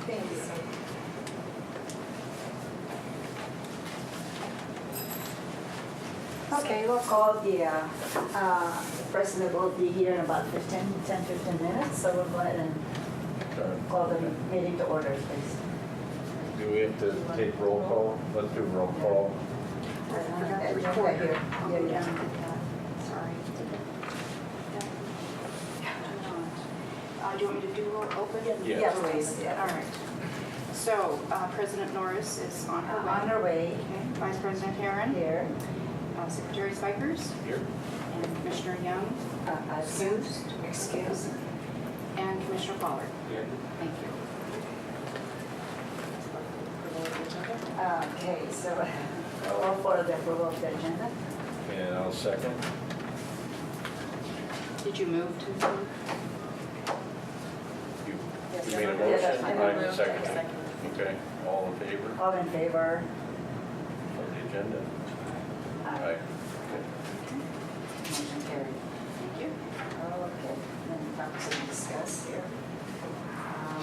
Thank you. Okay, we'll call the president will be here in about 10-15 minutes, so we'll go ahead and call the meeting to order, please. Do we have to take roll call? Let's do roll call. Report here. Yeah. Sorry. Do you want me to do roll open? Yeah. Yeah, please. All Yeah. right. So President Norris is on her way. On our way Okay. Vice President Herron, here, Secretary Spikers, Here. and Commissioner Young, excuse. and Commissioner Pollard. Here. Thank you. Okay, so all for the approval of the agenda. And I'll second. Did you move to approve? You Yes, you made a I motion? moved. I second. Okay, all in favor All in favor? of the agenda? Aye. Motion carried. Thank you. Okay, then topics to discuss here.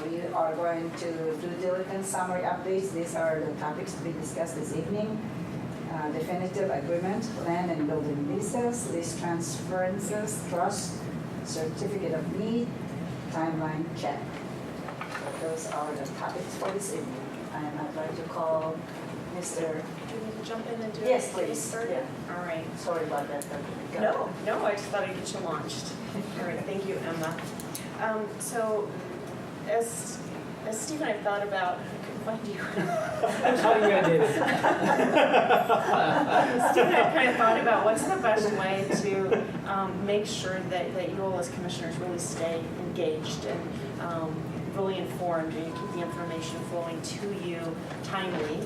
We are going to due diligence summary updates. These are the topics to be discussed this evening. Definitive agreement, land and building leases, lease transferences, trust, certificate of need, timeline check. So those are the topics for this evening. And I'd like to call Mr. Do you need to jump in and do it? Yes, Get it please. started? Yeah. All right. Sorry about that. but go. No, I just thought I'd get you launched. All right, thank you, Emma. So as Steve and I thought about, I couldn't find you. How do you did it? Steve and I kind of thought about what's the best way to make sure that you all as commissioners really stay engaged and really informed and you keep the information flowing to you timely.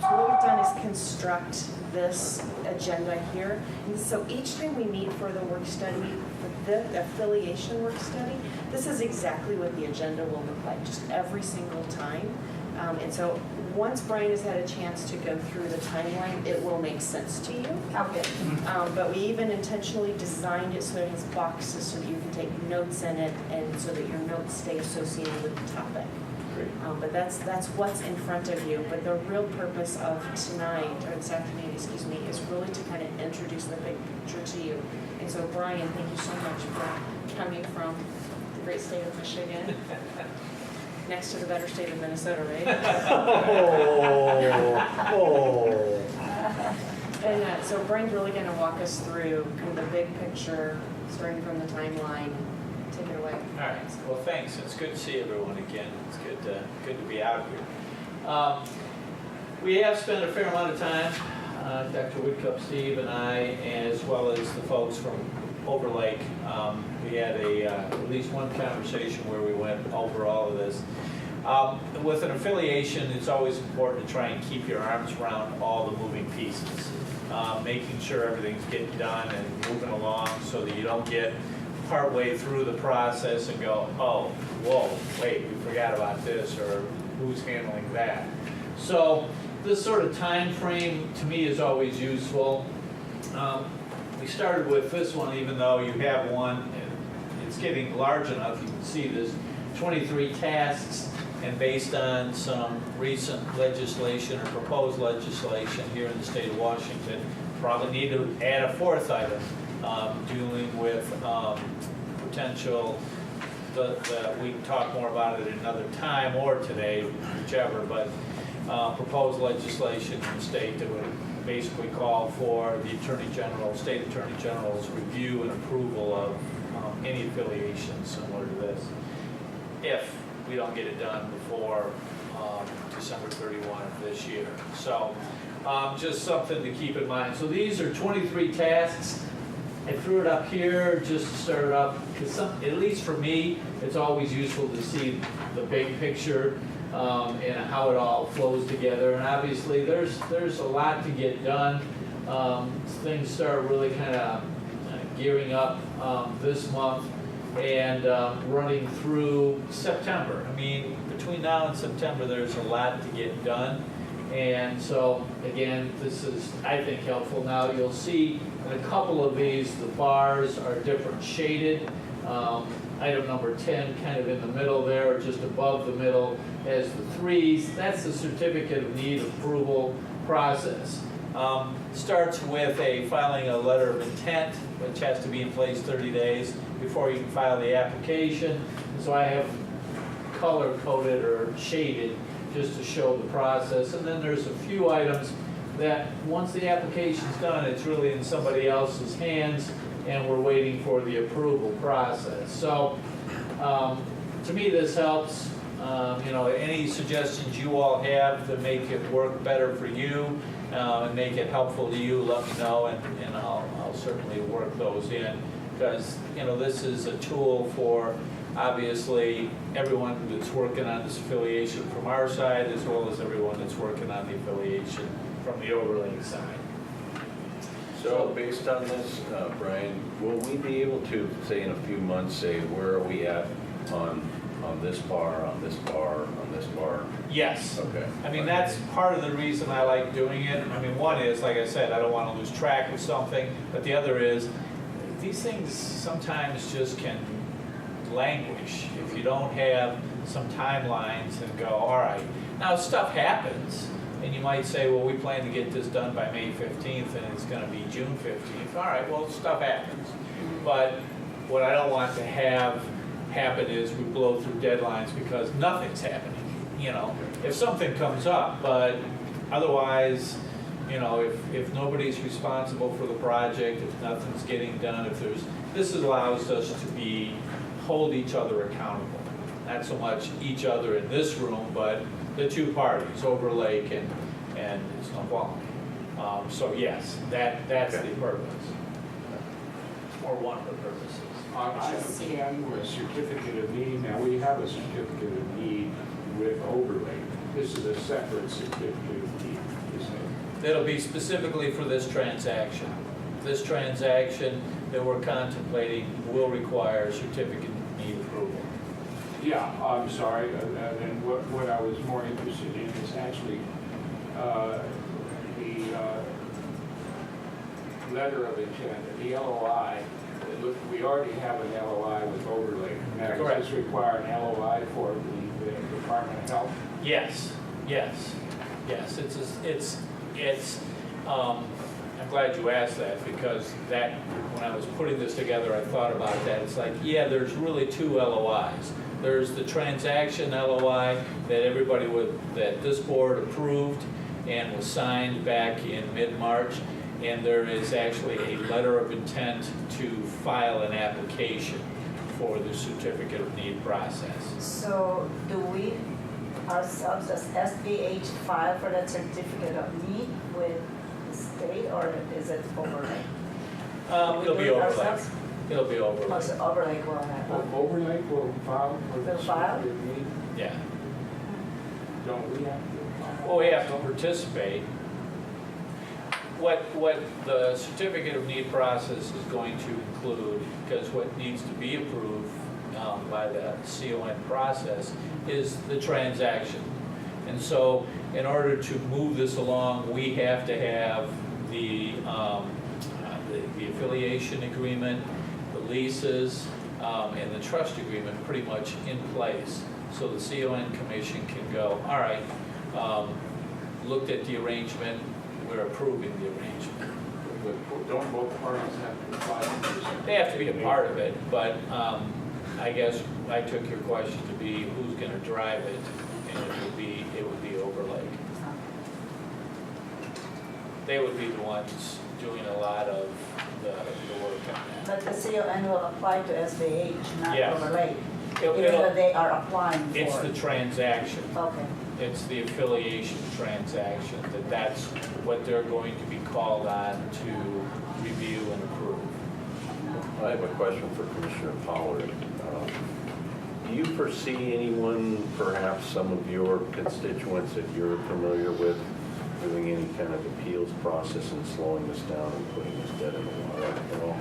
So what we've done is construct this agenda here. And so each time we meet for the work study, for the affiliation work study, this is exactly what the agenda will look like, just every single time. And so once Brian has had a chance to go through the timeline, it will make sense to you. Okay. But we even intentionally designed it so it has boxes so that you can take notes in it and so that your notes stay associated with the topic. Great. But that's what's in front of you. But the real purpose of tonight, or this afternoon, excuse me, is really to kind of introduce the big picture to you. And so Brian, thank you so much for coming from the great state of Michigan, next to the better state of Minnesota, right? And so Brian's really going to walk us through kind of the big picture, starting from the timeline. Take it away. All right, well, thanks. It's good to see everyone again. It's good to be out here. We have spent a fair amount of time, Dr. Whitcup, Steve, and I, as well as the folks from Overlake. We had at least one conversation where we went over all of this. With an affiliation, it's always important to try and keep your arms around all the moving pieces, making sure everything's getting done and moving along so that you don't get partway through the process and go, oh, whoa, wait, we forgot about this, or who's handling that. So this sort of time frame to me is always useful. We started with this one, even though you have one, and it's getting large enough, you can see there's 23 tasks, and based on some recent legislation or proposed legislation here in the state of Washington, probably need to add a fourth item, dealing with potential, we can talk more about it at another time or today, whichever, but proposed legislation in the state that would basically call for the Attorney General, State Attorney General's review and approval of any affiliation similar to this, if we don't get it done before December 31 of this year. So just something to keep in mind. So these are 23 tasks. I threw it up here just to start it up because at least for me, it's always useful to see the big picture and how it all flows together. And obviously, there's a lot to get done. Things start really kind of gearing up this month and running through September. I mean, between now and September, there's a lot to get done. And so, again, this is, I think, helpful. Now, you'll see in a couple of these, the bars are different shaded. item number 10, kind of in the middle there, or just above the middle, as the 3s. That's the certificate of need approval process. Starts with filing a letter of intent, which has to be in place 30 days before you can file the application. So I have color-coded or shaded just to show the process. And then there's a few items that once the application's done, it's really in somebody else's hands, and we're waiting for the approval process. So to me, this helps. Any suggestions you all have to make it work better for you and make it helpful to you, let me know, and I'll certainly work those in. Because, this is a tool for, obviously, everyone that's working on this affiliation from our side, as well as everyone that's working on the affiliation from the overlay side. So based on this, Brian, will we be able to, say in a few months, say where are we at on this bar, on this bar, on this bar? Yes. Okay. I mean, that's part of the reason I like doing it. I mean, one is, like I said, I don't want to lose track of something, but the other is, these things sometimes just can languish if you don't have some timelines and go, all right. Now, stuff happens, and you might say, well, we plan to get this done by May 15th, and it's going to be June 15th. All right, well, stuff happens. But what I don't want to have happen is we blow through deadlines because nothing's happening. If something comes up, but otherwise, if nobody's responsible for the project, if nothing's getting done, this allows us to hold each other accountable. Not so much each other in this room, but the two parties, Overlake and Snoqualmie. So yes, that's the purpose. Or one of the purposes. Item 10 was certificate of need. Now, we have a certificate of need with overlay. This is a separate certificate of need, isn't it? It'll be specifically for this transaction. This transaction that we're contemplating will require certificate of need approval. Yeah, I'm sorry. Then what I was more interested in is actually the letter of intent, the LOI. Look, we already have an LOI with overlay. Now, Correct. does this require an LOI for the Department of Health? Yes. I'm glad you asked that, because when I was putting this together, I thought about that. It's like, yeah, there's really two LOIs. There's the transaction LOI that this board approved and was signed back in mid-March. And there is actually a letter of intent to file an application for the certificate of need process. So do we ourselves as SBH file for that certificate of need with the state, or is it overlay? It'll be overlay. It'll be Oh, overlay. so overlay will have. Overlay will file for the Will file? certificate of need? Yeah. Don't we have to? Well, we have to participate. What the certificate of need process is going to include, because what needs to be approved by the CON process is the transaction. And so in order to move this along, we have to have the affiliation agreement, the leases, and the trust agreement pretty much in place. So the CON commission can go, all right, looked at the arrangement, we're approving the arrangement. But don't both parties have to apply for this? They have to be a part of it, but I guess I took your question to be who's going to drive it, and it would be Overlake. They would be the ones doing a lot of the work on that. But the CON will apply to SBH, not Yes. overlay. Even It'll- though they are applying for. It's the transaction. Okay. It's the affiliation transaction, that's what they're going to be called on to review and approve. I have a question for Commissioner Pollard. Do you foresee anyone, perhaps some of your constituents that you're familiar with, doing any kind of appeals process and slowing this down and putting this dead in the water at all?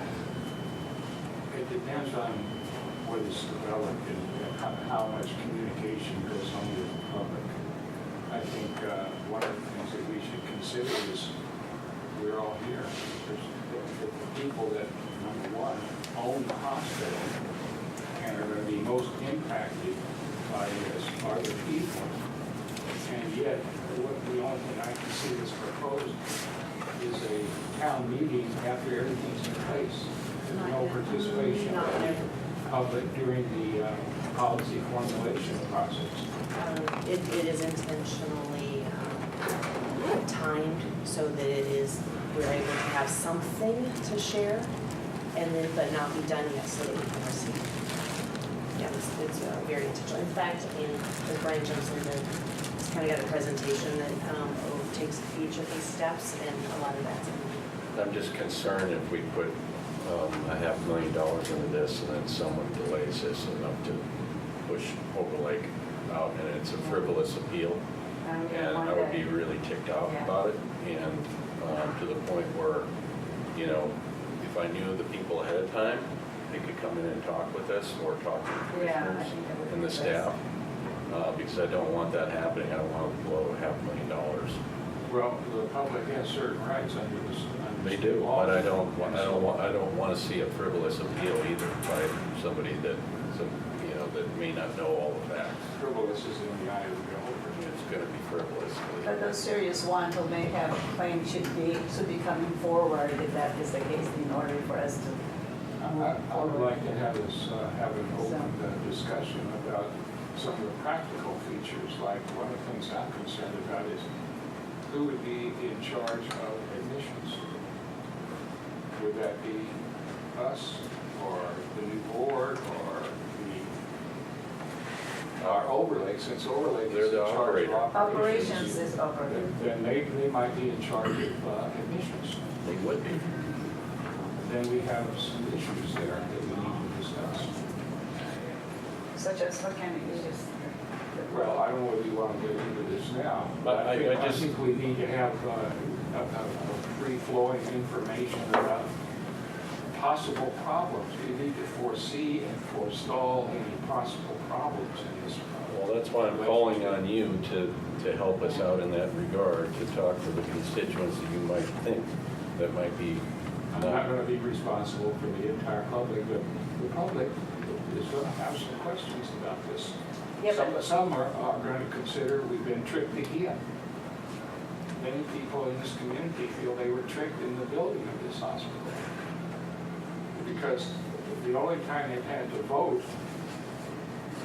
It depends on what is developed and how much communication goes on with the public. I think one of the things that we should consider is we're all here. There's the people that, number one, own the hospital and are going most impacted by this are the people. And yet, the only thing I can see that's proposed is a town meeting after everything's in place. There's no participation Not of there. the public during the policy formulation process. It is intentionally timed so that it is, we're able to have something to share and then, but not be done yet so that we can receive. Yeah, it's very intentional. In fact, as Brian jumps in, it's kind of got a presentation that takes each of these steps, and a lot of that's in there. I'm just concerned if we put $500,000 into this and then someone delays this enough to push Overlake out and it's a frivolous appeal. And I would be really ticked off Yeah. about it. And to the point where, you know, if I knew the people ahead of time, they could come in and talk with us or talk to the Yeah, I commissioners think that would and be the best. staff. Because I don't want that happening. I don't want to blow $500,000. Well, the public has certain rights under this. They do, but I don't want to see a frivolous appeal either by somebody that, you know, that may not know all the facts. Frivolous is in the eye of the beholder. It's going to be frivolous. But those serious ones who may have a claim should be coming forward if that is the case in order for us to I would like to have us have an open discussion about some of the practical features, like one of the things I'm concerned about is who would be in charge of admissions? Would that be us, or the new board, or our Overlake, since Overlake They're is in the charge of operator. Operations is operating. then they might be in charge of admissions. They would be. Then we have some issues there that we need to discuss. Such as what kind of issues? Well, I don't know if you want to get into this now, but I I just- think we need to have a free-flowing information about possible problems. We need to foresee and forestall any possible problems in this. Well, that's why I'm calling on you to help us out in that regard, to talk to the constituents that you might think that might be I'm not going to be responsible for the entire public, but the public is going to have some questions about this. Yeah, but- Some are going to consider we've been tricked again. Many people in this community feel they were tricked in the building of this hospital. Because the only time they've had to vote,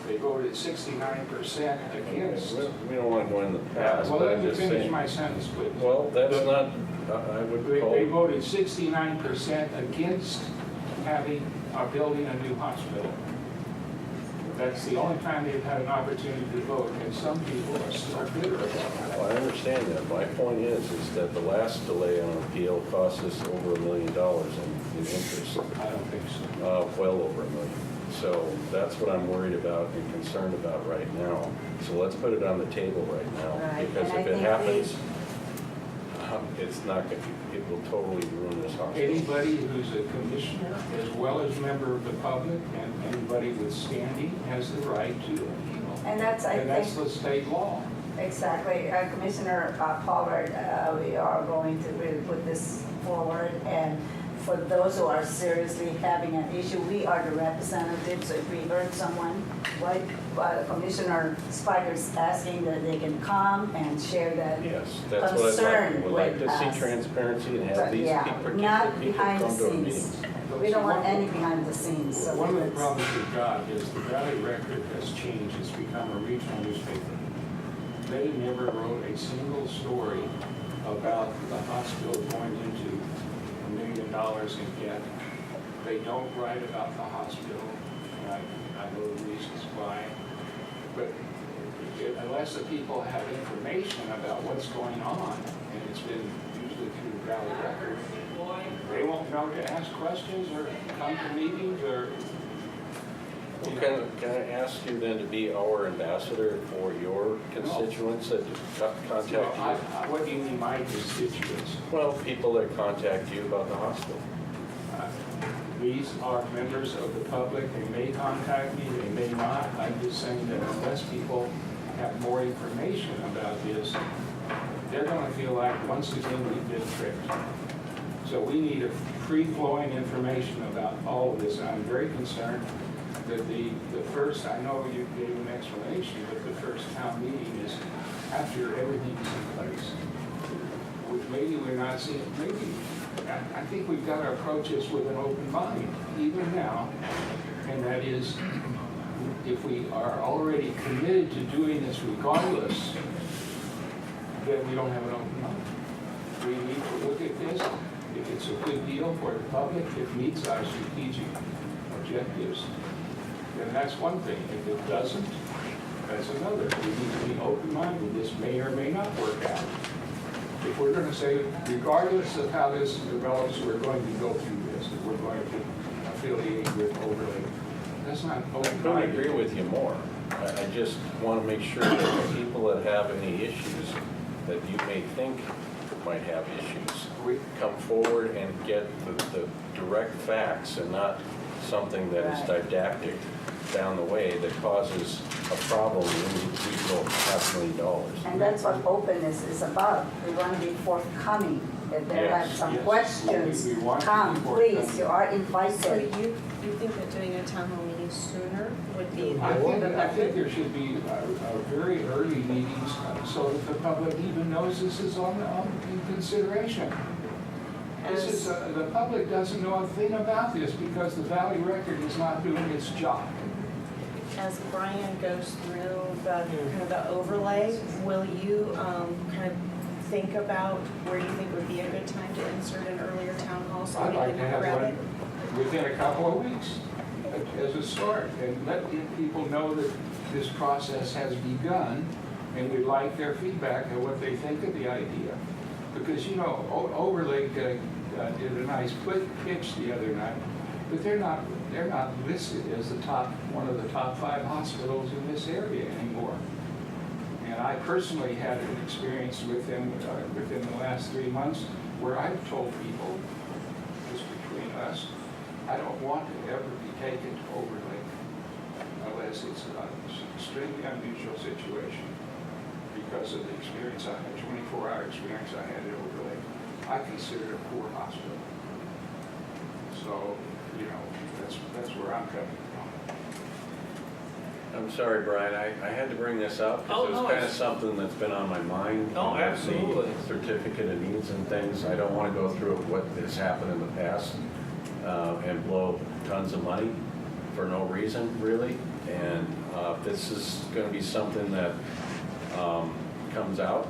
they voted 69% against. We don't want to go in the past, Well, but let I'm me just finish saying. my sentence, please. Well, that's not, I would They call, voted 69% against having, building a new hospital. That's the only time they've had an opportunity to vote, and some people are bitter about that. well, I understand that. My point is that the last delay on appeal cost us over $1 million in interest, I don't think so. well over $1 million. So that's what I'm worried about and concerned about right now. So let's put it on the table right now. Right, Because and I if it think happens, it's not going to, it will totally ruin this hospital. Anybody who's a commissioner, as well as member of the public, and anybody with standing, has the right to appeal. And that's, I And that's think, the state law. exactly, Commissioner Pollard, we are going to really put this forward, and for those who are seriously having an issue, we are the representatives, so if we heard someone, like Commissioner Spider's asking that they can come and share that Yes, that's what I'd concern like. We'd like with to see us. transparency and have But these yeah, particular not people behind the come to our scenes. meetings. We don't want any behind the scenes, so One of the let's- problems we've got is the Valley Record has changed. It's become a regional newspaper. They never wrote a single story about the hospital going into $1 million in debt. They don't write about the hospital, and I know the reasons why. But unless the people have information about what's going on, and it's been usually through the Valley Record, they won't know to ask questions or come to meetings or, you know. Can I ask you then to be our ambassador for your constituents that contact So you? what do you mean my constituents? Well, people that contact you about the hospital. These are members of the public. They may contact me, they may not. I'm just saying that unless people have more information about this, they're going to feel like, once again, we've been tricked. So we need a free-flowing information about all of this. And I'm very concerned that the first, I know you gave an explanation, but the first town meeting is after everything's in place. Which maybe we're not seeing, maybe, I think we've got to approach this with an open mind, even now. And that is, if we are already committed to doing this regardless, then we don't have an open mind. We need to look at this. If it's a good deal for the public, if it meets our strategic objectives, then that's one thing. If it doesn't, that's another. We need to be open-minded. This may or may not work out. If we're going to say, regardless of how this develops, we're going to go through this, and we're going to affiliate with Overlake, that's not I couldn't open-minded. agree with you more. I just want to make sure that the people that have any issues that you may think might have issues come forward and get the direct facts and not something that is didactic down the way that causes a problem when we go $500,000. And that's what openness is about. We want to be forthcoming. If there are Yes, some yes. questions, We want to be come, forthcoming. please, you are So invited. you think that doing a town hall meeting sooner would be? I think there should be very early meetings so that the public even knows this is in consideration. This is, the public doesn't know a thing about this because the Valley Record is not doing its job. As Brian goes through the kind of the overlay, will you kind of think about where you think would be a good time to insert an earlier town hall so I'd we like can to have grab it? one within a couple of weeks as a start and let people know that this process has begun and we'd like their feedback on what they think of the idea. Because, you know, Overlake did a nice pitch the other night, but they're not listed as one of the top 5 hospitals in this area anymore. And I personally had an experience with them within the last 3 months where I've told people, just between us, I don't want to ever be taken to Overlake unless it's an extremely unusual situation because of the experience I had, 24-hour experience I had at Overlake. I consider it a poor hospital. So, you know, that's where I'm coming from. I'm sorry, Brian, I had to bring this up Oh, because no, it's kind of it's- something that's been on my mind. Oh, about absolutely. the Certificate of needs and things. I don't want to go through what has happened in the past and blow tons of money for no reason, really. And this is going to be something that comes out.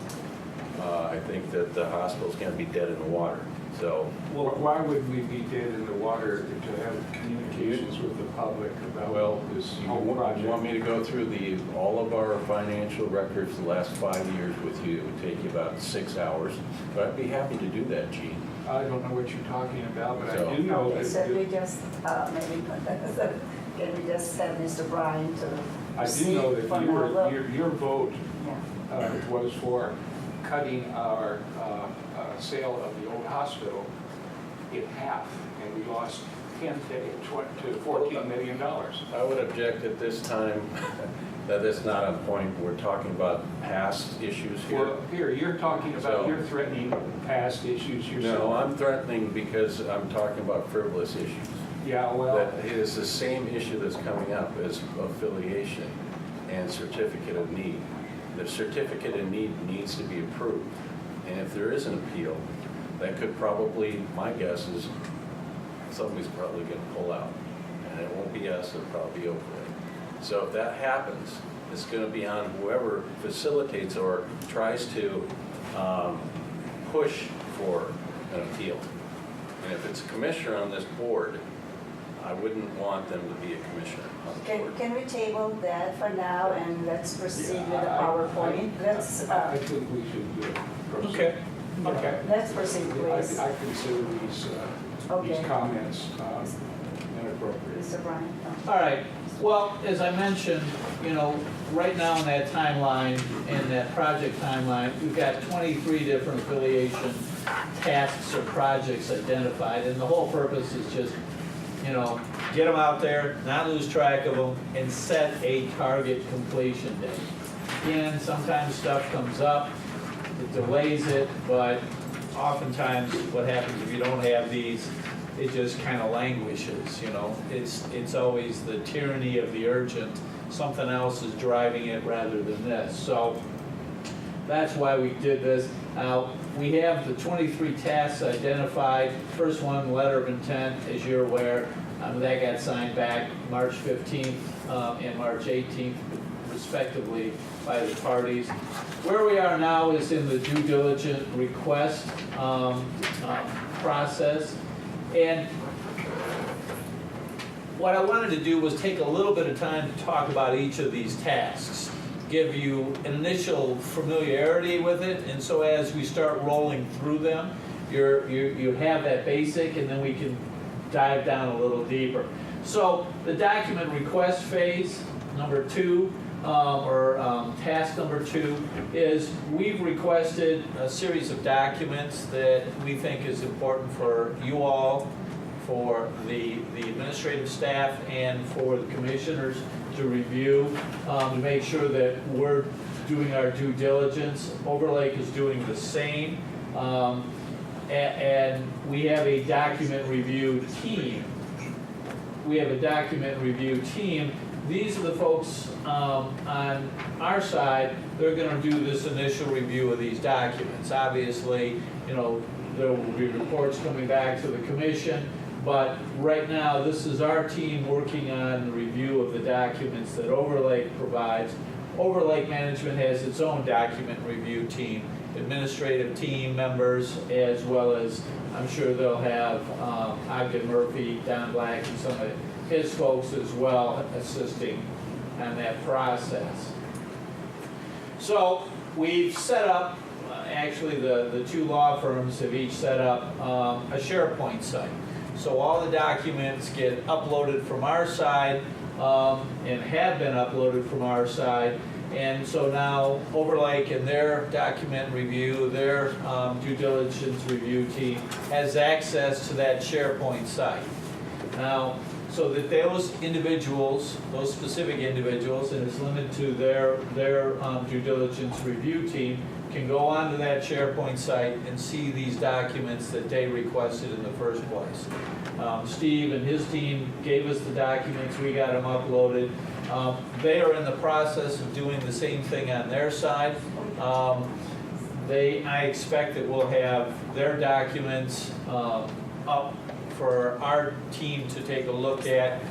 I think that the hospital's going to be dead in the water. So Why would we be dead in the water to have communications with the public about this you whole project? want me to go through all of our financial records the last 5 years with you? It would take you about 6 hours, but I'd be happy to do that, Gene. I don't know what you're talking about, but So- I do know Okay, so we that, just, maybe, can we just have Mr. Brian to I do proceed know for now? that Look, your vote yeah. was for cutting our sale of the old hospital in half, and we lost 10 to $14 million. I would object at this time that it's not on point. We're talking about past issues here. Well, here, you're talking about, So- you're threatening past issues yourself. No, I'm threatening because I'm talking about frivolous issues. Yeah, well, That is the same issue that's coming up as affiliation and certificate of need. The certificate of need needs to be approved. And if there is an appeal, that could probably, my guess is, somebody's probably going to pull out. And it won't be us, it'll probably be Overlake. So if that happens, it's going to be on whoever facilitates or tries to push for an appeal. And if it's a commissioner on this board, I wouldn't want them to be a commissioner on the board. Can we table that for now and let's proceed with the Yeah, PowerPoint? Let's, I think we should proceed. Okay. Okay. let's proceed, please. I consider these Okay. comments inappropriate. Mr. Brian? All right, well, as I mentioned, you know, right now in that timeline, in that project timeline, we've got 23 different affiliation tasks or projects identified, and the whole purpose is just, you know, get them out there, not lose track of them, and set a target completion date. Again, sometimes stuff comes up, it delays it, but oftentimes what happens if you don't have these it just kind of languishes, you know? It's always the tyranny of the urgent. Something else is driving it rather than this. So that's why we did this. We have the 23 tasks identified. First one, letter of intent, as you're aware, that got signed back March 15th and March 18th, respectively, by the parties. Where we are now is in the due diligence request process. And what I wanted to do was take a little bit of time to talk about each of these tasks, give you an initial familiarity with it, and so as we start rolling through them, you have that basic, and then we can dive down a little deeper. So the document request phase, number 2, task number 2, is we've requested a series of documents that we think is important for you all, for the administrative staff, and for the commissioners to review, to make sure that we're doing our due diligence. Overlake is doing the same. And we have a document review team. These are the folks on our side. They're going to do this initial review of these documents. Obviously, you know, there will be reports coming back to the commission, but right now this is our team working on the review of the documents that Overlake provides. Overlake Management has its own document review team, administrative team members, as well as I'm sure they'll have Ogden Murphy, Don Black, and some of his folks as well assisting on that process. So we've set up, actually the 2 law firms have each set up a SharePoint site. So all the documents get uploaded from our side and have been uploaded from our side. And so now Overlake and their document review, their due diligence review team has access to that SharePoint site. Now, so that those individuals, those specific individuals, and it's limited to their due diligence review team, can go onto that SharePoint site and see these documents that they requested in the first place. Steve and his team gave us the documents, we got them uploaded. They are in the process of doing the same thing on their side. I expect that we'll have their documents up for our team to take a look at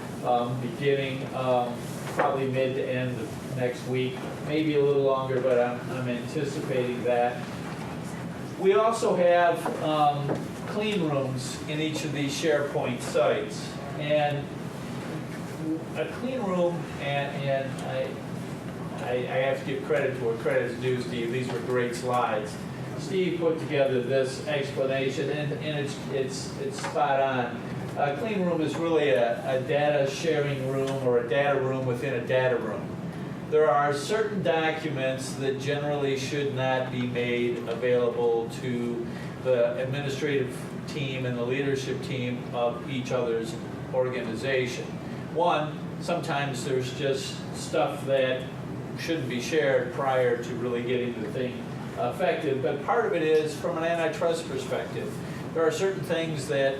beginning probably mid to end of next week, maybe a little longer, but I'm anticipating that. We also have clean rooms in each of these SharePoint sites, and a clean room, and I have to give credit to where credit is due, Steve. These were great slides. Steve put together this explanation, and it's spot on. A clean room is really a data sharing room, or a data room within a data room. There are certain documents that generally should not be made available to the administrative team and the leadership team of each other's organization. One, sometimes there's just stuff that shouldn't be shared prior to really getting the thing effective, but part of it is from an antitrust perspective. There are certain things that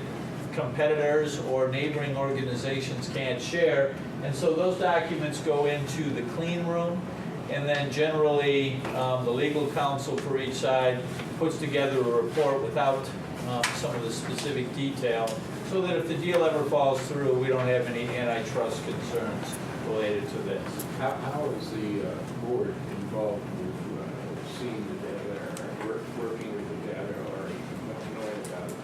competitors or neighboring organizations can't share, and so those documents go into the clean room, and then generally the legal counsel for each side puts together a report without some of the specific detail, so that if the deal ever falls through, we don't have any antitrust concerns related to this. How is the board involved with seeing the data, or working with the data, or knowing about it?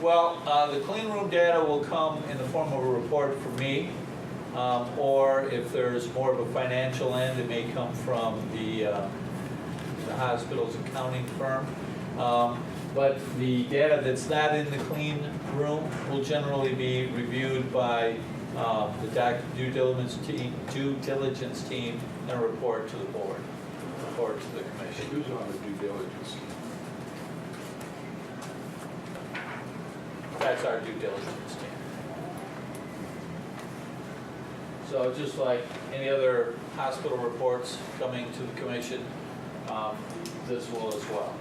Well, the clean room data will come in the form of a report from me, or if there's more of a financial end, it may come from the hospital's accounting firm. But the data that's not in the clean room will generally be reviewed by the due diligence team and report to the board, report to the commission. Who's on the due diligence? That's our due diligence team. So just like any other hospital reports coming to the commission, this will as well.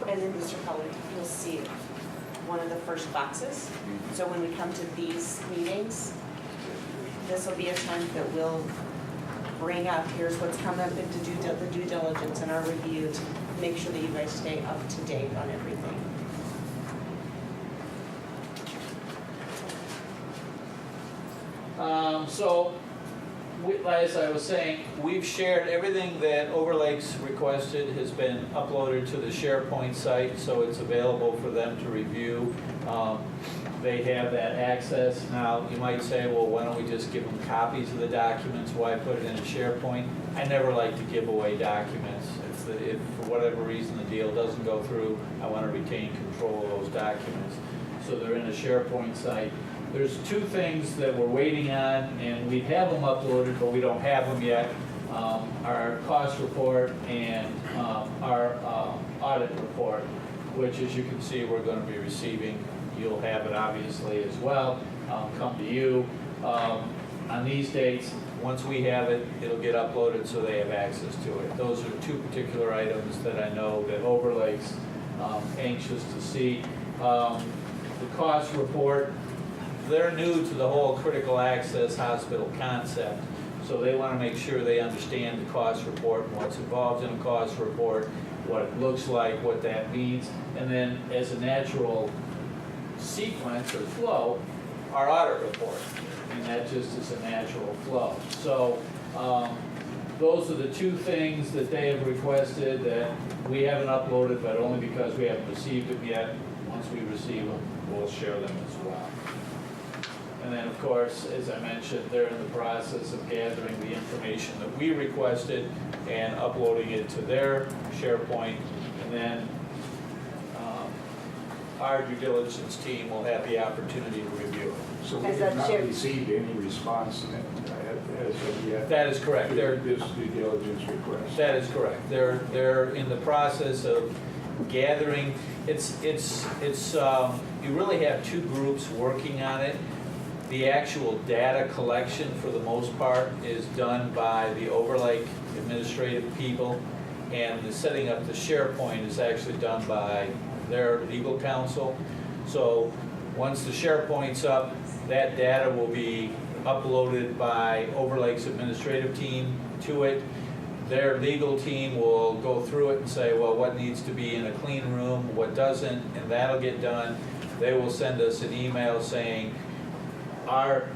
And then, Mr. Pollard, you'll see one of the first classes. So when we come to these meetings, this will be a time that we'll bring up, here's what's come up into the due diligence and our review to make sure that you guys stay up to date on everything. So, as I was saying, we've shared everything that Overlake's requested has been uploaded to the SharePoint site, so it's available for them to review. They have that access. Now, you might say, well, why don't we just give them copies of the documents? Why put it in a SharePoint? I never like to give away documents. If for whatever reason the deal doesn't go through, I want to retain control of those documents. So they're in a SharePoint site. There's two things that we're waiting on, and we have them uploaded, but we don't have them yet. Our cost report and our audit report, which, as you can see, we're going to be receiving. You'll have it obviously as well, come to you. On these dates, once we have it, it'll get uploaded so they have access to it. Those are two particular items that I know that Overlake's anxious to see. The cost report, they're new to the whole critical access hospital concept, so they want to make sure they understand the cost report and what's involved in a cost report, what it looks like, what that means, and then as a natural sequence or flow, our audit report, and that just is a natural flow. So those are the two things that they have requested that we haven't uploaded, but only because we haven't received them yet. Once we receive them, we'll share them as well. And then, of course, as I mentioned, they're in the process of gathering the information that we requested and uploading it to their SharePoint, and then our due diligence team will have the opportunity to review it. So we Has have that not shared- received any response as of yet? That is correct. to this due diligence request? That is correct. They're in the process of gathering. You really have two groups working on it. The actual data collection, for the most part, is done by the Overlake administrative people, and the setting up the SharePoint is actually done by their legal counsel. So once the SharePoint's up, that data will be uploaded by Overlake's administrative team to it. Their legal team will go through it and say, well, what needs to be in a clean room, what doesn't, and that'll get done. They will send us an email saying, our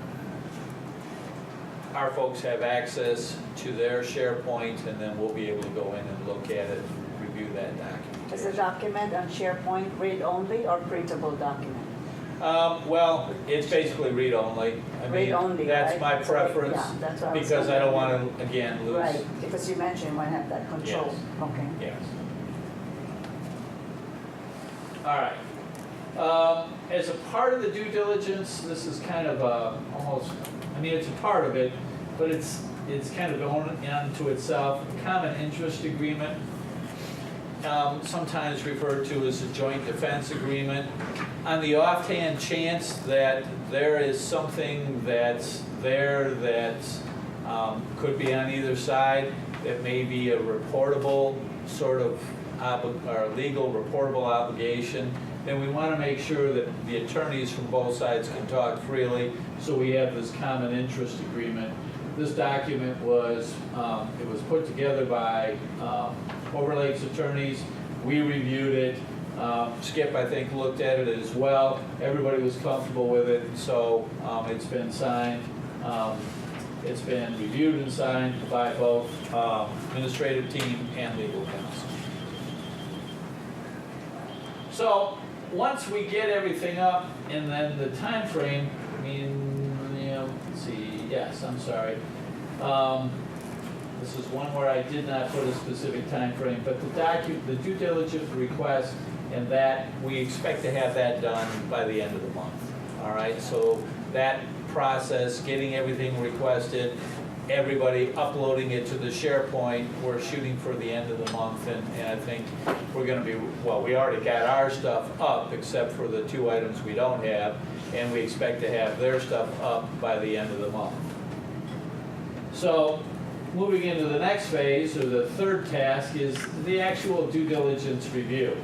folks have access to their SharePoint, and then we'll be able to go in and look at it, review that document. Is the document on SharePoint read-only or printable document? Well, it's basically read-only. I mean, Read-only, that's right? my That's what- preference, yeah, that's what I was because I don't wondering. want to, again, lose. Right, because you mentioned you want to have that control. Yes. Okay. Yes. All right. As a part of the due diligence, this is kind of almost, I mean, it's a part of it, but it's kind of going into itself. Common interest agreement, sometimes referred to as a joint defense agreement. On the offhand chance that there is something that's there that could be on either side, that may be a reportable sort of or legal reportable obligation, then we want to make sure that the attorneys from both sides can talk freely, so we have this common interest agreement. This document was, it was put together by Overlake's attorneys. We reviewed it. Skip, I think, looked at it as well. Everybody was comfortable with it, so it's been signed. It's been reviewed and signed by both administrative team and legal counsel. So once we get everything up, and then the time frame, I mean, you know, let's see, yes, I'm sorry. This is one where I did not put a specific time frame, but the due diligence request, and that, we expect to have that done by the end of the month. All right, so that process, getting everything requested, everybody uploading it to the SharePoint, we're shooting for the end of the month, and I think we're gonna be, well, we already got our stuff up, except for the two items we don't have, and we expect to have their stuff up by the end of the month. So, moving into the next phase, or the third task, is the actual due diligence review.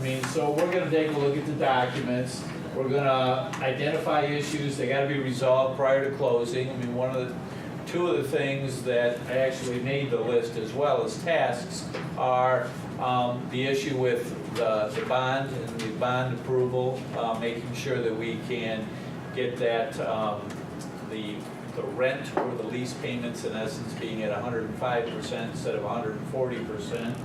mean, so we're gonna take a look at the documents. We're gonna identify issues, they gotta be resolved prior to closing. I mean, two of the things that I actually made the list as well as tasks are the issue with the bond and the bond approval, making sure that we can get that, the rent or the lease payments in essence being at 105% instead of 140%,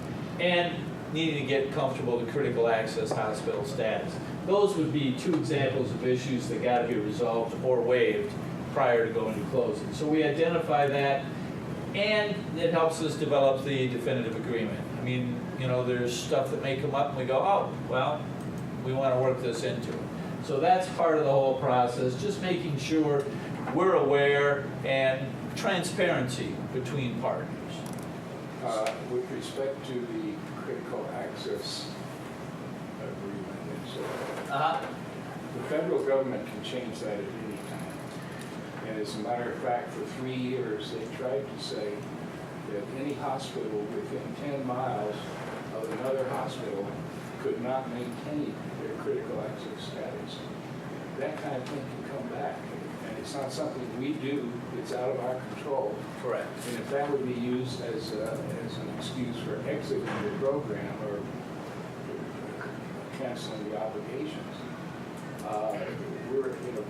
and needing to get comfortable with critical access hospital status. Those would be two examples of issues that got to be resolved or waived prior to going to closing. So we identify that, and it helps us develop the definitive agreement. I mean, you know, there's stuff that may come up and we go, oh, well, we want to work this into it. So that's part of the whole process, just making sure we're aware and transparency between partners. With respect to the critical access agreement, the federal government can change that at any time. And as a matter of fact, for 3 years, they tried to say that any hospital within 10 miles of another hospital could not maintain their critical access status. That kind of thing can come back. And it's not something we do, it's out of our control. Correct. And if that would be used as an excuse for exiting the program or canceling the obligations, we're in a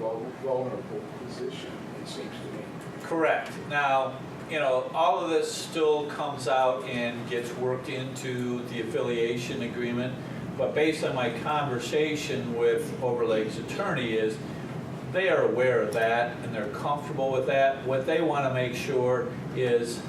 vulnerable position, it seems to me. Correct. Now, you know, all of this still comes out and gets worked into the affiliation agreement, but based on my conversation with Overlake's attorney is they are aware of that and they're comfortable with that. What they want to make sure is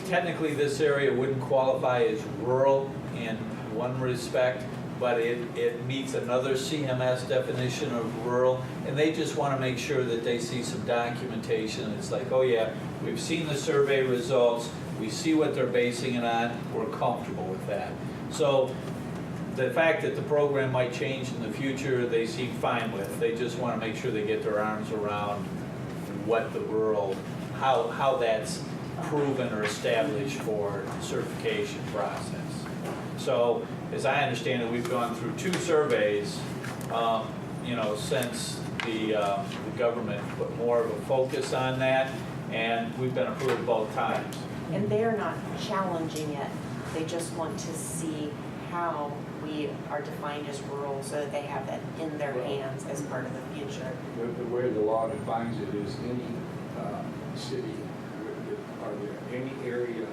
technically this area wouldn't qualify as rural in one respect, but it meets another CMS definition of rural, and they just want to make sure that they see some documentation. It's like, oh yeah, we've seen the survey results, we see what they're basing it on, we're comfortable with that. So the fact that the program might change in the future, they seem fine with. They just want to make sure they get their arms around what the rural, how that's proven or established for the certification process. So, as I understand it, we've gone through 2 surveys, you know, since the government put more of a focus on that, and we've been approved both times. And they're not challenging it, they just want to see how we are defined as rural so that they have that in their hands as part of the future. The way the law defines it is any city or any area,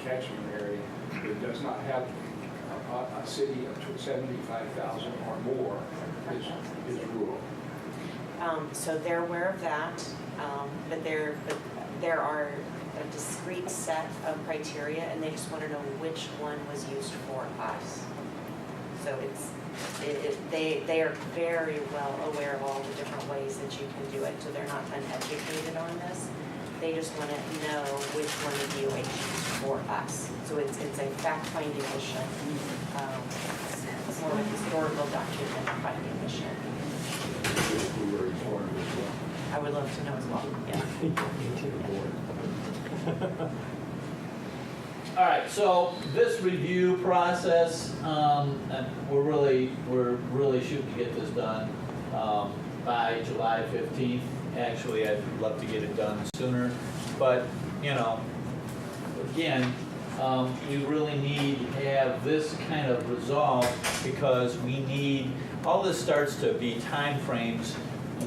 catchment area that does not have a city of 75,000 or more is rural. So they're aware of that, but there are a discrete set of criteria, and they just want to know which one was used for us. So they are very well aware of all the different ways that you can do it, so they're not uneducated on this. They just want to know which one of DOH used for us. So it's a fact-finding mission. It's more like historical document finding mission. We were informed as well. I would love to know as well, yeah. All right, so this review process, and we're really shooting to get this done by July 15th. Actually, I'd love to get it done sooner, but you know, again, we really need to have this kind of resolved because we need, all this starts to be timeframes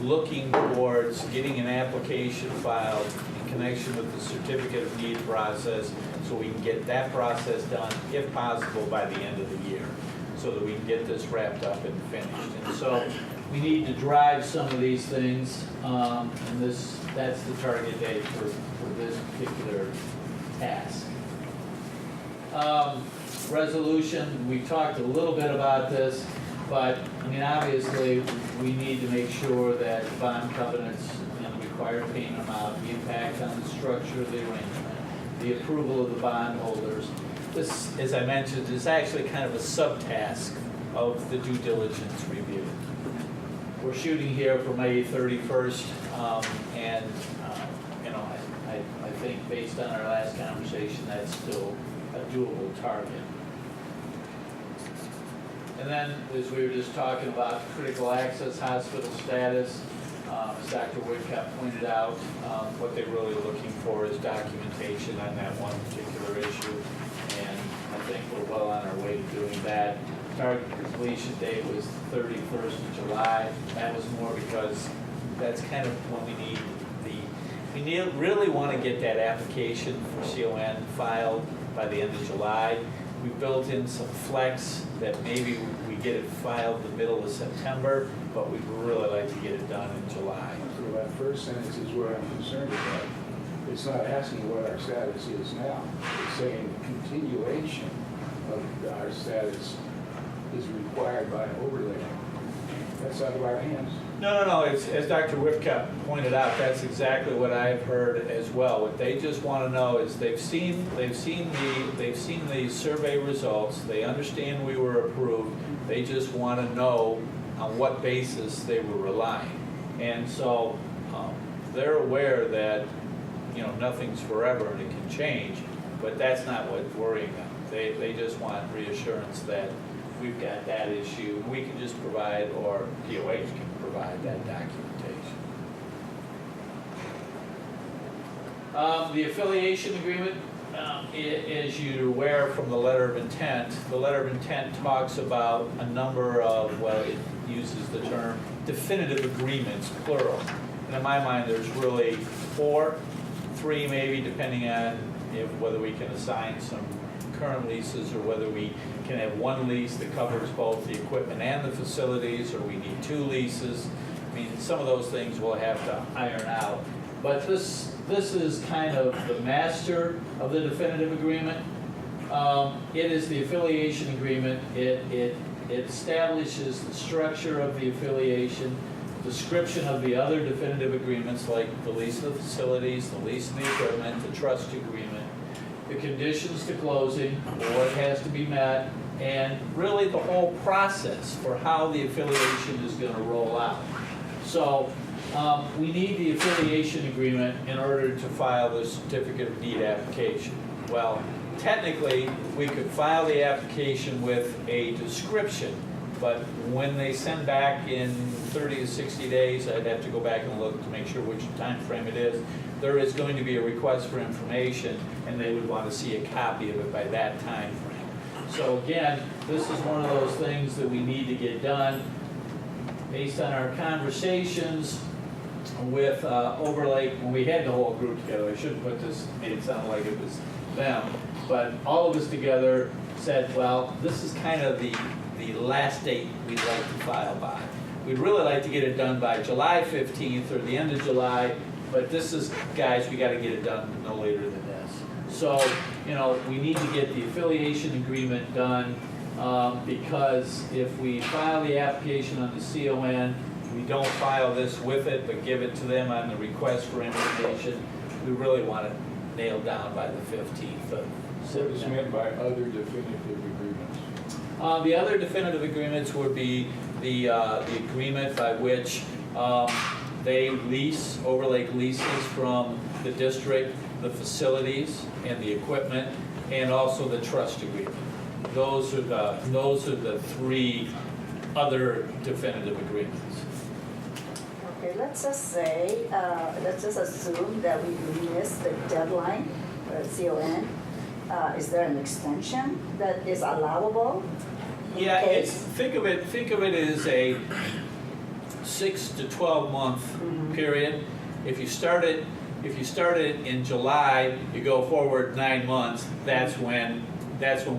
looking towards getting an application filed in connection with the certificate of need process, so we can get that process done, if possible, by the end of the year, so that we can get this wrapped up and finished. And so we need to drive some of these things, and that's the target date for this particular task. Resolution, we talked a little bit about this, but I mean, obviously, we need to make sure that bond covenants and required payment amount, the impact on the structure of the arrangement, the approval of the bondholders. This, as I mentioned, is actually kind of a subtask of the due diligence review. We're shooting here for May 31st, and you know, I think based on our last conversation, that's still a doable target. And then, as we were just talking about critical access hospital status, as Dr. Woodcup pointed out, what they're really looking for is documentation on that one particular issue. And I think we're well on our way to doing that. Target completion date was 31st of July. That was more because that's kind of when we really want to get that application for CON filed by the end of July. We built in some flex that maybe we get it filed the middle of September, but we'd really like to get it done in July. So that first sentence is where I'm concerned about. It's not asking what our status is now. It's saying continuation of our status is required by overlay. That's out of our hands. No. It's, as Dr. Whitcup pointed out, that's exactly what I've heard as well. What they just want to know is they've seen the survey results. They understand we were approved. They just want to know on what basis they were relying. And so they're aware that nothing's forever and it can change, but that's not what's worrying them. They just want reassurance that we've got that issue. We can just provide, or DOH can provide that documentation. The affiliation agreement, as you're aware from the letter of intent, the letter of intent talks about a number of, well, it uses the term definitive agreements, plural. And in my mind, there's really 3 maybe, depending on whether we can assign some current leases or whether we can have one lease that covers both the equipment and the facilities, or we need 2 leases. I mean, some of those things we'll have to iron out. But this is kind of the master of the definitive agreement. It is the affiliation agreement. It establishes the structure of the affiliation, description of the other definitive agreements like the lease of the facilities, the lease of the equipment, the trust agreement, the conditions to closing, what has to be met, and really the whole process for how the affiliation is going to roll out. So we need the affiliation agreement in order to file the certificate of need application. Well, technically, we could file the application with a description, but when they send back in 30 to 60 days, I'd have to go back and look to make sure which time frame it is. There is going to be a request for information, and they would want to see a copy of it by that time frame. So again, this is one of those things that we need to get done based on our conversations with Overlake. When we had the whole group together, I shouldn't put this, made it sound like it was them, but all of us together said, well, this is kind of the last date we'd like to file by. We'd really like to get it done by July 15th or the end of July, but this is, guys, we got to get it done no later than this. So, we need to get the affiliation agreement done because if we file the application on the CON, we don't file this with it, but give it to them on the request for information, we really want it nailed down by the 15th of What is meant by other definitive agreements? The other definitive agreements would be the agreement by which they lease, Overlake leases from the district, the facilities and the equipment, and also the trust agreement. Those are the 3 other definitive agreements. Okay, let's just say, let's just assume that we missed the deadline for CON. Is there an extension that is allowable? Yeah, case? think of it as a 6 to 12 month period. If you start it in July, you go forward 9 months. That's when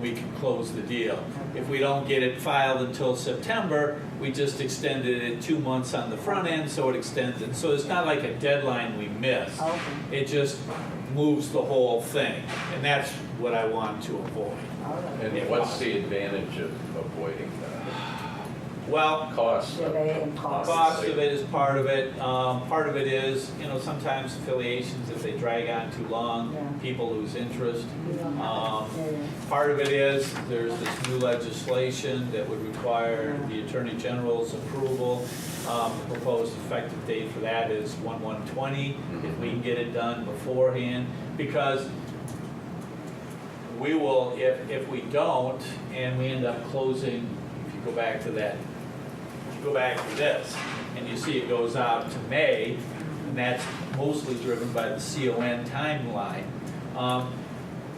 we can close the deal. If we don't get it filed until September, we just extended it 2 months on the front end, so it extends it. So it's not like a deadline we missed. Okay. It just moves the whole thing, and that's what I want to avoid. All right. And what's the advantage of avoiding that? Well, Costs. Delay and cost. cost of it is part of it. Part of it is, sometimes affiliations, if they drag on too long, Yeah. people lose interest. You don't have it. Yeah. Part of it is, there's this new legislation that would require the Attorney General's approval. The proposed effective date for that is 1/1/20, if we can get it done beforehand. Because we will, if we don't, and we end up closing, if you go back to that, you go back to this, and you see it goes out to May, and that's mostly driven by the CON timeline.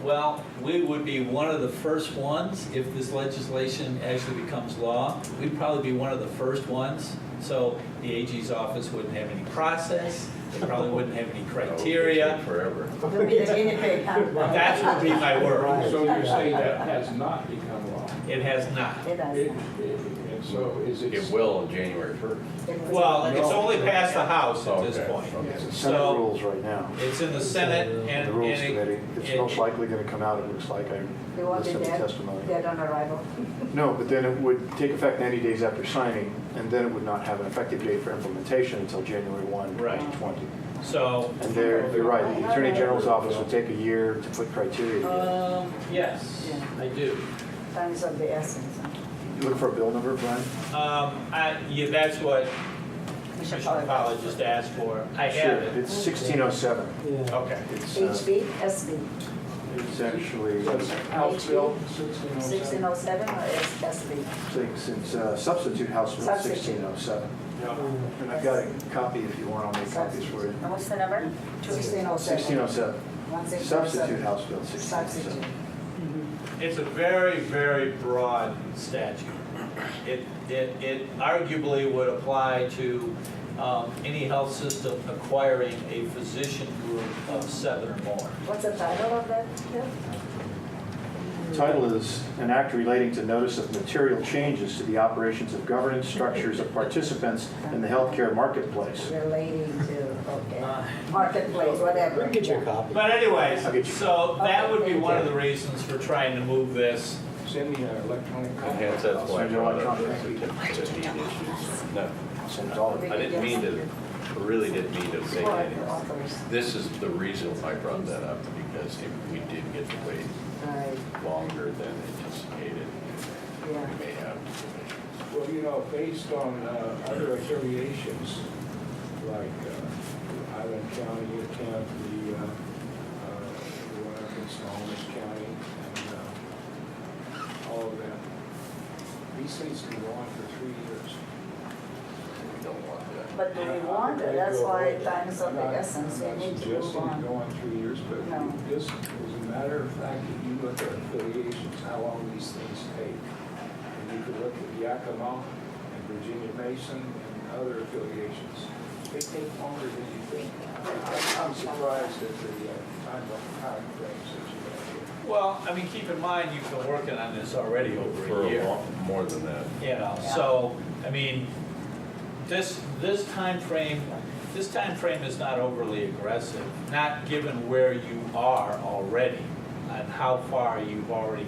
Well, we would be one of the first ones, if this legislation actually becomes law, we'd probably be one of the first ones. So the AG's office wouldn't have any process, they probably wouldn't have any criteria. Forever. You'll be the guinea pig, huh? That would be my word. So you're saying that has not become law? It has not. It does. And so is it? It will on January 1st. It was- Well, it's only passed the House at this Okay, point. okay. It's in So- Senate rules right now. It's in the Senate and. The Rules and Committee. It's it- most likely going to come out, it looks like. I They won't be listened to dead, testimony. dead on arrival. No, but then it would take effect 90 days after signing, and then it would not have an effective date for implementation until January 1, Right. 2020. So, And there, you're right, the Attorney General's office would take a year to put criteria together. yes, I do. Times of the essence. Huh? You looking for a bill number, Brian? Yeah, that's what Commissioner Commissioner Pollard just asked for. I have it. It's 1607. Okay. It's, HB, SB, it's actually, That's House Bill 1607 1607? or SB? it's substitute House Bill Substitute. 1607. Yeah. And I've got a copy if you want, I'll make copies for you. And what's the number? 1607. 1607. 1607. Substitute House Bill 1607. Substitute. It's a very, very broad statute. It arguably would apply to any health system acquiring a physician group of 7 or more. What's the title of that bill? Title is an act relating to notice of material changes to the operations of governance structures of participants in the healthcare marketplace. Relating to, okay, marketplace, whatever. Get your copy. But anyways, I'll get you. so that would be Okay, one of thank the reasons for trying to move this. Send me an electronic copy. And hence, that's why I Send you brought up electronic the copy. certificate of need issues. No, I'll send it all. I didn't mean to, really didn't mean to say Or anything. authors. This is the reason I brought that up, because if we did get to wait Right, longer than anticipated, yeah. we may have issues. Well, you know, based on other affiliations, like Island County, the one up in Snohomish County, and all of that, these things can go on for 3 years. We don't want that. But do we want it? That's why times of the essence, we need to move I'm not suggesting it go on. on 3 years, but No. just as a matter of fact, if you look at affiliations, how long these things take. And you could look at Yakima and Virginia Mason and other affiliations. They take longer than you think. I'm surprised at the time frames that you have here. Well, I mean, keep in mind, you've been working on this already over For a a year. long, more than that. You know, Yeah. so, I mean, this time frame is not overly aggressive, not given where you are already and how far you've already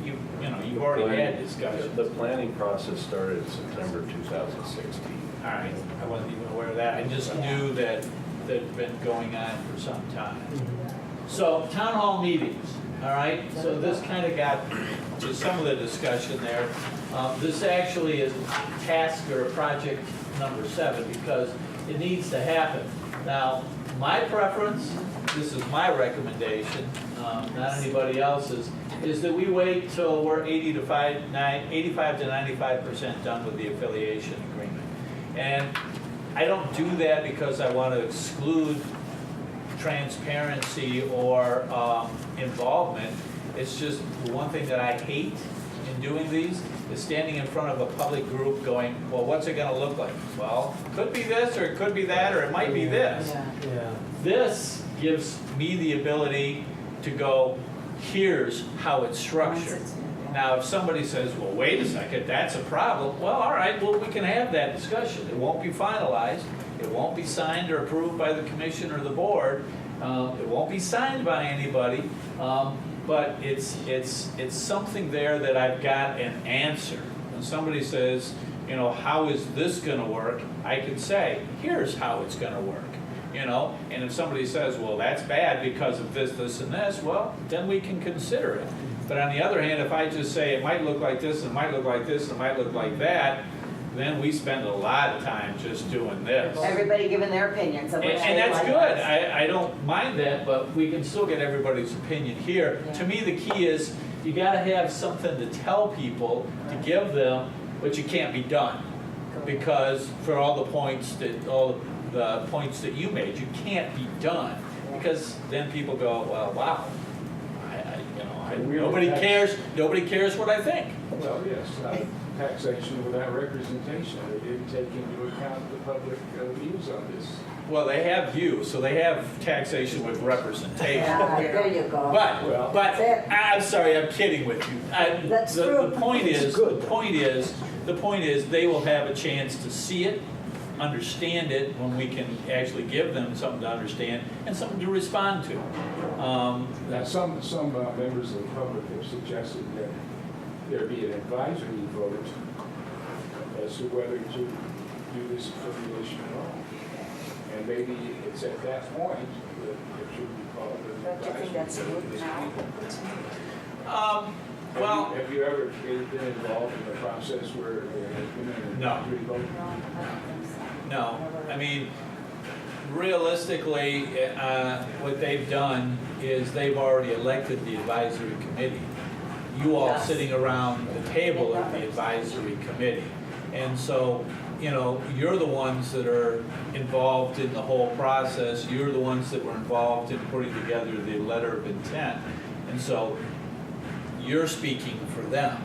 had discussions. The planning process started in September 2016. All right, I wasn't even aware of that. I just knew that that'd been going on for some time. So, town hall meetings, all right? So this kind of got to some of the discussion there. This actually is task or project number 7 because it needs to happen. Now, my preference, this is my recommendation, not anybody else's, is that we wait till we're 85 to 95% done with the affiliation agreement. And I don't do that because I want to exclude transparency or involvement. It's just the one thing that I hate in doing these is standing in front of a public group going, well, what's it going to look like? Well, could be this, or it could be that, or it might be this. Yeah. Yeah. This gives me the ability to go, here's how it's structured. Now, if somebody says, well, wait a second, that's a problem, well, all right, well, we can have that discussion. It won't be finalized. It won't be signed or approved by the commission or the board. It won't be signed by anybody. But it's something there that I've got an answer. When somebody says, you know, how is this going to work? I can say, here's how it's going to work. You know, and if somebody says, well, that's bad because of this, this, and this, well, then we can consider it. But on the other hand, if I just say it might look like this, it might look like this, it might look like that, then we spend a lot of time just doing this. Everybody giving their opinions. of what And they that's like. good, I don't mind that, but we can still get everybody's opinion here. Yeah. To me, the key is, you gotta have something to tell people, to give them, but you can't be done. Because for all the points that you made, you can't be done. Because then people go, well, wow, nobody cares what I think. Well, yes, taxation without representation, they didn't take into account the public views on this. Well, they have views, so they have taxation with representation. Yeah, there you go. But That's it. I'm sorry, I'm kidding with you. That's true. The point is, they will have a chance to see it, understand it, when we can actually give them something to understand and something to respond to. Now, some members of the public have suggested that there be an advisory vote as to whether to do this affiliation at all. And maybe it's at that point that it should be called an Don't you think advisory that's vote. good This now? people. Well, Have you ever been involved in the process where there has been an No. advisory vote? No, I don't think so. no, I mean, realistically, what they've done is they've already elected the advisory committee. You all Yes. sitting around the table of the advisory committee. And so, you're the ones that are involved in the whole process. You're the ones that were involved in putting together the letter of intent. And so, you're speaking for them.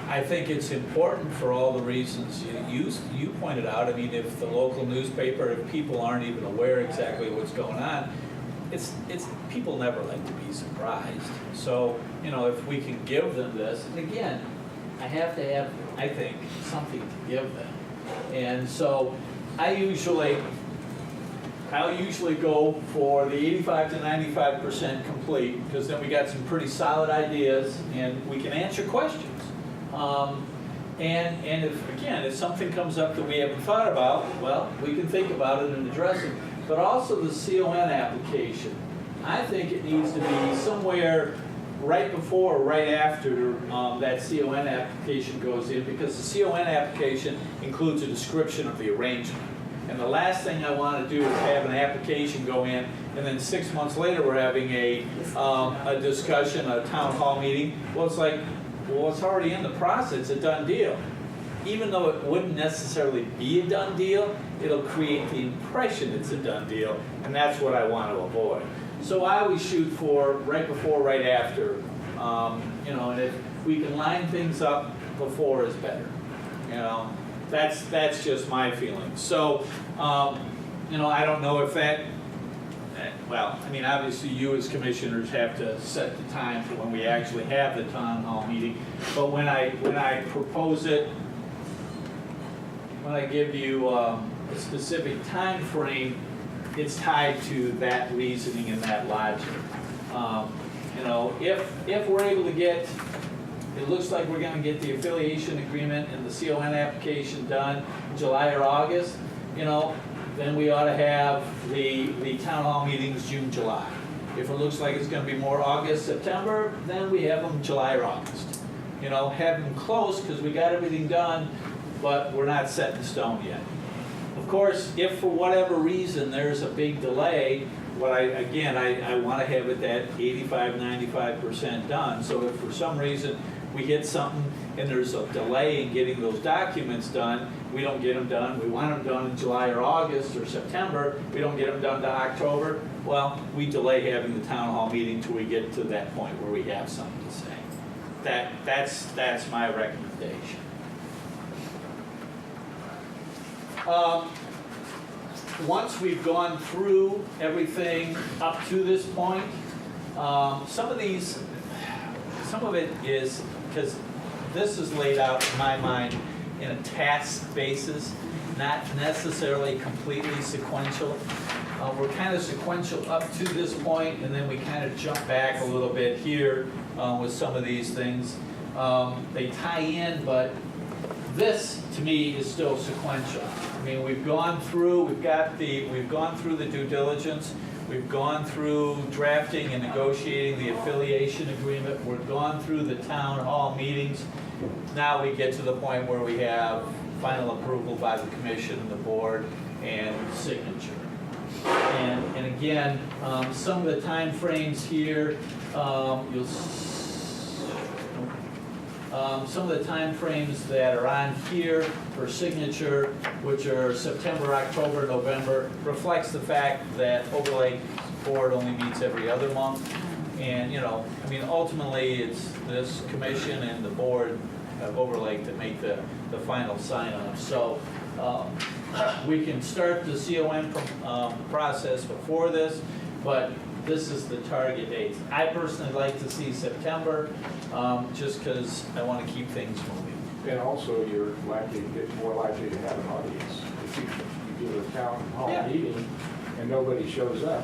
I think it's important for all the reasons you pointed out. I mean, if the local newspaper, if people aren't even aware exactly what's going on, it's people never like to be surprised. So, if we can give them this, and again, I have to have, I think, something to give them. And so I'll usually go for the 85 to 95% complete, because then we got some pretty solid ideas and we can answer questions. And if something comes up that we haven't thought about, well, we can think about it and address it. But also the CON application. I think it needs to be somewhere right before or right after that CON application goes in, because the CON application includes a description of the arrangement. And the last thing I want to do is have an application go in, and then 6 months later, we're having a discussion, a town hall meeting. Well, it's like, it's already in the process, it's a done deal. Even though it wouldn't necessarily be a done deal, it'll create the impression it's a done deal, and that's what I want to avoid. So I always shoot for right before, right after, and if we can line things up before is better. That's just my feeling. So, I don't know if that, well, I mean, obviously you as commissioners have to set the time for when we actually have the town hall meeting. But when I propose it, when I give you a specific time frame, it's tied to that reasoning and that logic. If we're able to get, it looks like we're going to get the affiliation agreement and the CON application done in July or August, then we ought to have the town hall meetings June, July. If it looks like it's going to be more August, September, then we have them July or August. Have them close because we got everything done, but we're not set in stone yet. Of course, if for whatever reason there's a big delay, I want to have it that 85, 95% done. So if for some reason we hit something and there's a delay in getting those documents done, we don't get them done, we want them done in July or August or September, we don't get them done to October, well, we delay having the town hall meeting till we get to that point where we have something to say. That's my recommendation. Once we've gone through everything up to this point, some of it is, because this is laid out in my mind in a task basis, not necessarily completely sequential. We're kind of sequential up to this point, and then we kind of jump back a little bit here with some of these things. They tie in, but this, to me, is still sequential. I mean, we've gone through the due diligence, we've gone through drafting and negotiating the affiliation agreement, we've gone through the town hall meetings. Now we get to the point where we have final approval by the commission and the board and signature. And again, some of the time frames here, Some of the timeframes that are on here for signature, which are September, October, November, reflects the fact that Overlake Board only meets every other month. And, I mean, ultimately, it's this commission and the board of Overlake that make the final sign-off. So we can start the CON process before this, but this is the target date. I personally like to see September, just because I want to keep things moving. And also, you're more likely to have an audience. If you do a town hall Yeah. meeting and nobody shows up,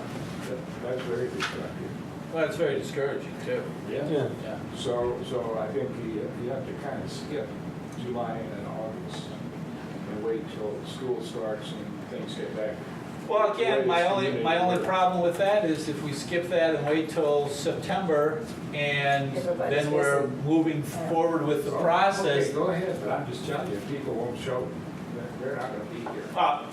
that's very destructive. Well, it's very discouraging, too. Yeah. So I think you have to kind of skip July and August and wait till school starts and things get back. Well, again, my only problem with that is if we skip that and wait till September, and Everybody's then we're busy. moving forward with the process. Okay, go ahead, but I'm just telling you, if people won't show, they're not gonna be here.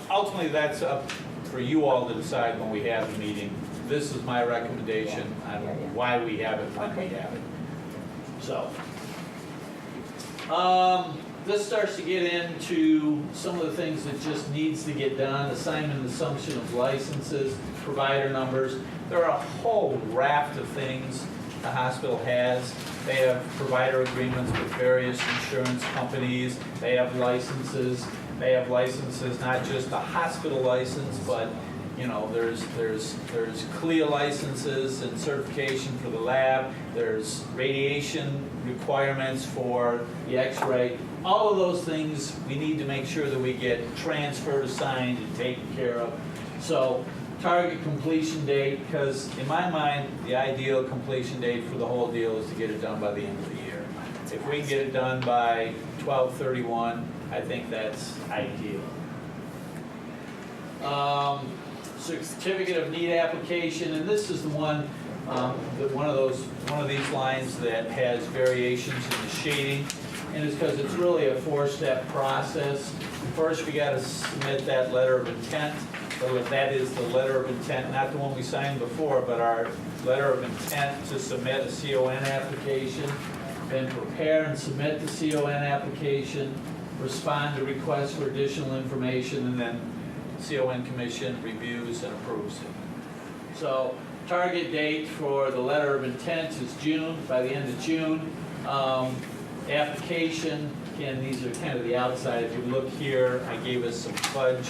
Ultimately, that's up for you all to decide when we have the meeting. This is my recommendation on why we have it when we have it. So, this starts to get into some of the things that just needs to get done, assignment and assumption of licenses, provider numbers. There are a whole raft of things the hospital has. They have provider agreements with various insurance companies. They have licenses. They have licenses, not just a hospital license, but there's CLIA licenses and certification for the lab. There's radiation requirements for the X-ray. All of those things, we need to make sure that we get transferred, assigned, and taken care of. So, target completion date, because in my mind, the ideal completion date for the whole deal is to get it done by the end of the year. If we can get it done by 12/31, I think that's ideal. Certificate of need application, and this is the one, one of these lines that has variations in the shading, and it's because it's really a four-step process. First, we got to submit that letter of intent. So that is the letter of intent, not the one we signed before, but our letter of intent to submit a CON application. Then prepare and submit the CON application, respond to requests for additional information, and then CON Commission reviews and approves it. So target date for the letter of intent is June, by the end of June. Application, again, these are kind of the outside. If you look here, I gave us some fudge.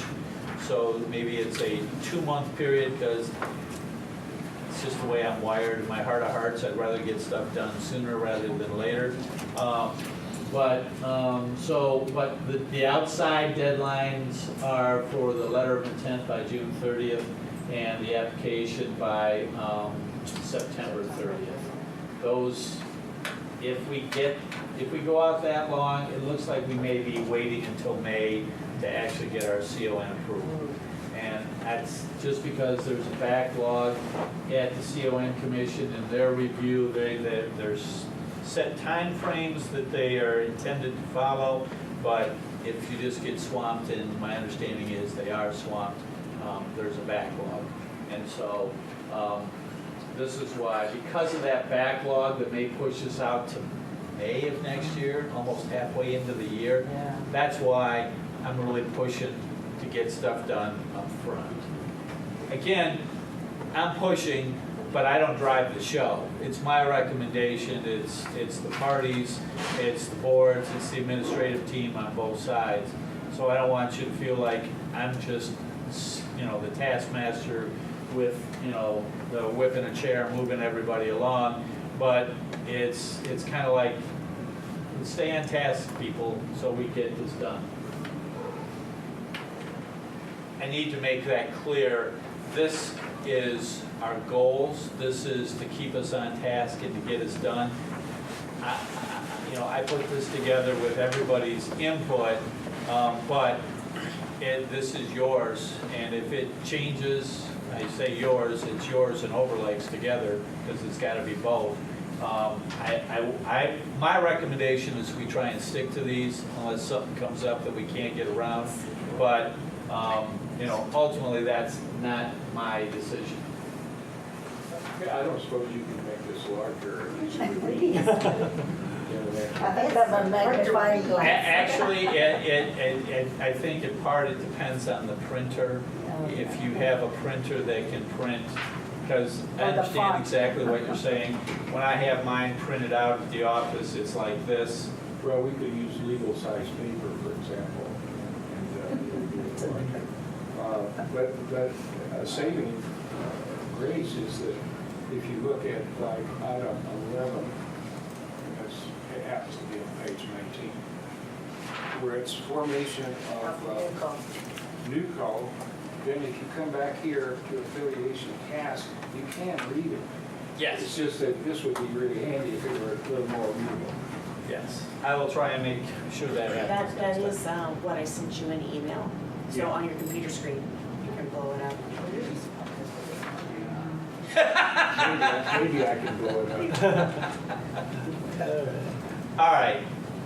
So maybe it's a 2-month period because it's just the way I'm wired. In my heart of hearts, I'd rather get stuff done sooner rather than later. But the outside deadlines are for the letter of intent by June 30th and the application by September 30th. Those, if we go out that long, it looks like we may be waiting until May to actually get our CON approved. And that's just because there's a backlog at the CON Commission and their review. There's set time frames that they are intended to follow, but if you just get swamped, and my understanding is they are swamped, there's a backlog. And so this is why, because of that backlog that may push us out to May of next year, almost halfway into the year, Yeah. that's why I'm really pushing to get stuff done up front. Again, I'm pushing, but I don't drive the show. It's my recommendation, it's the parties, it's the boards, it's the administrative team on both sides. So I don't want you to feel like I'm just, the taskmaster with, the whip in a chair moving everybody along. But it's kind of like, stay on task, people, so we get this done. I need to make that clear. This is our goals. This is to keep us on task and to get us done. I put this together with everybody's input, but this is yours. And if it changes, I say yours, it's yours and Overlake's together, because it's got to be both. My recommendation is we try and stick to these unless something comes up that we can't get around. But ultimately, that's not my decision. I don't suppose you can make this larger. Please. Have a magnifying glass. Actually, I think in part it depends on the printer. If you have a printer that can print, because I Or the understand font. exactly what you're saying. When I have mine printed out at the office, it's like this. Well, we could use legal size paper, for example, but a saving grace is that if you look at like item 11, it happens to be on page 19, where it's formation of NUCO, then if you come back here to affiliation task, you can read it. It's just that this would be really handy if it were a little more readable. Yes. I will try and make sure that happens. That is what I sent you in email. So Yeah. on your computer screen, you can blow it up. Maybe I can blow it up. All right,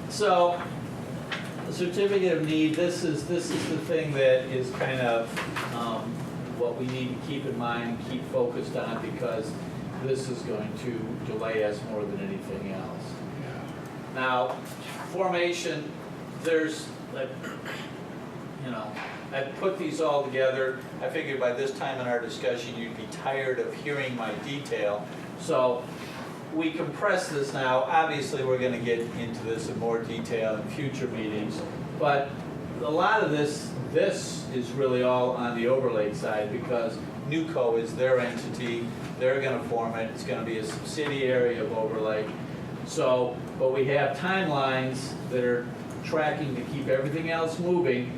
so the certificate of need, this is the thing that is kind of what we need to keep in mind and keep focused on, because this is going to delay us more than anything else. Now, formation, there's, I put these all together. I figured by this time in our discussion, you'd be tired of hearing my detail. So we compress this now. Obviously, we're going to get into this in more detail in future meetings. But a lot of this is really all on the overlay side, because NUCO is their entity. They're going to form it. It's going to be a subsidiary of overlay. So, but we have timelines that are tracking to keep everything else moving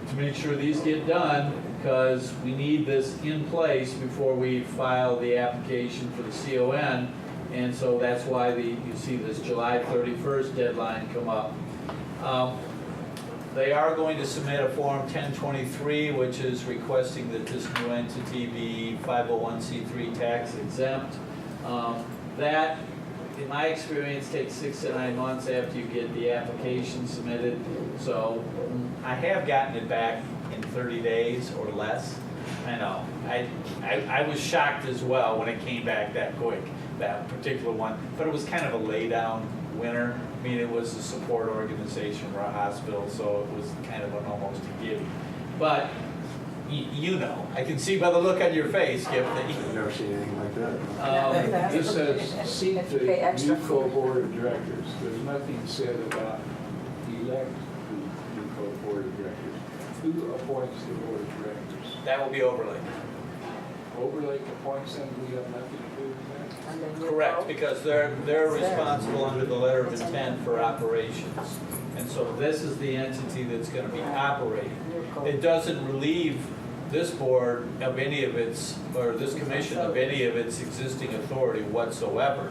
to make sure these get done, because we need this in place before we file the application for the CON. And so that's why you see this July 31st deadline come up. They are going to submit a Form 1023, which is requesting that this new entity be 501c3 tax exempt. That, in my experience, takes 6 to 9 months after you get the application submitted. So I have gotten it back in 30 days or less. I know. I was shocked as well when it came back that quick, that particular one. But it was kind of a lay down winner. I mean, it was a support organization or a hospital, so it was kind of an almost a gimme. But you know, I can see by the look on your face, Skip, that you. I've never seen anything like that. This says, seek the Pay extra. NUCO Board of Directors. There's nothing said about elect the NUCO Board of Directors. Who appoints the Board of Directors? That will be overlaid. Overlay appoints them, we have nothing to do with that? Correct, because they're responsible under the letter of intent for operations. And so this is the entity that's going to be operating. It doesn't relieve this board of any of its, or this commission of any of its existing authority whatsoever.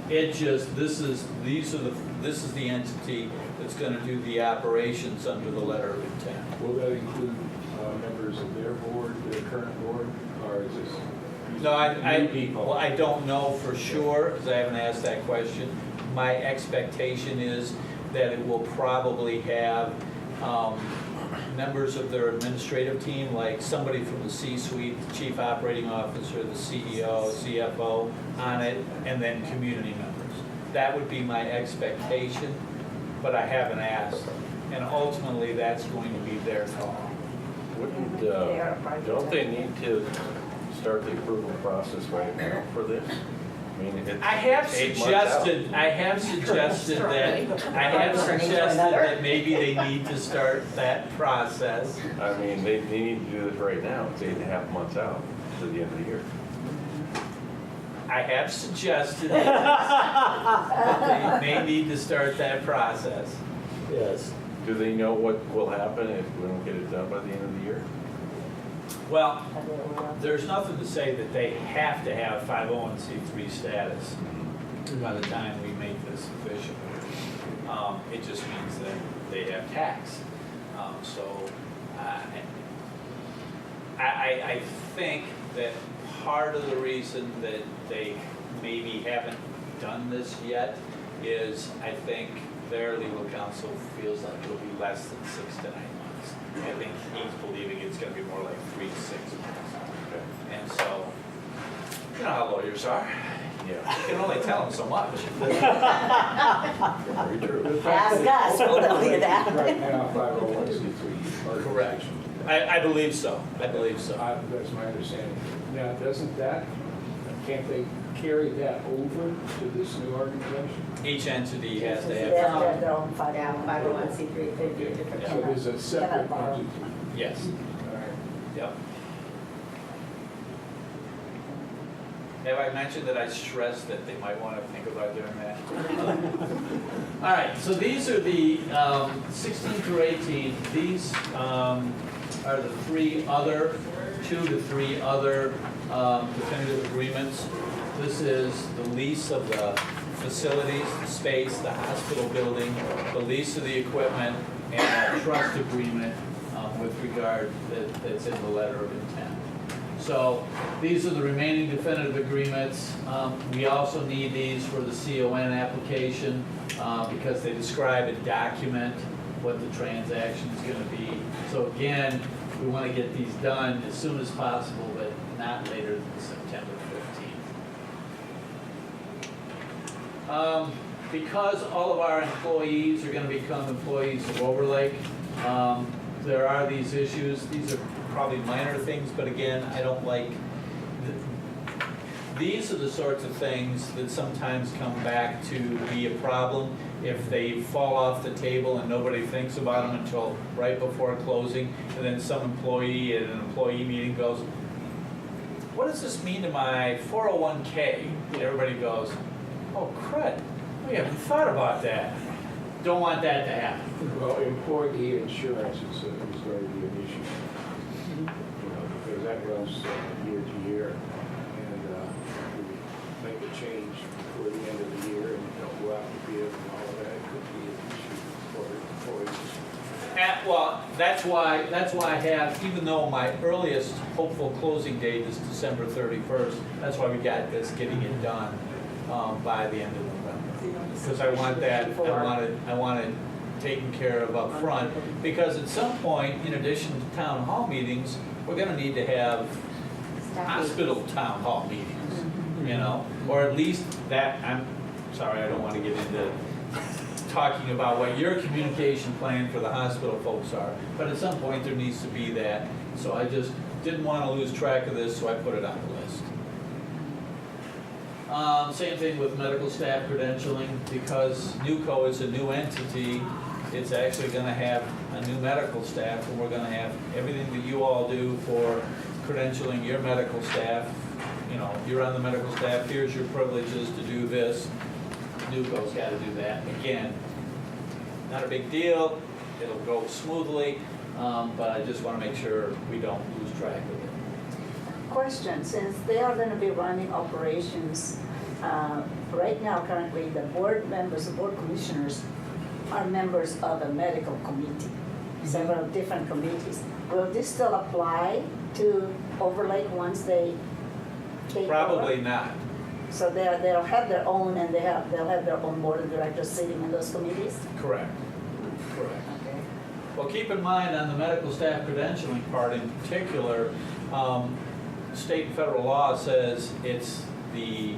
It just, this is the entity that's going to do the operations under the letter of intent. Will that include members of their board, their current board, or is this? No, new people? well, I don't know for sure, because I haven't asked that question. My expectation is that it will probably have members of their administrative team, like somebody from the C-suite, the chief operating officer, the CEO, CFO on it, and then community members. That would be my expectation, but I haven't asked. And ultimately, that's going to be their call. Wouldn't, don't they need to start the approval process right now for this? I mean, it's I have 8 months out. suggested that maybe they need to start that process. I mean, they need to do this right now. It's 8.5 months out to the end of the year. I have suggested that they may need to start that process. Yes. Do they know what will happen if we don't get it done by the end of the year? Well, there's nothing to say that they have to have 501c3 status by the time we make this official. It just means that they have tax. I think that part of the reason that they maybe haven't done this yet is I think their legal counsel feels like it'll be less than 6 to 9 months. I think he's believing it's going to be more like 3 to 6 months. Okay. And so, You know how lawyers are. Yeah, You can only tell them so much. very true. Ask us, we'll tell you that. Right now, 501c3. Correct. I believe so. I believe so. That's my understanding. Now, can't they carry that over to this new organization? Each entity has to They have. have to have their own 501c3, they'd be a different. So there's a separate borrow. entity. Yes. All right. Yep. Have I mentioned that I stressed that they might want to think about doing that? All right, so these are the 16 through 18. These are the two to three other definitive agreements. This is the lease of the facilities, the space, the hospital building, the lease of the equipment, and a trust agreement with regard that's in the letter of intent. So these are the remaining definitive agreements. We also need these for the CON application because they describe and document what the transaction is going to be. So again, we want to get these done as soon as possible, but not later than September 15th. Because all of our employees are going to become employees of Overlake, there are these issues. These are probably minor things, but again, I don't like, these are the sorts of things that sometimes come back to be a problem if they fall off the table and nobody thinks about them until right before closing, and then some employee at an employee meeting goes, what does this mean to my 401k? And everybody goes, oh crud, we haven't thought about that. Don't want that to happen. Well, employee insurance is going to be an issue. Because that runs year to year, and we make a change before the end of the year, and don't go out to bid and all of that. It could be an issue for employees. Well, that's why I have, even though my earliest hopeful closing date is December 31st, that's why we got this getting it done by the end of November. Because I want it taken care of up front. Because at some point, in addition to town hall meetings, we're going to need to have hospital town hall meetings, you know, or at least that. I'm sorry, I don't want to get into talking about what your communication plan for the hospital folks are, but at some point there needs to be that. So I just didn't want to lose track of this, so I put it on the list. Same thing with medical staff credentialing. Because NUCO is a new entity, it's actually going to have a new medical staff, and we're going to have everything that you all do for credentialing your medical staff. You know, you're on the medical staff, here's your privileges to do this. NUCO's got to do that. Again, not a big deal, it'll go smoothly, but I just want to make sure we don't lose track of it. Question, since they are going to be running operations, right now currently the board members, the board commissioners are members of a medical committee, several different committees. Will this still apply to Overlake once they take Probably over? not. So they'll have their own, and they'll have their own board of directors sitting in those committees? Correct. Correct. Okay. Well, keep in mind on the medical staff credentialing part in particular, state and federal law says it's the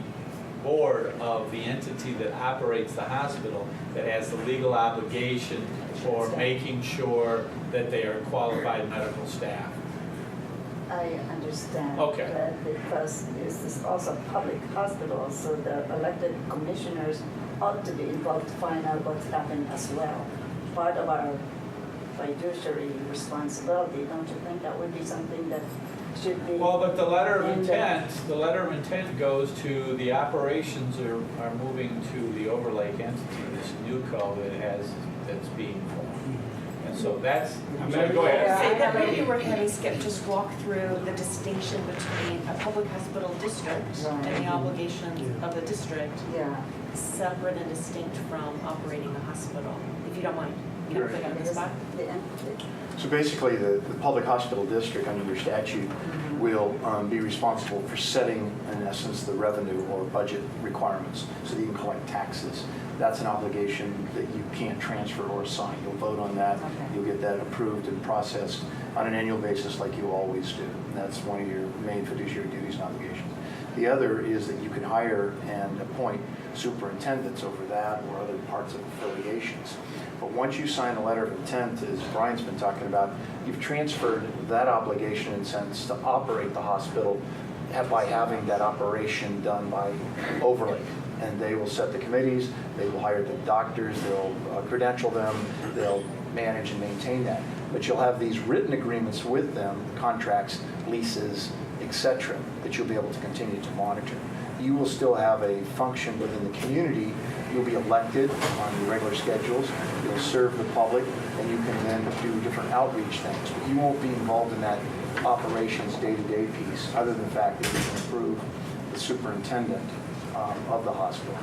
board of the entity that operates the hospital that has the legal obligation for making sure that they are qualified medical staff. I understand. Okay. That because this is also a public hospital, so the elected commissioners ought to be involved to find out what's happening as well. Part of our fiduciary responsibility, don't you think that would be something that should be? Well, but the letter of in intent, goes to the operations are moving to the Overlake entity, this NUCO that's being formed. And so that's, I'm sorry, go ahead. Say that maybe we're having Skip just walk through the distinction between a public hospital district and the obligations of the district, Yeah. separate and distinct from operating a hospital, if you don't mind. Can I put you on the spot? So basically, the public hospital district, under your statute, will be responsible for setting, in essence, the revenue or budget requirements, so that you can collect taxes. That's an obligation that you can't transfer or assign. You'll vote on that, Okay. you'll get that approved and processed on an annual basis like you always do. And that's one of your main fiduciary duties and obligations. The other is that you can hire and appoint superintendents over that or other parts of affiliations. But once you sign a letter of intent, as Brian's been talking about, you've transferred that obligation in sense to operate the hospital by having that operation done by Overlake. And they will set the committees, they will hire the doctors, they'll credential them, they'll manage and maintain that. But you'll have these written agreements with them, contracts, leases, etc., that you'll be able to continue to monitor. You will still have a function within the community. You'll be elected on your regular schedules. You'll serve the public, and you can then do different outreach things. But you won't be involved in that operations day-to-day piece, other than the fact that you can approve the superintendent of the hospital.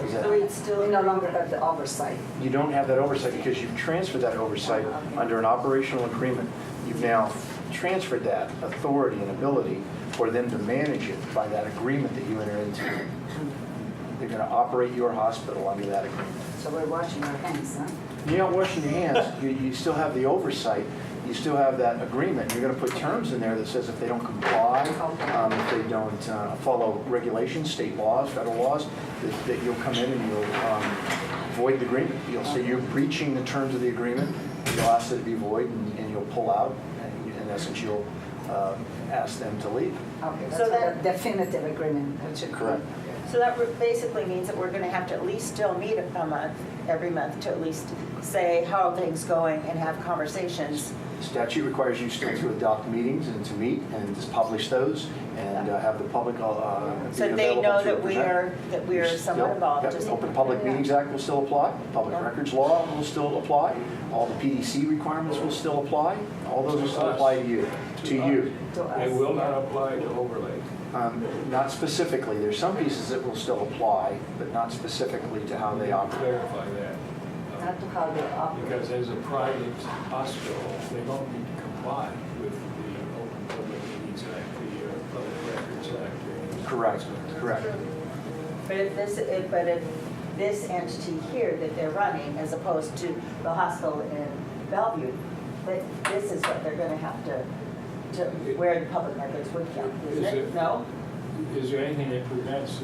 Is that- So it's still, we no longer have the oversight. You don't have that oversight because you've transferred that oversight under an operational agreement. You've now transferred that authority and ability for them to manage it by that agreement that you enter into. They're going to operate your hospital under that agreement. So we're washing our hands, huh? You're not washing your hands. You still have the oversight. You still have that agreement. You're going to put terms in there that says if they don't comply, if they don't follow regulations, state laws, federal laws, that you'll come in and you'll void the agreement. You'll say you're breaching the terms of the agreement. You'll ask it to be void, and you'll pull out. And in essence, you'll ask them to leave. Okay, that's So a that- definitive agreement. That should be- Correct. So that basically means that we're going to have to at least still meet a month, every month, to at least say how are things going and have conversations. Statute requires you still to adopt meetings and to meet and just publish those and have the public be So they available know to that we present. are, that we are You somewhat still- involved. Yep, Just- Open Public Meetings Act will still apply. Public Records Law will still apply. All the PDC requirements will still apply. All those will still apply to you. To you. To us. It will not apply to Overlake. Not specifically. There's some pieces that will still apply, but not specifically to how they operate. Clarify that. Not to how they operate. Because as a private hospital, they don't need to comply with the Open Public Meetings Act, the Public Records Act. Correct, correct. But if this entity here that they're running, as opposed to the hospital in Bellevue, that this is what they're going to have to where the public records would count, isn't Is it? it- No? Is there anything that prevents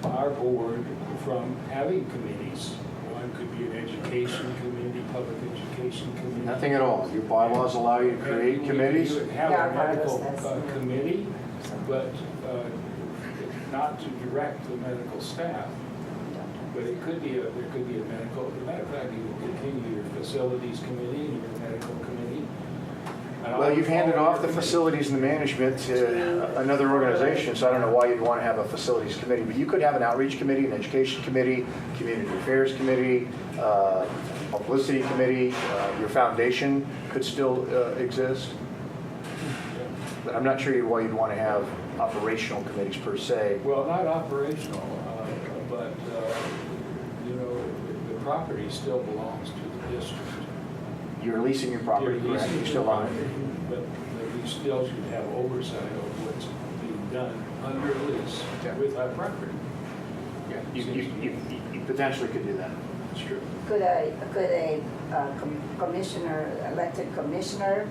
our board from having committees? One could be an education committee, public education committee. Nothing at all. Your bylaws allow you to create We committees. could have Yeah, a medical that's- committee, but not to direct the medical staff. But it could be there could be a medical, as a matter of fact, you will continue your facilities committee and your medical committee. And Well, all- you've handed all off the your facilities and the management to another organization, so I don't know why you'd want to have a facilities committee. But you could have an outreach committee, an education committee, community affairs committee, publicity committee. Your foundation could still exist. But I'm not sure why you'd want to have operational committees per se. Well, not operational, but, the property still belongs to the district. You're leasing your property, You're correct? leasing You the still own property, it. but we still should have oversight of what's being done under lease Yeah. with our property. Yeah, you potentially could do that. That's true. Could a commissioner, elected commissioner,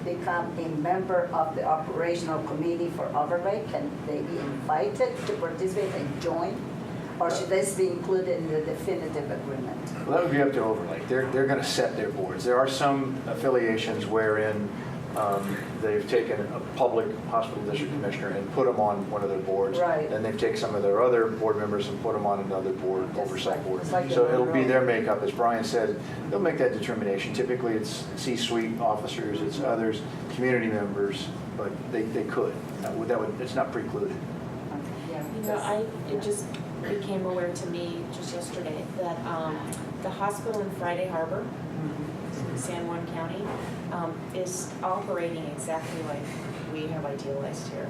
become a member of the operational committee for Overlake? Can they be invited to participate and join? Or should this be included in the definitive agreement? Well, that would be up to Overlake. They're going to set their boards. There are some affiliations wherein they've taken a public hospital district commissioner and put them on one of their boards. Right. Then they've taken some of their other board members and put them on another board, Just oversight like- board. just like So in it'll be Monroe. their makeup. As Brian said, they'll make that determination. Typically, it's C-suite officers, it's others, community members, but they could. It's not precluded. Yeah, You know, it just became aware to me just yesterday that the hospital in Friday Harbor, in San Juan County, is operating exactly like we have idealized here.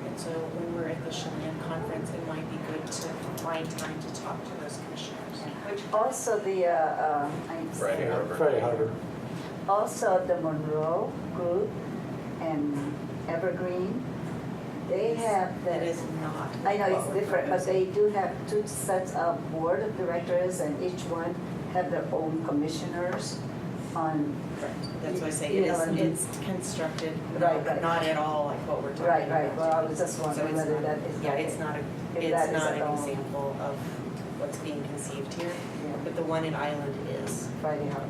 And so when we're at the Chelan conference, it might be good to find time to talk to those commissioners. Which also the, I'm Friday saying- Harbor. Friday Harbor. Also the Monroe Group and Evergreen, they have That the, is not. I know it's different, but they do have two sets of board of directors and each one have their own commissioners on. That's why I say you it know, is, and- it's constructed, Right, right. not at all like what we're talking Right, about. right, well, I was just So wondering it's whether not- that is. Yeah, it's not if it's that is not at an all- example of what's being conceived here, Yeah. but the one in Island is. Friday, how,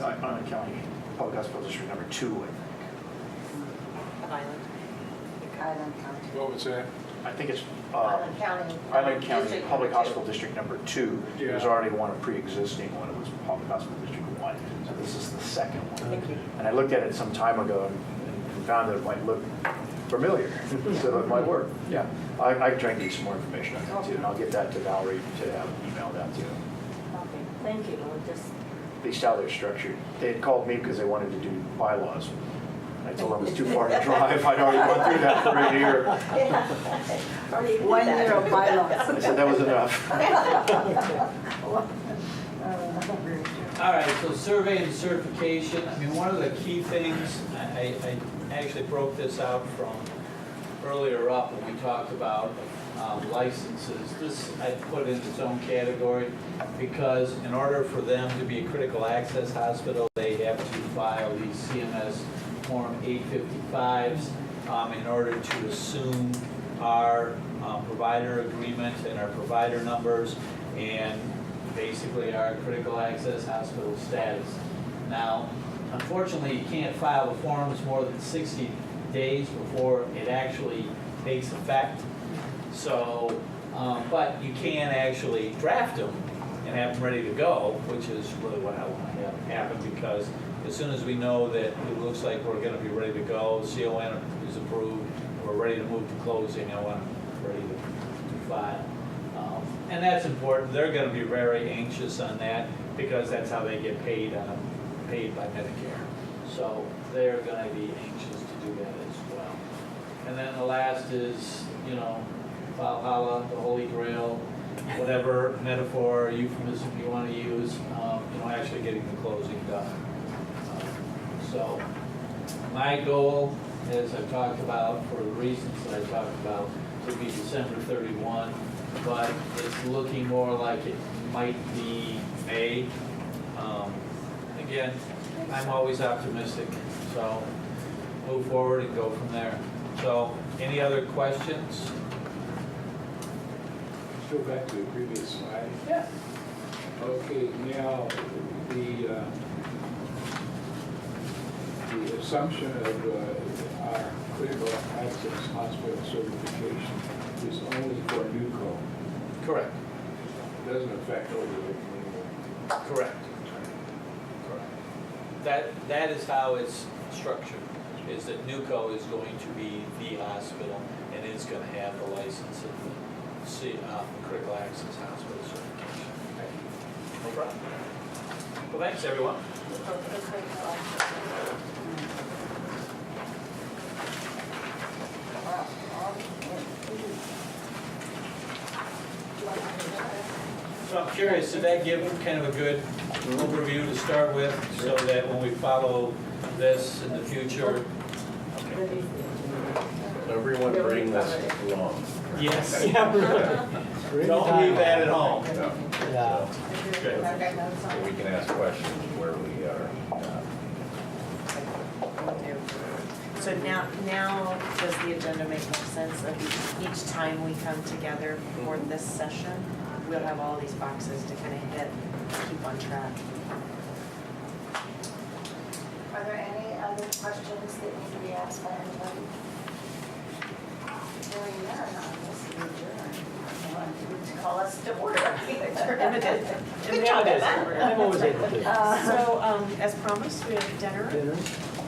Island County Public Hospital District number 2, I think. Of Island. Island County. What was that? I think it's Island County. Island County District Public number Hospital District number 2. There was Yeah. already one pre-existing one, it was Public Hospital District 1. So this is the second one. Thank you. And I looked at it some time ago and found that it might look familiar, so it might work. Yeah, I can try and get some more information on that too, and I'll get that to Valerie to have emailed out to them. Okay, thank you. We'll just, At least how they're structured. They had called me because they wanted to do bylaws. I told them it was too far to drive. I'd already gone through that for a year. yeah. Already did 1 that. year of bylaws. I said that was enough. All right, so survey and certification, I mean, one of the key things, I actually broke this out from earlier up when we talked about licenses. This I put in its own category because in order for them to be a critical access hospital, they have to file these CMS Form 855s in order to assume our provider agreement and our provider numbers and basically our critical access hospital status. Now, unfortunately, you can't file the forms more than 60 days before it actually takes effect. So, but you can actually draft them and have them ready to go, which is really what I want to have happen because as soon as we know that it looks like we're going to be ready to go, CON is approved, we're ready to move to closing, I want them ready to file. And that's important. They're going to be very anxious on that because that's how they get paid by Medicare. So they're going to be anxious to do that as well. And then the last is, you know, Valhalla, the Holy Grail, whatever metaphor or euphemism you want to use, you know, actually getting the closing done. So my goal, as I've talked about, for the reasons that I talked about, would be December 31. But it's looking more like it might be May. Again, I'm always optimistic, so move forward and go from there. So, any other questions? Let's go back to the previous slide. Yeah. Okay, now, the assumption of our critical access hospital certification is only for NUCO. Correct. Doesn't affect overlay anymore. Correct. That is how it's structured, is that NUCO is going to be the hospital and it's going to have the license of the critical access hospital certification. No problem. Well, thanks, everyone. So I'm curious, did that give kind of a good overview to start with, so that when we follow this in the future? Okay. Everyone bring this along. Yes. Don't leave that at home. No. Yeah. Good. So we can ask questions where we are. So now does the agenda make more sense of each time we come together for this session? We'll have all these boxes to kind of hit, keep on track. are there any other questions that need to be asked by anybody? Hearing none on this, we adjourn. To call us to order. Limited. Good job, Emma. I'm always able to. So, as promised, we have dinner, Dinner?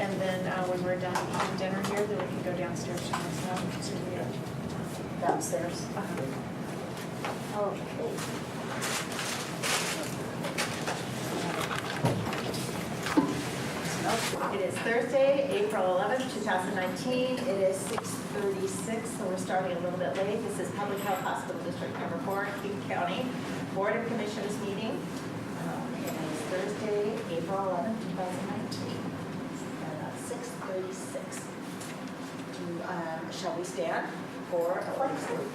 and then when we're done eating dinner here, then we can go downstairs to myself to the, Downstairs. Okay. It is Thursday, April 11th, 2019. It is 6:36, so we're starting a little bit late. This is Public Health Hospital District Number 4, King County Board of Commissioners meeting. It is Thursday, April 11th, 2019, at 6:36. Shall we stand for a flag salute?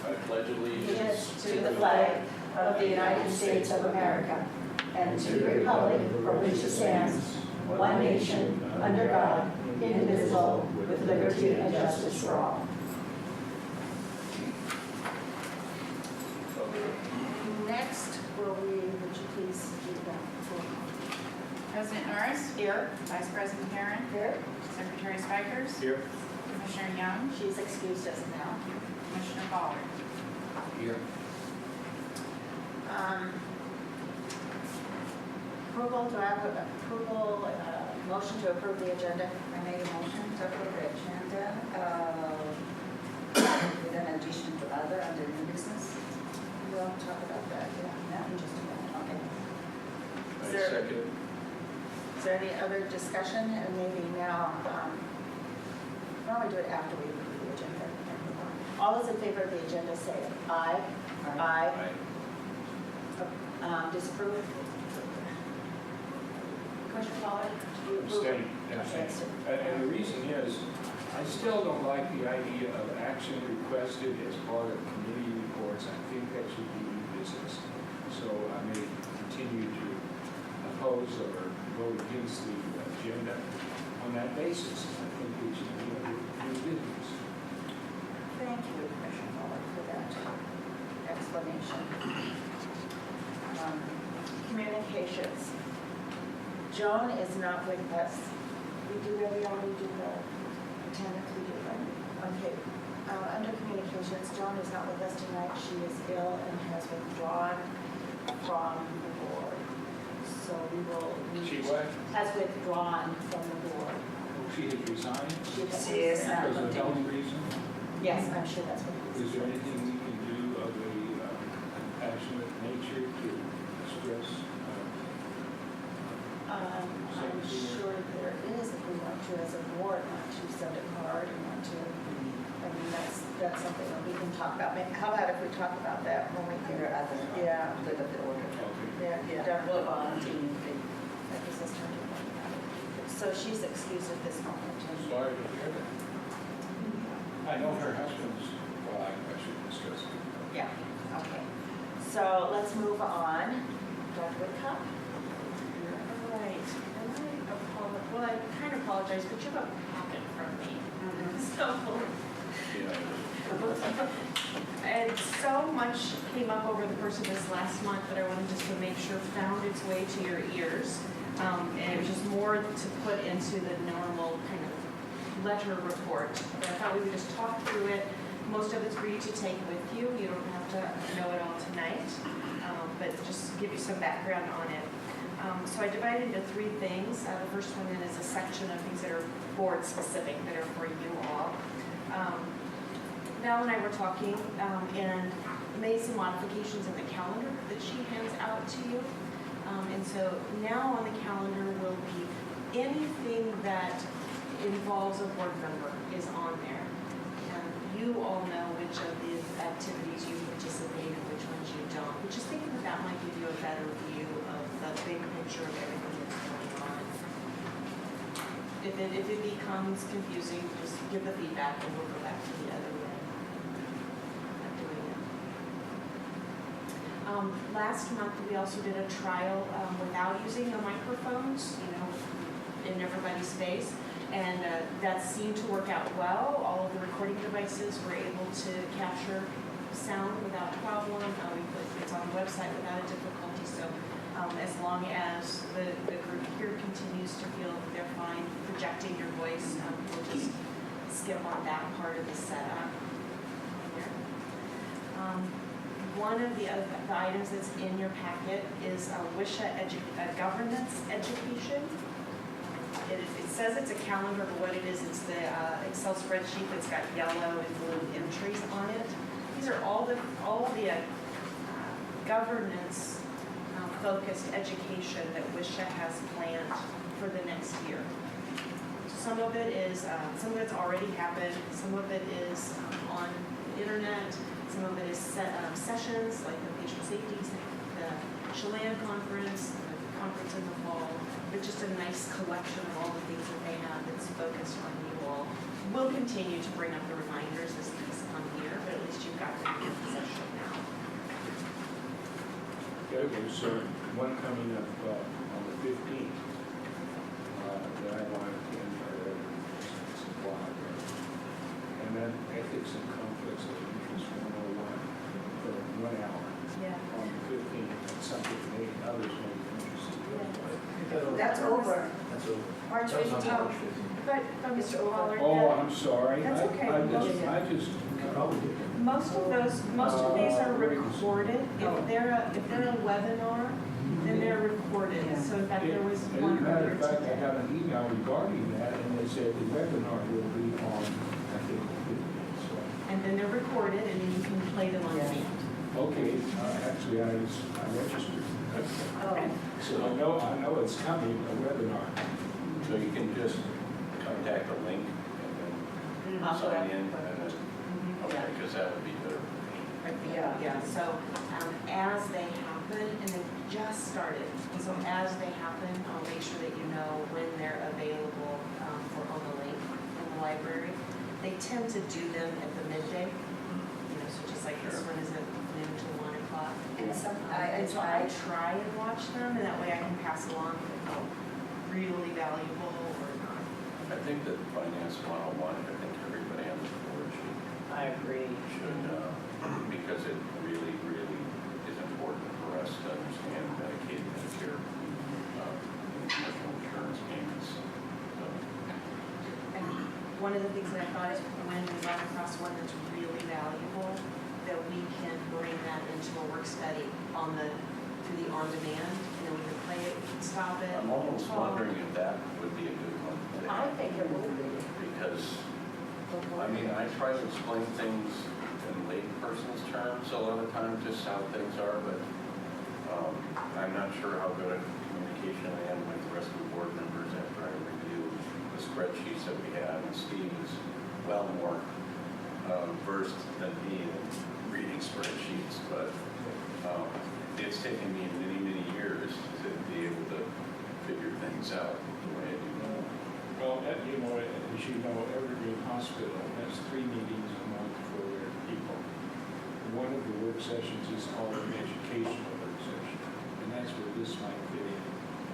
I pledge allegiance Allegiance to the flag of the United States of America and to the republic for which it stands, one nation, under God, indivisible, with liberty and justice for all. Next, would you please do that? President Norris? Here. Vice President Perrin? Here. Secretary Spikers? Here. Commissioner Young? She's excused us now. Commissioner Pollard? Here. Approval, do I have approval, motion to approve the agenda? I made a motion to approve the agenda with an addition to other under new business. We'll talk about that, yeah. Yeah, in just a minute, okay. Is I there- second. Is there any other discussion? And maybe now, why don't we do it after we approve the agenda? All those in favor of the agenda say aye. Aye. Disapprove? Commissioner Pollard? do you approve? Abstain. Abstain. And the reason is, I still don't like the idea of action requested as part of committee reports. I think that should be new business. So I may continue to oppose or vote against the agenda on that basis. I think we should be new business. Thank you, Commissioner Pollard, for that explanation. Communications. Joan is not with us. We already do the attendance, we do, right? Okay. Under communications, Joan is not with us tonight. She is ill and has withdrawn from the board. So we will. She what? Has withdrawn from the board. She has resigned She is not because of health reason. Yes, I'm sure that's what it Is is. there anything we can do of a compassionate nature to express? I'm sure there is, if we want to, as a board, want to send a card and want to, I mean, that's something that we can talk about. How about if we talk about that when we There are other, Yeah. good of the order. Yeah, Yeah, Dr. we'll Bond. continue. That gives us time to think about it. So she's excused at this moment. Sorry to hear that. I know her husband's, well, I should discuss it. Yeah, okay. So let's move on. Dr. Whitcup? All right, and I kind of apologize, but you have a packet from me. So, and so much came up over the course of this last month that I wanted just to make sure found its way to your ears. And it was just more to put into the normal kind of letter report. But I thought we would just talk through it. Most of it's for you to take with you. You don't have to know it all tonight, but just give you some background on it. So I divided into three things. The first one is a section of things that are board specific, that are for you all. Val and I were talking and made some modifications in the calendar that she hands out to you. And so now on the calendar will be anything that involves a board member is on there. And you all know which of the activities you participate in, which ones you don't. But just thinking that might give you a better view of the big picture of everything that's going on. If it becomes confusing, just give the feedback and we'll go back to the other way of doing it. Last month, we also did a trial without using the microphones, in everybody's face. And that seemed to work out well. All of the recording devices were able to capture sound without problem. It's on the website without a difficulty. So as long as the group here continues to feel that they're fine projecting your voice, we'll just skip on that part of the setup. One of the items that's in your packet is a WSHA governance education. It says it's a calendar, but what it is, it's the Excel spreadsheet that's got yellow and blue entries on it. These are all the governance focused education that WSHA has planned for the next year. Some of it is, some of it's already happened. Some of it is on the internet. Some of it is sessions like the patient safety, the Chelan conference, the conference in the fall. It's just a nice collection of all the things that they have that's focused on you all. We'll continue to bring up the reminders as these come here, but at least you've got them in your possession now. there's one coming up on the 15th that I want to attend for a while ago. And then Ethics and Conflicts of Interest 101 for 1 hour Yeah. on the 15th. That's something maybe others may be interested That's over. That's over. March That was on 15th. March 15th. But Mr. Pollard, Oh, I'm sorry. That's okay. I just. most of these are recorded. If they're a webinar, then they're recorded. So in fact, there was As a one matter earlier of fact, I today. got an email regarding that, and they said the webinar will be on, I think, the 15th, so. And then they're recorded and then you can play them on Yeah. demand. Okay, actually, I registered. Okay. So I know it's coming, a webinar. So you can just contact the link and then sign in, and then, okay, because that would be better. Yeah, so as they happen, and they've just started, so as they happen, I'll make sure that you know when they're available for on the link in the library. They tend to do them at the midday, so just like this one is at noon to 1 o'clock. And some, And so I try and watch them, and that way I can pass along if it's really valuable or not. I think that Finance 101, I think everybody on the board I agree. should, because it really, really is important for us to understand Medicaid, Medicare, commercial insurance payments. So, And one of the things that I thought is when we run across one that's really valuable, that we can bring that into a work study through the on-demand, and then we can play it, we can stop it. I'm almost talk. wondering if that would be a good one. to I have, think it would be. Because, I mean, I try to explain things in layperson's terms a lot of times, just how things are, but I'm not sure how good a communication I am with the rest of the board members after I review the spreadsheets that we have, and Steve is well more versed than me in reading spreadsheets, but it's taken me many, many years to be able to figure things out the way I do now. Well, as you know, Evergreen Hospital has 3 meetings a month for their people. One of the work sessions is called an educational work session, and that's where this might fit in.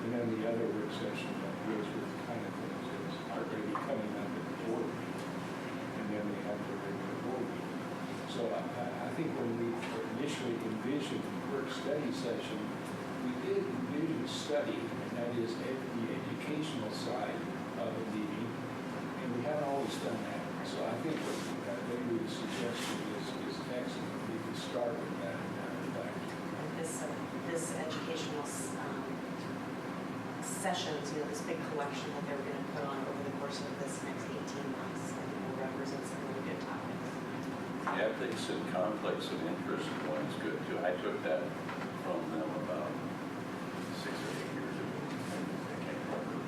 And then the other work session that deals with the kind of things that are going to be coming up at the board meeting. And then they have the regular board meeting. So I think when we initially envisioned the work study session, we did envision study, and that is the educational side of the meeting, and we haven't always done that. So I think what David's suggestion is excellent. We can start with that in that respect. This educational sessions, this big collection that they're going to put on over the course of this next 18 months, I think will represent some really good topics. Ethics and conflicts of interest one is good too. I took that from them about 6 or 8 years ago. I can't remember,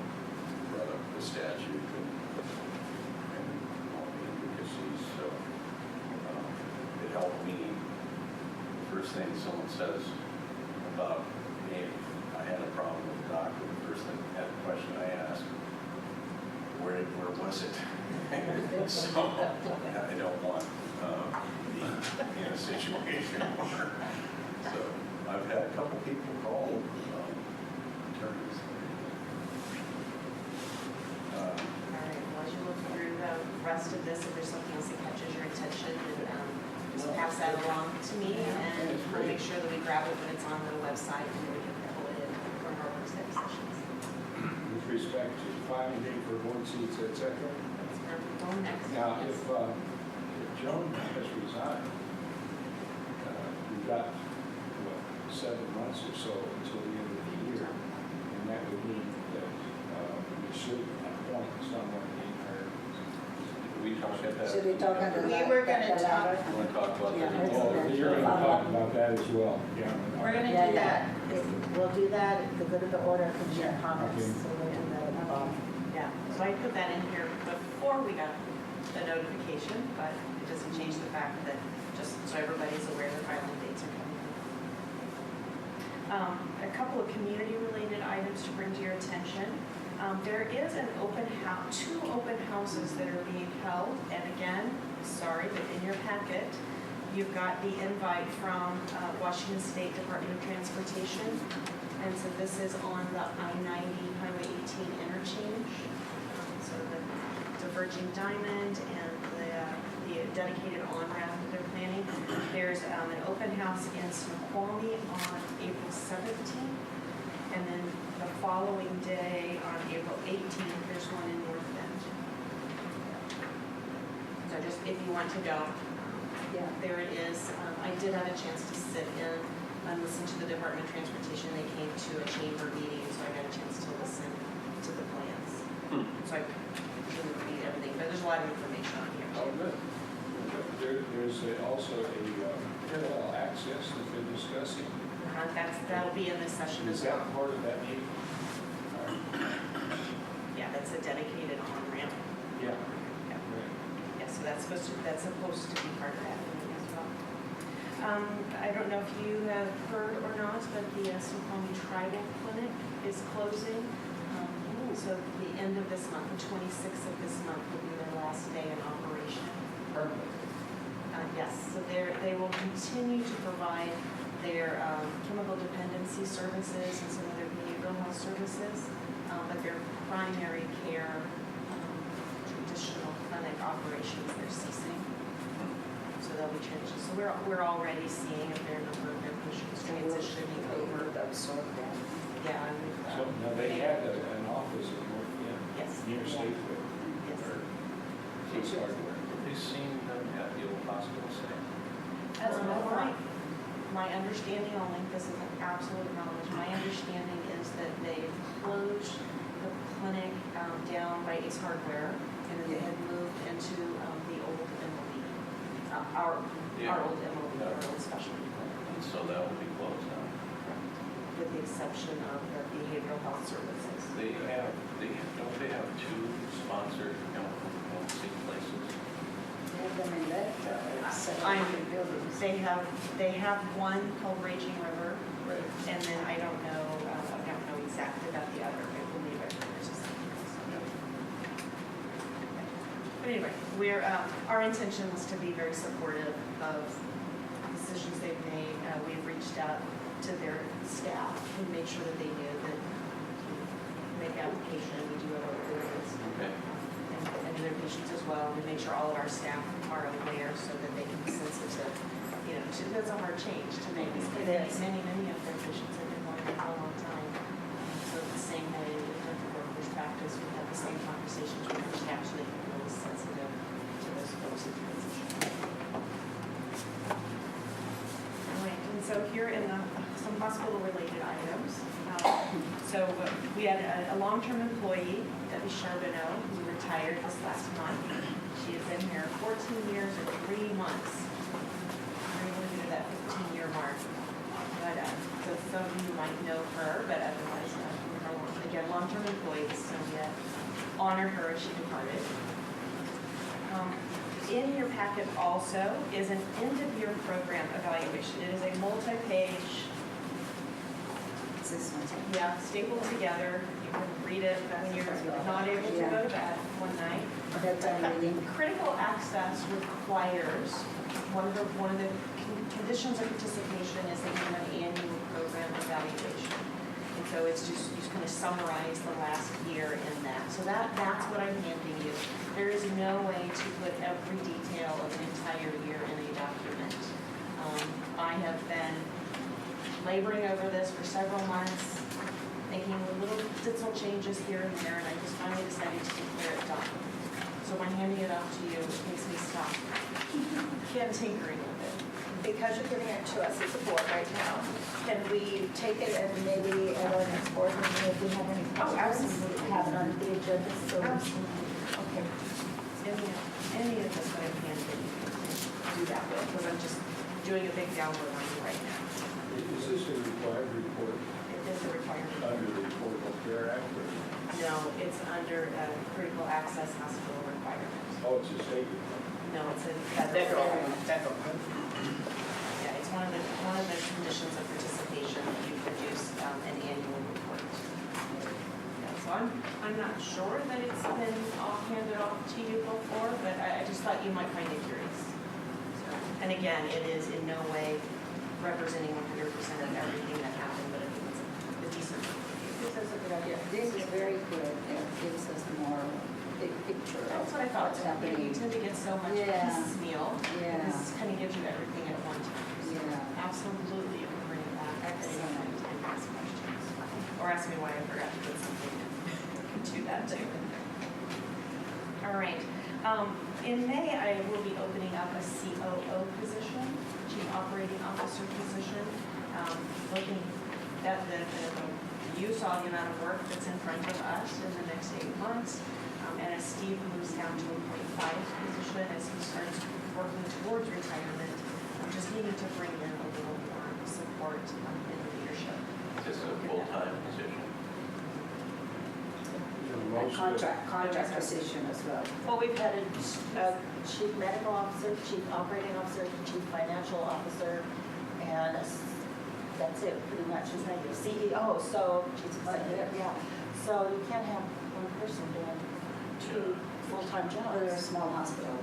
brought up the statute and all the intricacies, so it helped me. First thing someone says about, hey, I had a problem with the doctor, the first thing, that question I asked, where was it? So I don't want be in a situation where, so I've had a couple people call attorneys. All right, well, as you look through the rest of this, if there's something else that catches your attention, then just pass that along to me, and we'll make sure that we grab it when it's on the website, and then we can pull it in from our work study sessions. With respect to filing date for board seats, et cetera. That's where we're going next. Now, Yes. if Joan has resigned, we've got, 7 months or so until the end of the year, and that would mean that we should appoint someone in her. We talk at that. Should we talk on the? We were gonna the talk- ladder? You want to talk about Yeah, that? Oh, you're going to talk about that as well. Yeah. We're gonna Yeah, do yeah. that. We'll do that, the good of the order, commissioner comments, Okay. so we'll do that at the bottom. Yeah, so I put that in here before we got the notification, but it doesn't change the fact that, just so everybody's aware, the filing dates are coming up. A couple of community-related items to bring to your attention. There is an open house, 2 open houses that are being held, and again, sorry, but in your packet, you've got the invite from Washington State Department of Transportation. And so this is on the I-90 Highway 18 interchange. So the diverging diamond and the dedicated on-ramp that they're planning. There's an open house in Snoqualmie on April 17th. And then the following day, on April 18th, there's one in North Bend. So just if you want to go, Yeah. there it is. I did have a chance to sit in and listen to the Department of Transportation. They came to a chamber meeting, so I got a chance to listen to the plans. So I didn't read everything, but there's a lot of information on here. Oh, good. There's also a parallel access that they're discussing. That'll be in this session Is as well. that part of that meeting? Yeah, that's a dedicated on-ramp. Yeah. Yeah. Right. Yeah, so that's supposed to be part of that meeting as well. I don't know if you have heard or not, but the Snoqualmie Tribal Clinic is closing. So the end of this month, the 26th of this month, will be their last day in operation. Permanent. Yes, so they will continue to provide their chemical dependency services and some of their behavioral health services, but their primary care traditional clinic operations, they're ceasing. So they'll be transitioning. So we're already seeing a fair number of their patients transitioning over. Absorb that. Yeah. So now they had an office in North Bend, Yes. near Stateville, Yes. or East Hardware. Have you seen them at the old hospital setting? As a my understanding only, this is an absolute knowledge, my understanding is that they closed the clinic down by Ace Hardware, and then they had moved into the old MOB, our old MOB, our old specialty clinic, And so that will be closed down. with the exception of the behavioral health services. Don't they have two sponsored chemical dependency places? They have them in that, I'm- seven buildings. They have one called Raging River, Right. and then I don't know exactly about the other. I believe there's a second. But anyway, our intention was to be very supportive of decisions they've made. We've reached out to their staff and made sure that they knew that make application, we do have our orders. Okay. And their patients as well. We make sure all of our staff are aware so that they can be sensitive. That's a hard change to make. It is. Many of their patients have been going for a long time. So the same way with dental workers practice, we have the same conversations with our staff so they can be really sensitive to those folks in transition. All right, and so here in some hospital-related items. So we had a long-term employee, Debbie Charbonneau, who retired this last month. She has been here 14 years and 3 months. We're going to do that 15-year mark. But so some of you might know her, but otherwise, again, long-term employee, so we honor her as she departed. In your packet also is an end-of-year program evaluation. It is a multi-page, This one. yeah, stapled together. You can read it when you're not able to go to bed one night. Bedtime reading. Critical access requires, one of the conditions of participation is that you have an annual program evaluation. And so it's just kind of summarize the last year in that. So that's what I'm handing you. There is no way to put every detail of an entire year in a document. I have been laboring over this for several months, making little changes here and there, and I just finally decided to declare it done. So when handing it off to you, it makes me stop tinkering with it. Because you're giving it to us as a board right now, can we take it and maybe at our next board meeting, if we have any Oh, questions, absolutely. have it on the agenda, so. Absolutely. Okay. Any of this that I can do that with, because I'm just doing a big download on you right now. Is this a required report It is a requirement. under the Affordable Care Act? Or? No, it's under critical access hospital requirement. Oh, it's a state report. No, it's a federal. Yeah, it's one of the conditions of participation that you produce an annual report. Yeah, so I'm not sure that it's been handed off to you before, but I just thought you might find it curious. So, And again, it is in no way representing 100% of everything that happened, but I think it's a decent overview. This is a good idea. This is very good, it gives us more big picture. That's what I thought. What's You happening. tend to get so much Yeah. piecemeal. Yeah. This kind of gives you everything at one time. So Yeah. absolutely, you can bring it back at any Excellent. time and ask questions. Or ask me why I forgot to put something in. I can do that too. All right. In May, I will be opening up a COO position, Chief Operating Officer position. Looking at you saw the amount of work that's in front of us in the next 8 months. And as Steve moves down to a 0.5 position, as he starts working towards retirement, I'm just needing to bring in a little more support in leadership. Is this a full-time position? Contract position as well. Well, we've had a chief medical officer, chief operating officer, chief financial officer, and that's it, pretty much, isn't it? CEO, so, chief executive, yeah. So you can't have one person doing two full-time Well, they're a jobs. small hospital.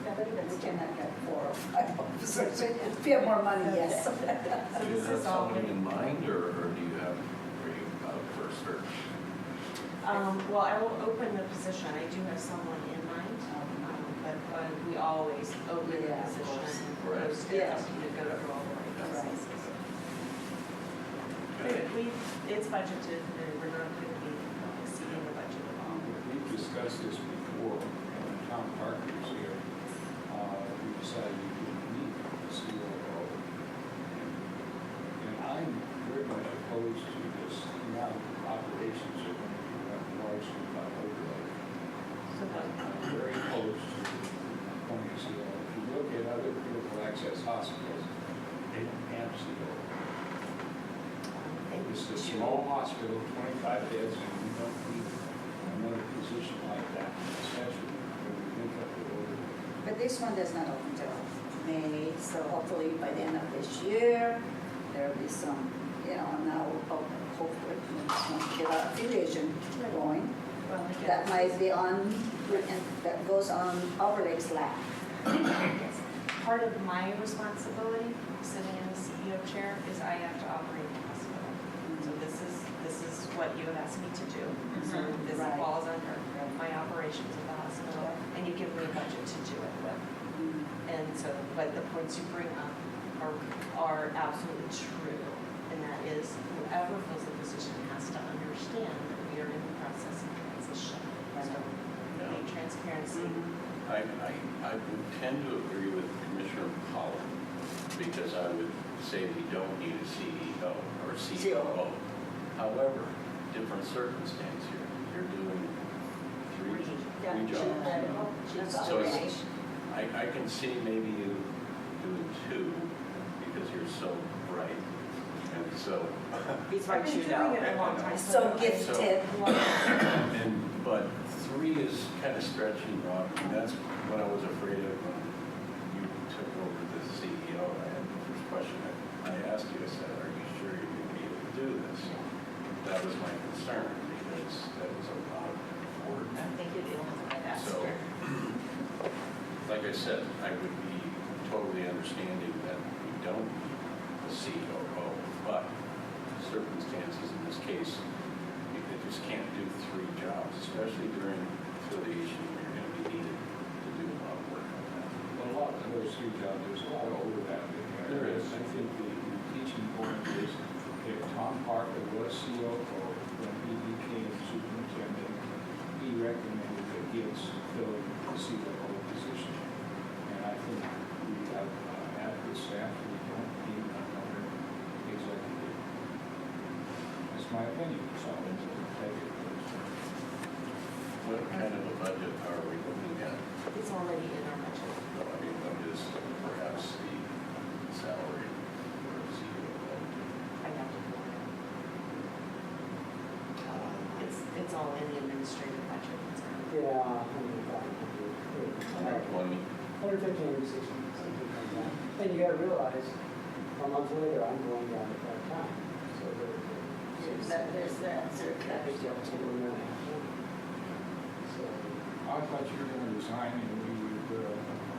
Yeah, but even We still. cannot get 4 or 5 officers. If we have more money, yes. So Do you this have is all somebody good. in mind, or do you have, are you out for a search? Well, I will open the position. I do have someone in mind, but we always open the Yeah, of position course. and Right. post it to go through all the right processes. It's budgeted, and we're not going to be exceeding the budget at all. We've discussed this before, and when Tom Parker was here, we decided we didn't need a COO. And I'm very much opposed to this now operations are going to be run largely by overlay. I'm very opposed to appointing a COO. If you look at other critical access hospitals, they don't have COO. It's a small hospital, 25 beds, and we don't need another position like that, especially when we link up with overlay. But this one does not open till May, so hopefully by the end of this year, there'll be some, now hopefully we just want to get our affiliation going. Well, again, That might be on, and that goes on Overlake's lap. yes. Part of my responsibility, sitting in the CEO chair, is I have to operate the hospital. So this is what you have asked me to do. So this Right. falls under my operations of the hospital, and you give me a budget to do it with. And so, but the points you bring up are absolutely true, and that is whoever fills the position has to understand that we are in the process of transition. So, make transparency. I would tend to agree with Commissioner Pollard, because I would say we don't need a CEO or COO. However, different circumstance here. You're doing three jobs. So it's- I can see maybe you doing 2 because you're so bright. And so, He's I've right, been you doing it know. a long time. So gifted. but 3 is kind of stretching, Rob. And that's what I was afraid of when you took over the CEO. I had the first question I asked you, I said, are you sure you're going to be able to do this? That was my concern, because that was a lot of work. I think you'd be able to get that. So, like I said, I would be totally understanding that we don't need a COO, but circumstances in this case, you just can't do 3 jobs, especially during affiliation where you're going to be needed to do a lot of work on that. A lot of those 3 jobs, there's a lot of overlap in there. There is. I think the teaching point is if Tom Parker was COO, when he became superintendent, he recommended that Gibbs fill the COO position. And I think we have adequate staff, we don't need another executive. That's my opinion, so I'm going to take it. What kind of a budget are we looking at? It's already in our budget. No, I mean, what is perhaps the salary for a COO? I have to pull it out. It's all in the administrative budget. It's kind of- Yeah, 120? 150, 160, something like that. And you gotta realize, a month later, I'm going down to part-time. So There's the answer. that big deal, it's a little more than half. So, I thought you were going to resign and we would,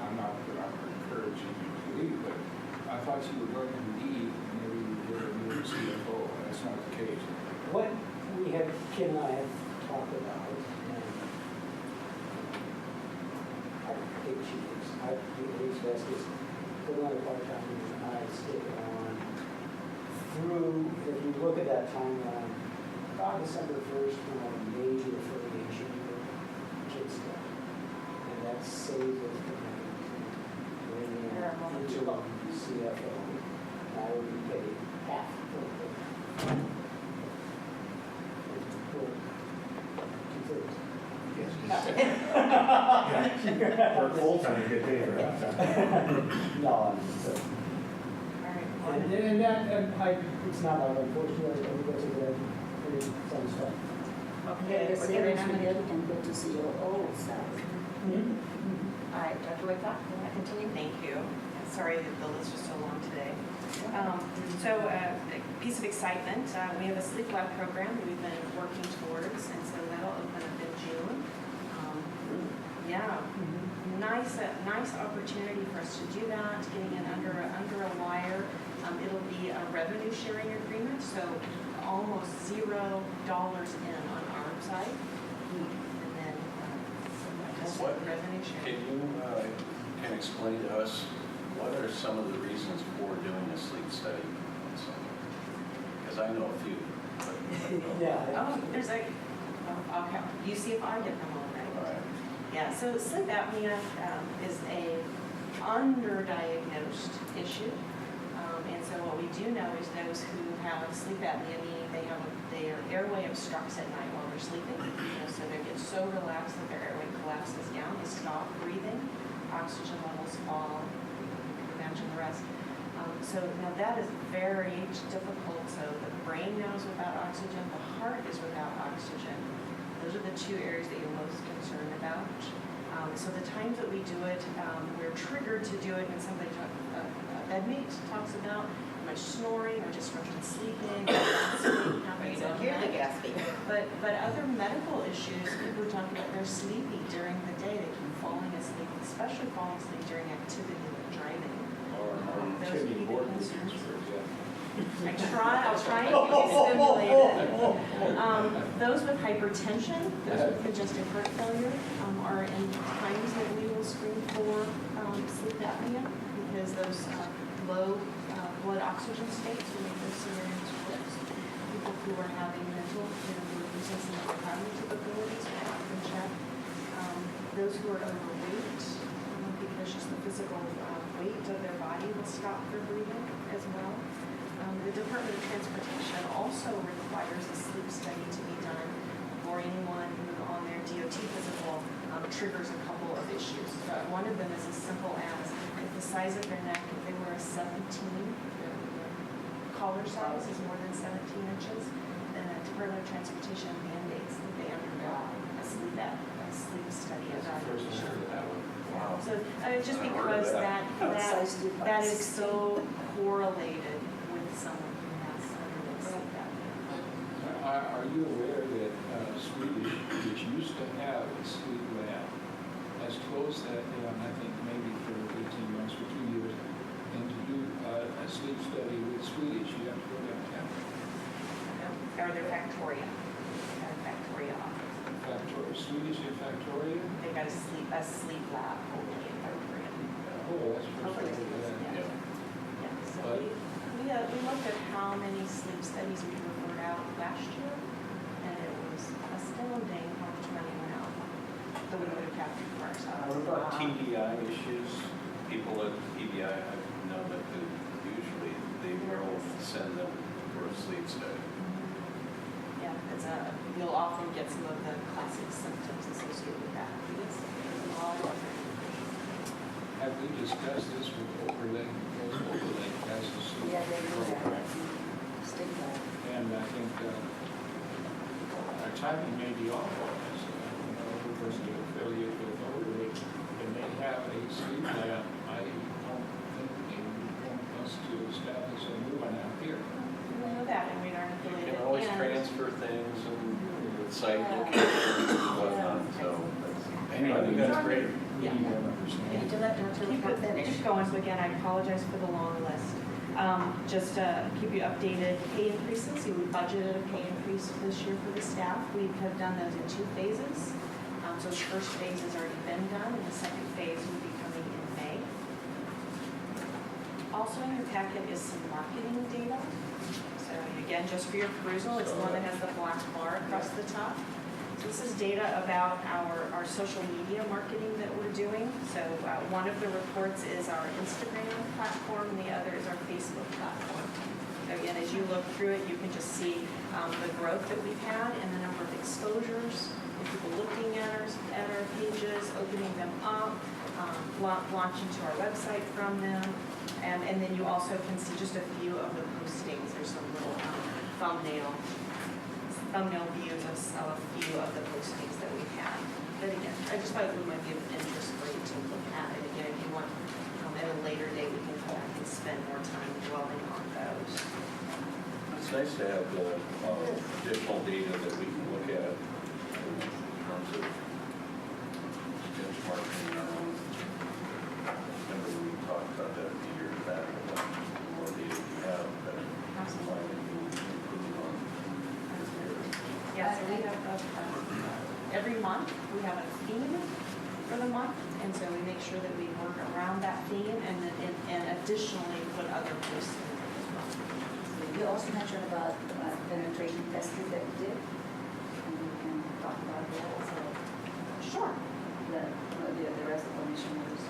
I'm not that I would encourage changing to leave, but I thought you were going to leave, and maybe you were a new CFO, and that's not the case. What we have, Kim and I have talked about, and I think I think it's best is put another part-time and I stick on through, if you look at that timeline, about December 1st, when our major affiliation with kids stuff. And that saves us from having to bring in interim CFO. And I would be paid half for Work full-time, get paid for half-time. No, so, All right. and that, it's not like unfortunately, everybody's a good, pretty some stuff. Okay, The we're same getting time on the other can go to COO, so. All right, Dr. Whitcock, you want to continue? Thank you. Sorry that the list was so long today. A piece of excitement, we have a sleep lab program that we've been working towards, and so that'll open up in June. Yeah, nice opportunity for us to do that, getting it under a wire. It'll be a revenue sharing agreement, so almost $0 in on our side. And then just What? revenue sharing. Can you can explain to us what are some of the reasons for doing a sleep study on someone? Because I know a few. But I don't know. Yeah. Oh, there's like, okay, you see if I get them all right. All right. Yeah, so sleep apnea is a underdiagnosed issue. And so what we do know is those who have sleep apnea, meaning their airway obstructs at night while they're sleeping. So they get so relaxed that their airway collapses down, they stop breathing, oxygen levels fall, you can imagine the rest. So now that is very difficult. So the brain knows without oxygen, the heart is without oxygen. Those are the two areas that you're most concerned about. So the times that we do it, we're triggered to do it when somebody, a bedmate talks about how much snoring or disrupted sleeping, sleep happens at night. gasping. But other medical issues, people talk about they're sleepy during the day, they keep falling asleep, especially falling asleep during activity like driving. Those would be the concerns. I'll try and get you stimulated. Those with hypertension, those with congestive heart failure are in times that we will screen for sleep apnea because those low blood oxygen states will make those scenarios worse. People who are having mental, who are using some of their cognitive abilities, we often check. Those who are overweight, because just the physical weight of their body will stop their breathing as well. The Department of Transportation also requires a sleep study to be done for anyone who on their DOT physical triggers a couple of issues. One of them is as simple as if the size of their neck, if they wear a 17, their collar size is more than 17 inches, then the Department of Transportation mandates that they undergo a sleep study evaluation. Wow. So just because that is so correlated with someone who has sleep apnea. Are you aware that Swedish, which used to have a sleep lab, has closed that down, I think maybe for 18 months or 2 years, and to do a sleep study with Swedish, you have to go downtown. Or their Factoria. Factoria office. Factoria, Swedish in Factoria? They've got a sleep lab only in Factoria. Oh, that's for Hopefully, sure. yeah. Yeah, so we looked at how many sleep studies we referred out last year, and it was astounding how much money went out that we would have captured for ourselves. What about TBI issues? People at TBI, I know that usually they will send them for a sleep study. Yeah, you'll often get some of the classic symptoms associated with that. It's a lot of Have we discussed this with Overlake? Because Overlake has a sleep Yeah, they do program. that. Stigma. And I think our timing may be off on this. We're supposed to affiliate with Overlake, and they have a sleep lab. I don't think they want us to establish a new one out here. We know that, and we aren't You affiliated. can always and- transfer things and site locations and whatnot, so. I think that's great. Yeah. To let Dr. Whitcomb finish. Keep going, so again, I apologize for the long list. Just to keep you updated, pay increases, we budgeted a pay increase this year for the staff. We have done those in 2 phases. So the first phase has already been done, and the second phase will be coming in May. Also in your packet is some marketing data. So again, just for your perusal, it's the one that has the black bar across the top. So this is data about our social media marketing that we're doing. So one of the reports is our Instagram platform, and the other is our Facebook platform. So again, as you look through it, you can just see the growth that we've had and the number of exposures, the people looking at our pages, opening them up, launching to our website from them. And then you also can see just a few of the postings. There's some little thumbnail views of a few of the postings that we've had. But again, I just thought it might be of interest for you to look at it. Again, if you want, at a later date, we can come back and spend more time dwelling on those. It's nice to have the additional data that we can look at in terms of benchmarking our own. Remember we talked about that a few years back, about the more data we have, better. Absolutely. Improve on. Yeah, so we have, every month, we have a theme for the month, and so we make sure that we work around that theme and then, and additionally put other posts in there as well. You also mentioned about penetration testing that you did, and we can talk about that also. Sure. The rest of the commissioners.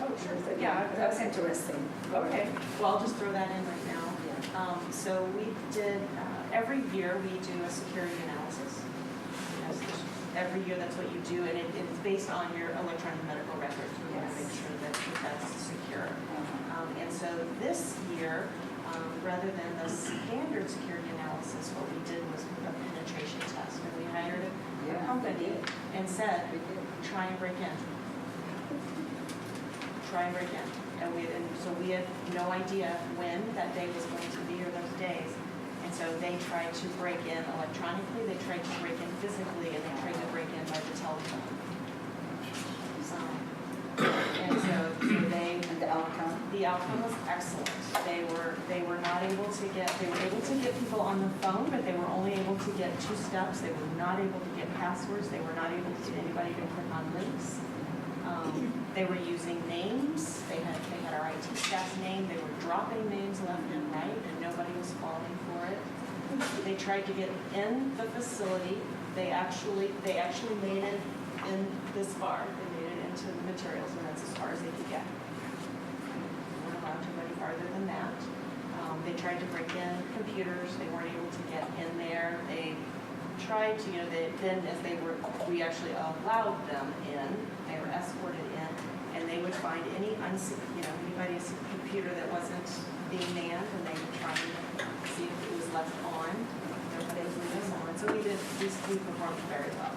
Oh, sure. Yeah, that's interesting. Okay, well, I'll just throw that in right now. So we did, every year we do a security analysis. Every year that's what you do, and it's based on your electronic medical records. We want to make sure that that's secure. And so this year, rather than the standard security analysis, what we did was a penetration test. And we hired a company and said, try and break in. Try and break in. And so we had no idea when that day was going to be or those days. And so they tried to break in electronically, they tried to break in physically, and they tried to break in by the telephone. And so they, And the outcome? the outcome was excellent. They were not able to get, they were able to get people on the phone, but they were only able to get 2 steps. They were not able to get passwords. They were not able to get anybody to click on links. They were using names. They had our IT staff's name. They were dropping names left and right, and nobody was falling for it. They tried to get in the facility. They actually made it in this far. They made it into the materials, and that's as far as they could get. They weren't allowed to go any farther than that. They tried to break in computers. They weren't able to get in there. They tried to, we actually allowed them in. They were escorted in, and they would find anybody's computer that wasn't being manned, and they would try and see if it was left on. They would leave us on. So we performed very well.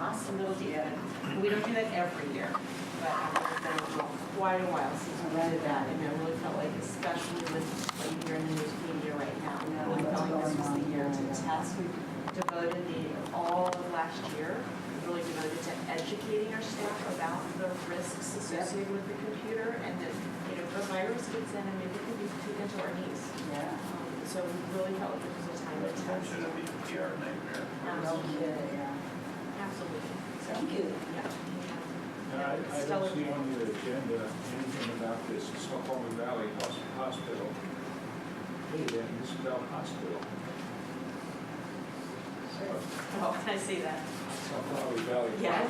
Awesome little data. We don't do that every year, but it's been quite a while since we did that, and I really felt like, especially with what you hear in the news media right now, we really felt like this was the year to test. We devoted all of last year, really devoted to educating our staff about the risks associated with the computer, and that if a virus gets in, and maybe it can be too into our knees. Yeah. So we really felt like it was a time to test. Should it be a PR nightmare? Absolutely. Yeah. Absolutely. Thank you. Yeah. I don't see on your agenda anything about this Snoqualmie Valley Hospital. Hey, that Isabel Hospital. Oh, I see that. Snoqualmie Valley Yeah.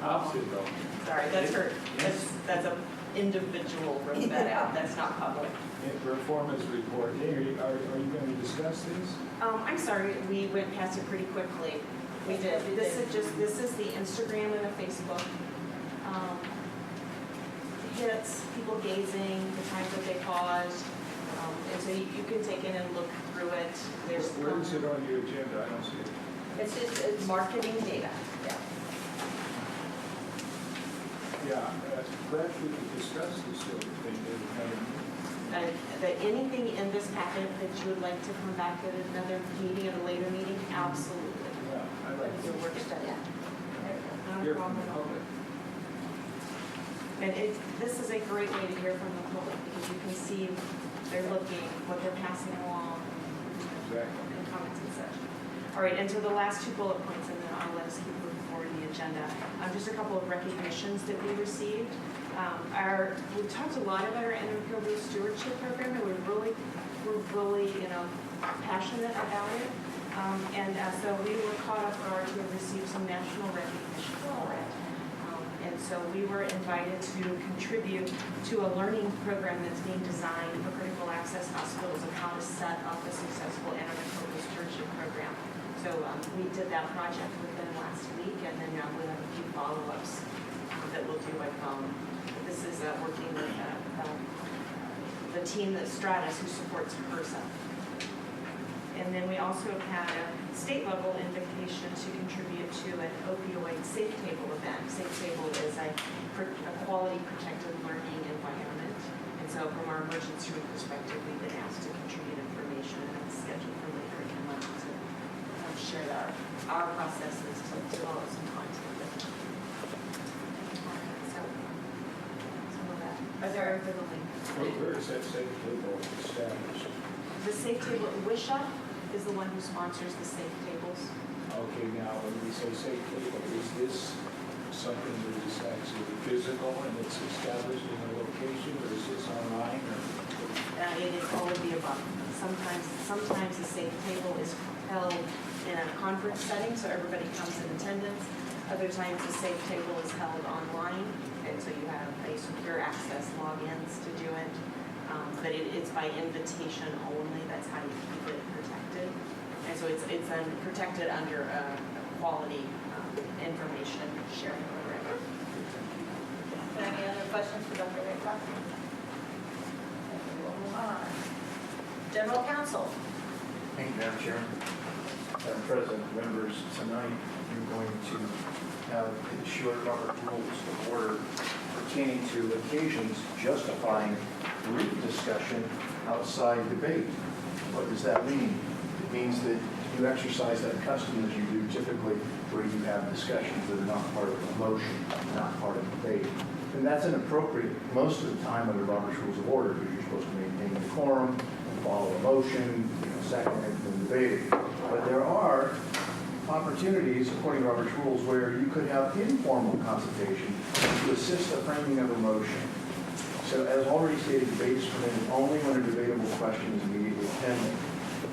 Hospital. Sorry, that's her, that's a individual wrote that out, that's not public. Performance report. Hey, are you going to discuss this? I'm sorry, we went past it pretty quickly. We did, this is the Instagram and the Facebook hits, people gazing, the time that they paused. And so you can take in and look through it. There's Where is it on your agenda? I don't see it. It's marketing data. Yeah. Yeah, perhaps we could discuss this sort of thing at another meeting. That anything in this packet that you would like to come back at another meeting, at a later meeting, absolutely. Yeah, I'd like Your to work study. Not a hear from problem the at all. public. And this is a great way to hear from the public because you can see they're looking, what they're passing along, and comments and such. All right, and so the last 2 bullet points, and then I'll let us keep moving forward in the agenda. Just a couple of recognitions that we received. We've talked a lot about our Enterprise Blue Stewardship Program, and we're really, passionate about it. So we were caught off guard to have received some national recognition for it. And so we were invited to contribute to a learning program that's being designed for critical access hospitals of how to set up a successful Enterprise Blue Stewardship Program. So we did that project with them last week, and then now we have a few follow-ups that we'll do with this is working with the team that Stratus, who supports HRSA. And then we also have had a state-level invitation to contribute to an opioid safe table event. Safe table is a quality protected learning environment. And so from our emergency room perspective, we've been asked to contribute information, and it's scheduled for later in the month to share our processes to develop some content. So some of that. Are there for the link? Where is that safe table established? The safe table, WISHA is the one who sponsors the safe tables. Okay, now, when we say safe table, is this something that is actually physical and it's established in a location, or is this online, or? It is all of the above. Sometimes the safe table is held in a conference setting, so everybody comes in attendance. Other times the safe table is held online, and so you have a secure access logins to do it. But it's by invitation only. That's how you keep it protected. And so it's protected under a quality information sharing program. Any other questions for Dr. Raycroft? We'll move on. General Counsel. Thank you, Madam Chair. Madam President, members, tonight you're going to have a short Robert Rules of Order pertaining to occasions justifying brief discussion outside debate. What does that mean? It means that you exercise that custom as you do typically where you have discussions that are not part of a motion, not part of debate. And that's inappropriate most of the time under Robert's Rules of Order because you're supposed to maintain decorum and follow a motion, second it, and debate it. But there are opportunities, according to Robert's Rules, where you could have informal consultation to assist the framing of a motion. So as already stated, debate is permitted only when a debatable question is immediately pending.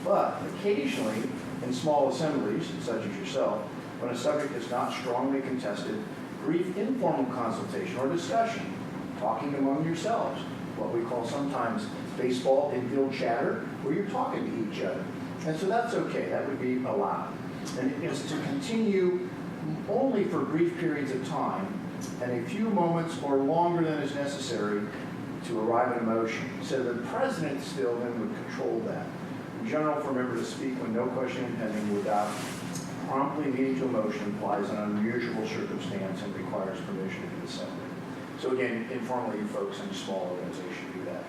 But occasionally, in small assemblies, such as yourself, when a subject is not strongly contested, brief informal consultation or discussion, talking among yourselves, what we call sometimes baseball infield chatter, where you're talking to each other. And so that's okay, that would be allowed. And it is to continue only for brief periods of time and a few moments or longer than is necessary to arrive at a motion. So the president still then would control that. In general, for a member to speak when no question is pending without promptly leading to a motion implies an unusual circumstance and requires permission of the assembly. So again, informally, you folks in a small organization do that.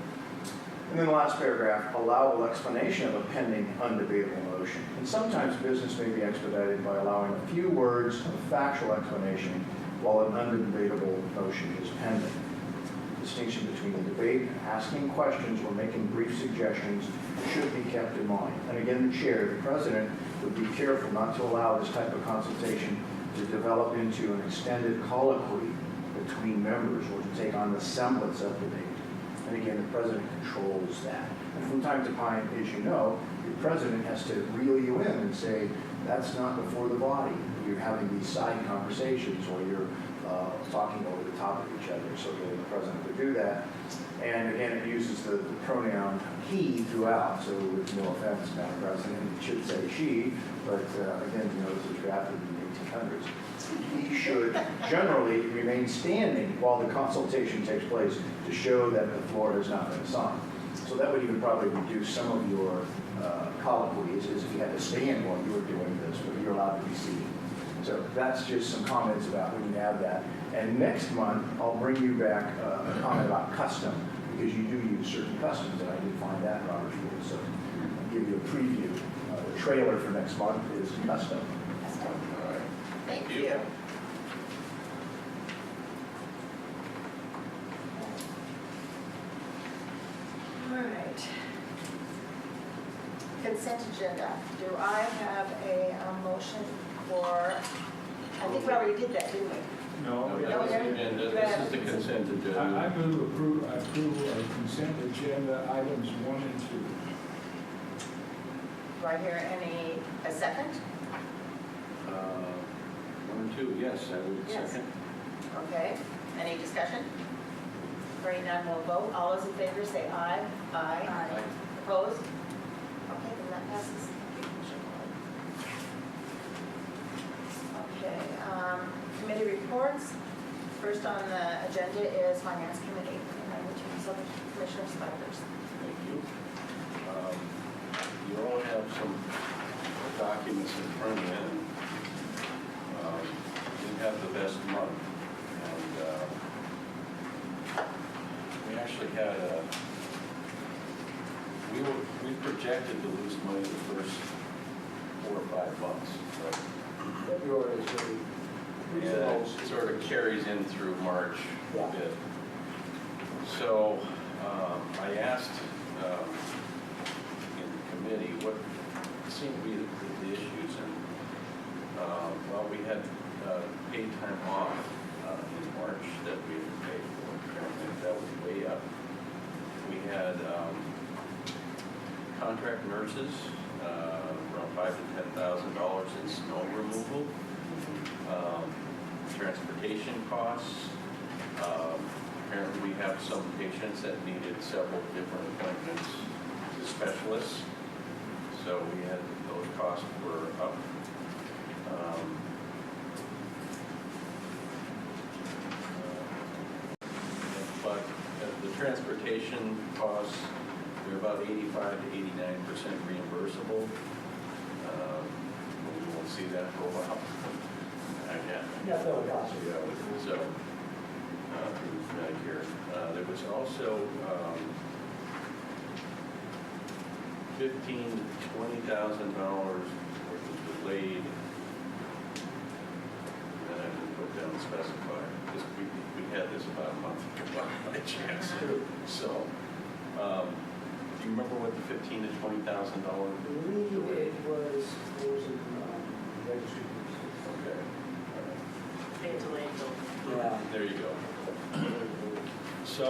And then the last paragraph, allowable explanation of a pending undebatable motion. And sometimes business may be expedited by allowing a few words of factual explanation while an undebatable motion is pending. Distinction between the debate and asking questions or making brief suggestions should be kept in mind. And again, the chair, the president, would be careful not to allow this type of consultation to develop into an extended colloquy between members or to take on the semblance of debate. And again, the president controls that. And from time to time, as you know, the president has to reel you in and say, that's not before the body. You're having these side conversations or you're talking over the top of each other. So again, the president would do that. And again, it uses the pronoun he throughout. So with no offense, Madam President, it should say she. But again, this was drafted in the 1800s. He should generally remain standing while the consultation takes place to show that the floor has not been assigned. So that would even probably reduce some of your colloquies as if you had to stand while you were doing this, but you're allowed to be seated. So that's just some comments about when you have that. And next month, I'll bring you back a comment about custom, because you do use certain customs, and I did find that in Robert's Rules. So I'll give you a preview. The trailer for next month is custom. Thank you. consent agenda. Do I have a motion for, I think we already did that, didn't we? No, No, we that was the haven't. agenda. This is the consent I agenda. move approval of consent agenda items 1 and 2. Do I hear a second? 1 and 2, yes, I would Yes. second. Okay, any discussion? Hearing none, we'll vote. All those in favor say aye. Aye. Aye. Opposed? Okay, then that passes. Okay, committee reports. First on the agenda is Finance Committee, and I will turn this over to Commissioner Spiders. Thank you. You all have some documents in front of you. We have the best month, and we actually had we projected to lose money the first 4 or 5 months, but February is really, yeah, it sort of carries in through March a Yeah. bit. So I asked in committee what seemed to be the issues, and well, we had paid time off in March that we had paid for. Apparently, that was way up. We had contract nurses, around $5,000 to $10,000 in snow removal. Transportation costs. Apparently we have some patients that needed several different appointments to specialists. So we had, those costs were up. But the transportation costs, they're about 85 to 89% reimbursable. We won't see that for a while. Again. yeah, no, gosh. So, through Medicare. There was also $15,000 to $20,000 worth of delayed, and I didn't put down specified, because we had this about a month ago by chance. So, do you remember what the $15,000 to $20,000? I believe it was in registry. Okay. All right. They delayed Yeah. There you go. So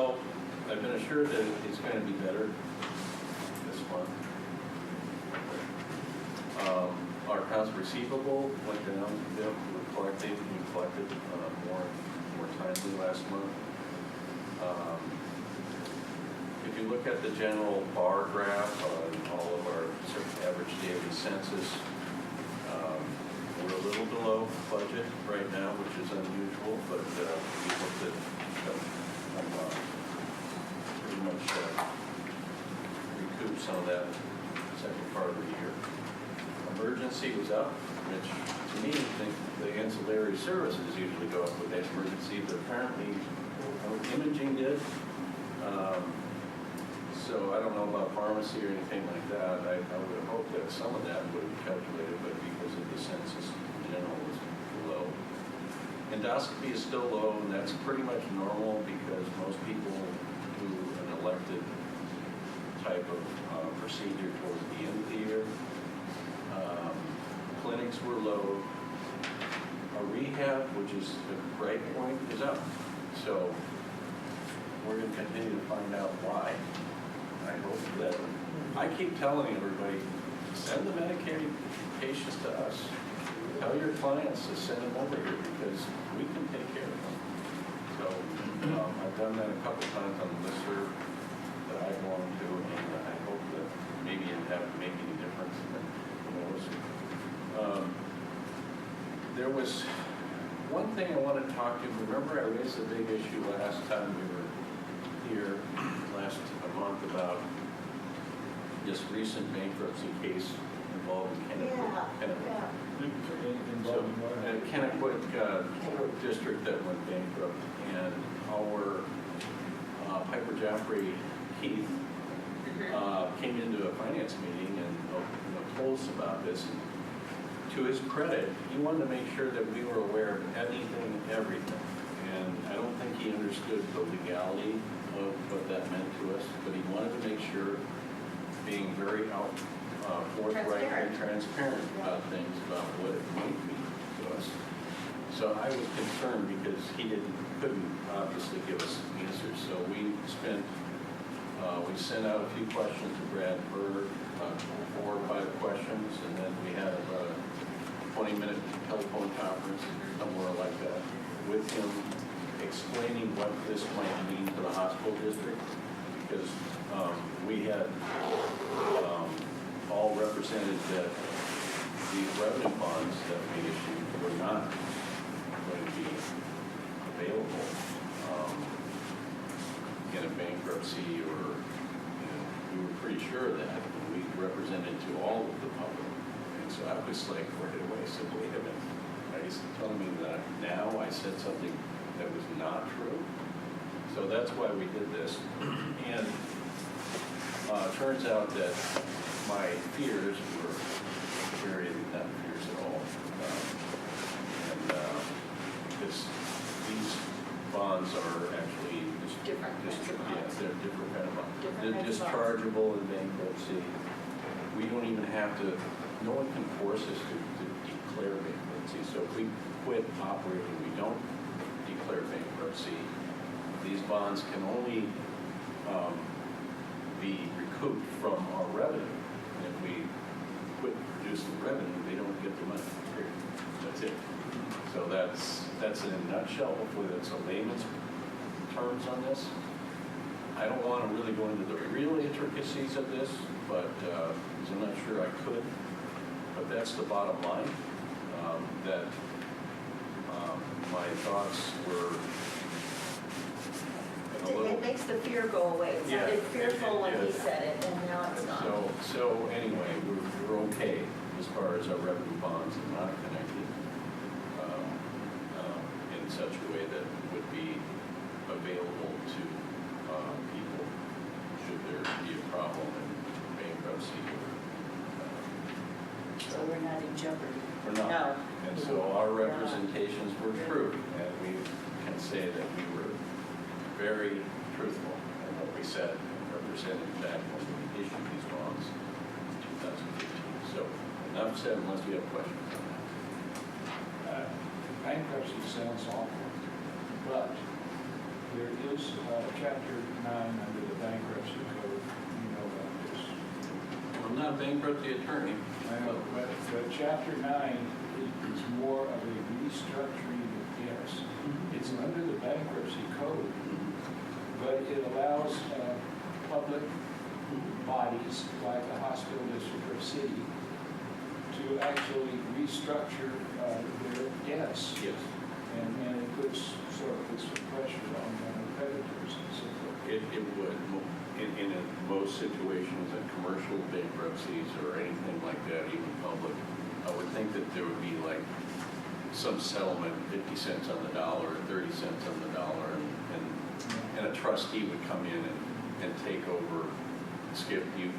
I've been assured that it's going to be better this month. Our accounts receivable went down a bit. We collected more timely last month. If you look at the general bar graph on all of our average daily census, we're a little below budget right now, which is unusual, but we hope that pretty much recoup some of that second part of the year. Emergency was up, which to me, I think the ancillary services usually go up with that emergency, but apparently imaging did. So I don't know about pharmacy or anything like that. I would have hoped that some of that would be calculated, but because of the census in general was low. Endoscopy is still low, and that's pretty much normal because most people do an elective type of procedure towards the end of the year. Clinics were low. Our rehab, which is the bright point, is up. So we're going to continue to find out why. I hope that, I keep telling everybody, send the Medicaid patients to us. Tell your clients to send them over here because we can take care of them. So I've done that a couple times on the listserv that I belong to, and I hope that maybe it doesn't make any difference. But who knows? There was one thing I wanted to talk to you. Remember I raised a big issue last time we were here last month about this recent bankruptcy case involving Kennewick. So, Kennewick district that went bankrupt, and our Piper Jaffray Keith came into a finance meeting and told us about this. And to his credit, he wanted to make sure that we were aware of anything and everything. And I don't think he understood the legality of what that meant to us, but he wanted to make sure, being very forthright and transparent about things, about what it might mean to us. So I was concerned because he couldn't obviously give us answers. So we sent out a few questions to Brad Bird, 4 or 5 questions, and then we had about a 20-minute telephone conference, somewhere like that, with him explaining what this might mean to the hospital district, because we had all represented that these revenue bonds that we issued were not going to be available in a bankruptcy, or we were pretty sure of that. We represented to all of the public. And so I was like, right away, I said, wait a minute. Are you telling me that now I said something that was not true? So that's why we did this. And it turns out that my fears were very, not fears at all. These bonds are actually Different kinds of bonds. Yeah, they're different kind of bonds. Different They're kinds of bonds. dischargeable in bankruptcy. We don't even have to, no one can force us to declare bankruptcy. So if we quit operating, we don't declare bankruptcy. These bonds can only be recouped from our revenue. And if we quit producing revenue, they don't get the money. Period. That's it. So that's in a nutshell. Hopefully that's a layman's terms on this. I don't want to really go into the real intricacies of this, but because I'm not sure I could. But that's the bottom line. That my thoughts were. It makes the fear go away. It Yeah, sounded fearful when he yeah. said it, and now it's not. So anyway, we're okay as far as our revenue bonds are not connected in such a way that would be available to people should there be a problem in bankruptcy. So we're not in jeopardy. We're not. No. And so our representations were true, and we can say that we were very truthful in what we said and represented that when we issued these bonds in 2015. So enough said, unless we have questions on that. Bankruptcy sounds awful, but there is Chapter 9 under the bankruptcy code. You know about this. I'm not a bankruptcy attorney. I know, but Chapter 9 is more of a restructuring of debts. It's under the bankruptcy code, but it allows public bodies like the hospital district or city to actually restructure their debts. Yes. And it puts some pressure on creditors and so forth. It would. In most situations, in commercial bankruptcies or anything like that, even public, I would think that there would be like some settlement, 50 cents on the dollar, 30 cents on the dollar, and a trustee would come in and take over. Skip, the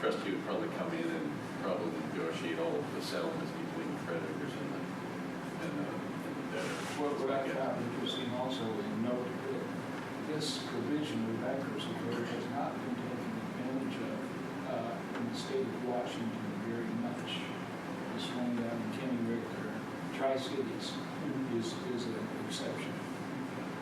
trustee would probably come in and probably negotiate all of the settlements between the creditors and the debtors. Well, what I found interesting also is a note that this provision of the bankruptcy code has not been taken advantage of in the state of Washington very much. This one down in Kennewick or Tri-Cities is an exception. But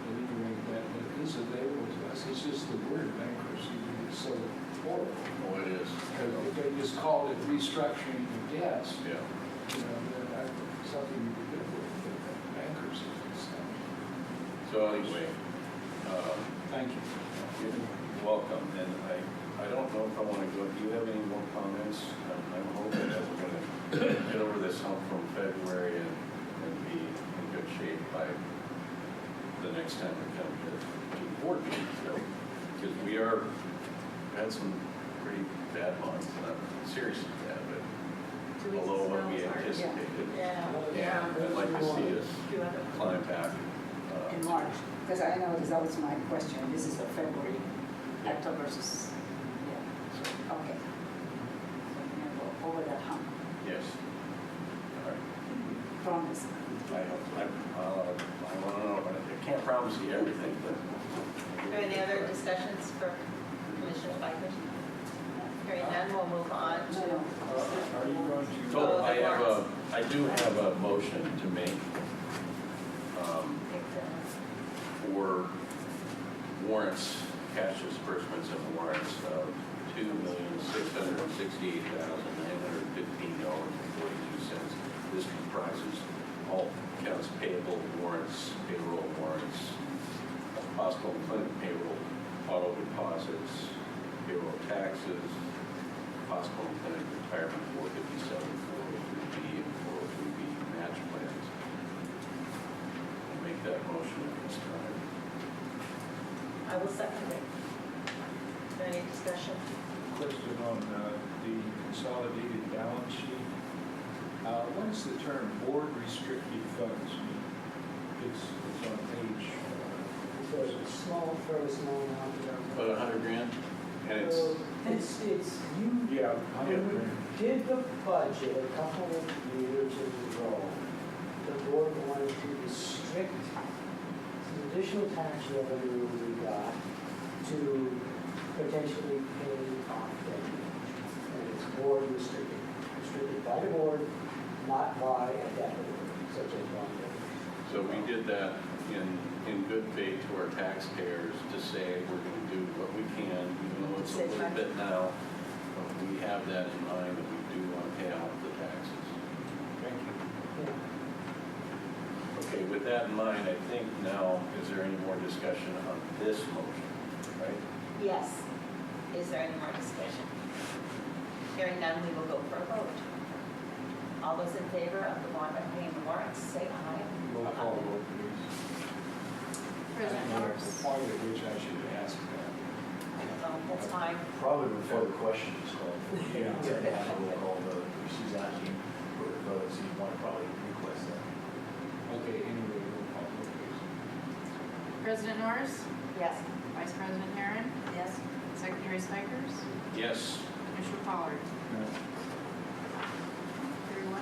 at any rate, that is available to us. It's just the word bankruptcy that is so horrible. Oh, it is. If they just called it restructuring of debts, Yeah. you know, that's something you could live with, but bankruptcy is So anyway, Thank you. you're welcome. And I don't know if I want to go, do you have any more comments? I'm hoping that we're going to get over this hump from February and be in good shape by the next time we come to the board meeting. Because we had some pretty bad months, not seriously bad, but 2 weeks below of what snow we is hard. anticipated. Yeah. And I'd like to see us climb back. In March, because I know that was my question. This is for February, October versus, yeah, okay. So we're gonna go over that hump, Yes. All right. promise. I want to know, but I can't promise you everything, but. Any other discussions for Commissioner Bikers? then we'll move on to. Are you going to? So I do have a motion to make for warrants, cash disbursements and warrants of $2,668,915.42. This comprises all accounts payable warrants, payroll warrants, hospital and clinic payroll, auto deposits, payroll taxes, hospital and clinic retirement 457, 403B, and 403B match plans. I'll make that motion at this time. I will second it. Any discussion? Question on the consolidated balance sheet. What does the term board restricted funds mean? It's on page. There's a small, fairly small amount there. About 100 grand? And It's, you, Yeah. when we did the budget a couple of years in a row, the board wanted to restrict some additional tax revenue we got to potentially pay off debt. And it's board restricted, restricted by the board, not by a debt holder, such as bond debt. so we did that in good faith to our taxpayers to say we're going to do what we can, even though it's a little bit now, but we have that in mind that we do want to pay off the taxes. Thank you. Yeah. Okay, with that in mind, I think now, is there any more discussion on this motion, right? Yes. Is there any more discussion? Hearing none, we will go for a vote. All those in favor of the warrant, paying the warrants, say aye. Roll call vote, please. President The Morris. point at which I should ask that. That's fine. Probably before the question is called. Yeah. We'll call the, she's asking for the vote, so you want to probably request that. Okay, anyway, roll call vote, please. President Norris, Yes. Vice President Herron, Yes. Secretary Spikers, Yes. Commissioner Pollard. No. 31.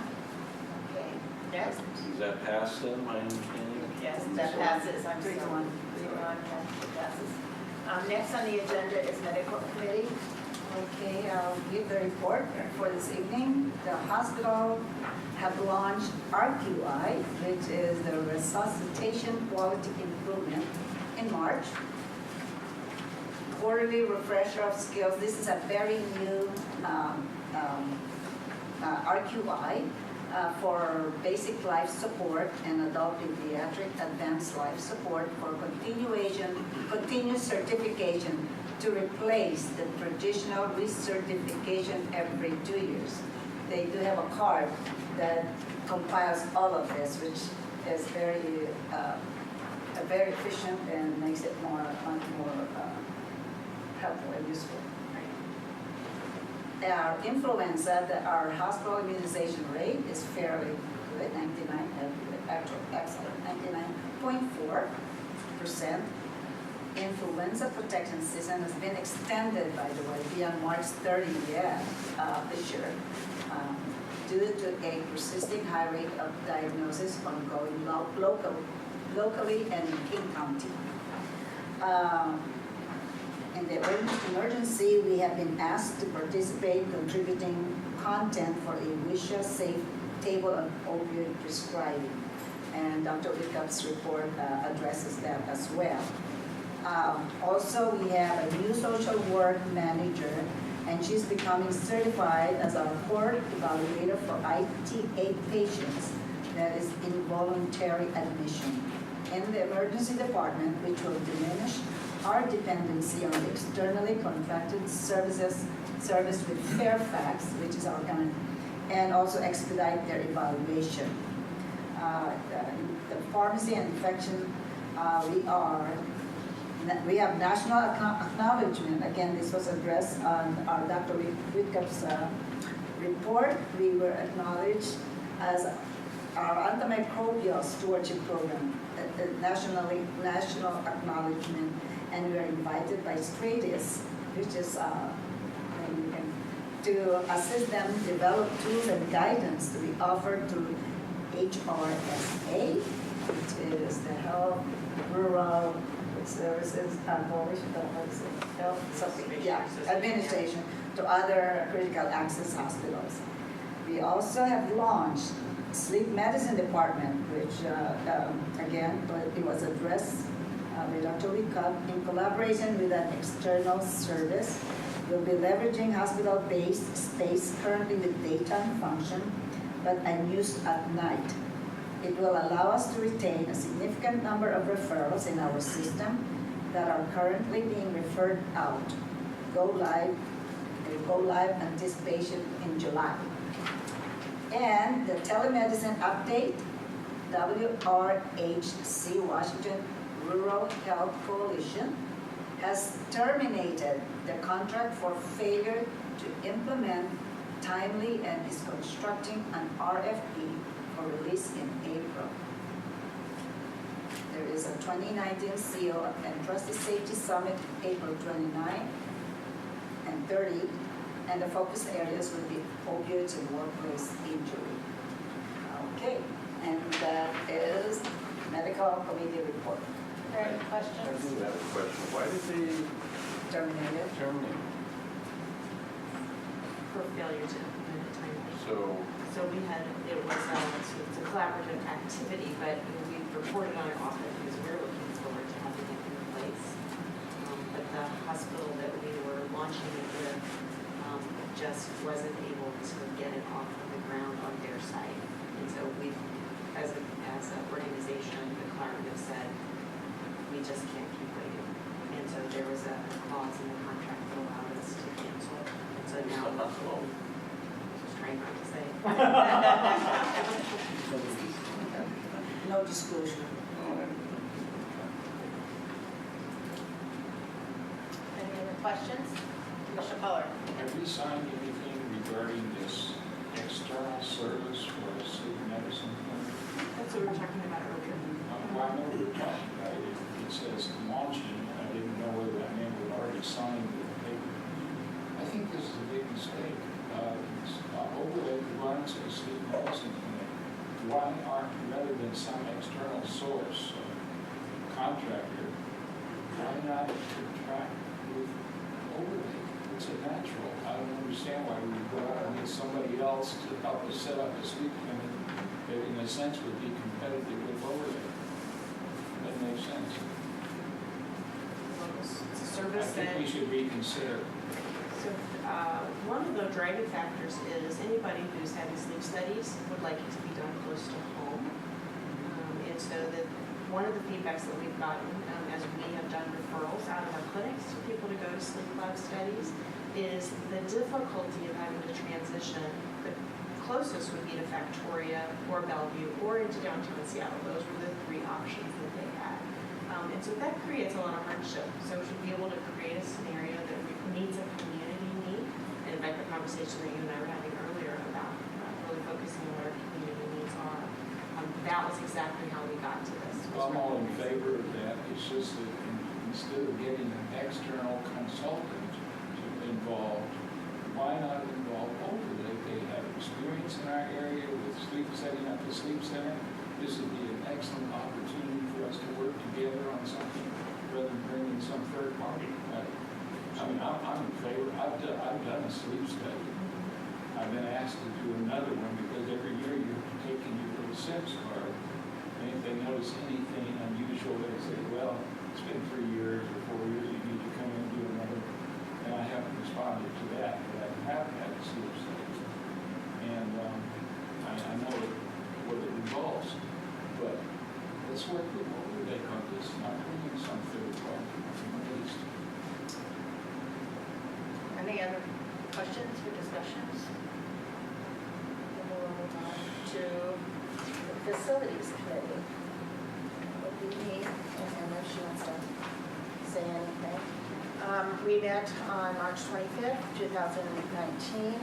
Okay. Next. Does that pass then, my understanding? Yes, that passes. I'm sorry. 3-1. 3-1, yes, it passes. Next on the agenda is medical committee. Okay, I'll give the report for this evening. The hospital have launched RQI, which is the Resuscitation Quality Improvement, in March. Quarterly refresher of skills. This is a very new RQI for basic life support and adult pediatric advanced life support for continuous certification to replace the traditional recertification every 2 years. They do have a card that compiles all of this, which is very efficient and makes it much more helpful and useful. Our influenza, our hospital immunization rate is fairly good, 99, actually excellent, 99.4%. Influenza protection season has been extended, by the way, beyond March 30th this year, due to a persisting high rate of diagnosis ongoing locally and in King County. In the emergency, we have been asked to participate contributing content for a WISHA safe table on opioid prescribing. And Dr. Wickup's report addresses that as well. Also, we have a new social work manager, and she's becoming certified as our court evaluator for ITA patients, that is involuntary admission, in the emergency department, which will diminish our dependency on the externally contracted service with Fairfax, which is our kind, and also expedite their evaluation. The pharmacy and infection, we have national acknowledgement. Again, this was addressed on our Dr. Wickup's report. We were acknowledged as our antimicrobial stewardship program, national acknowledgement, and we are invited by Stratus, which is to assist them develop tools and guidance to be offered through HRSA, which is the Health Rural services, what is it? Health, something, yeah, Administration. administration to other critical access hospitals. We also have launched sleep medicine department, which again, but it was addressed with Dr. Wickup in collaboration with an external service. We'll be leveraging hospital-based space currently with daytime function, but unused at night. It will allow us to retain a significant number of referrals in our system that are currently being referred out. Go live anticipation in July. And the telemedicine update, WRHC, Washington Rural Health Coalition, has terminated the contract for failure to implement timely and is constructing an RFP for release in April. There is a 2019 CO and Trustee Safety Summit, April 29 and 30, and the focus areas will be opioids and workplace injury. Okay, and that is medical committee report. Are there any I questions? do have a question. Why did they Terminated. terminate? For failure to implement it timely. So, We had, it was, it's a collaborative activity, but we reported on it often because we were looking forward to having it in place. But the hospital that we were launching it with just wasn't able to get it off of the ground on their side. And so we, as an organization, the collaborative said, we just can't keep waiting. And so there was a clause in the contract that allowed us to cancel. And so now, just trying not to say. No disclosure. Any other questions? Commissioner Pollard? Have we signed anything regarding this external service for a sleep medicine clinic? That's what we were talking about earlier. Well, I know we were talking about it. It says launching. I didn't know whether that meant we'd already signed the paper. I think this is a big mistake. Overlake runs a sleep medicine clinic. Why aren't, rather than some external source, contractor, why not contract with Overlake? It's a natural. I don't understand why we would go out and get somebody else to help us set up a sleep clinic that in a sense would be competitive with Overlake. That makes sense. It's a I service think that, we should reconsider. so, one of the driving factors is anybody who's having sleep studies would like it to be done close to home. And so that one of the feedbacks that we've gotten, as we have done referrals out of our clinics to people to go to sleep lab studies, is the difficulty of having to transition. The closest would be to Factoria or Bellevue or into downtown Seattle. Those were the three options that they had. And so that creates a lot of hardship. So to be able to create a scenario that meets a community need, and in fact the conversation that you and I were having earlier about really focusing on what our community needs are, that was exactly how we got to this. I'm all in favor of that. It's just that instead of getting an external consultant involved, why not involve Overlake? They have experience in our area with setting up a sleep center. This would be an excellent opportunity for us to work together on something rather than bringing some third party. I mean, I'm in favor. I've done a sleep study. I've been asked to do another one because every year you're taking your little SIMS card, and if they notice anything unusual, they say, well, it's been 3 years or 4 years, you need to come in and do another. And I haven't responded to that, but I have had a sleep study. And I know what it involves, but let's work with Overlake on this, not bringing some third party at least. Any other questions or discussions? Then we'll move on to the facilities committee. What do you need? And if she wants to say anything. We met on March 25th, 2019.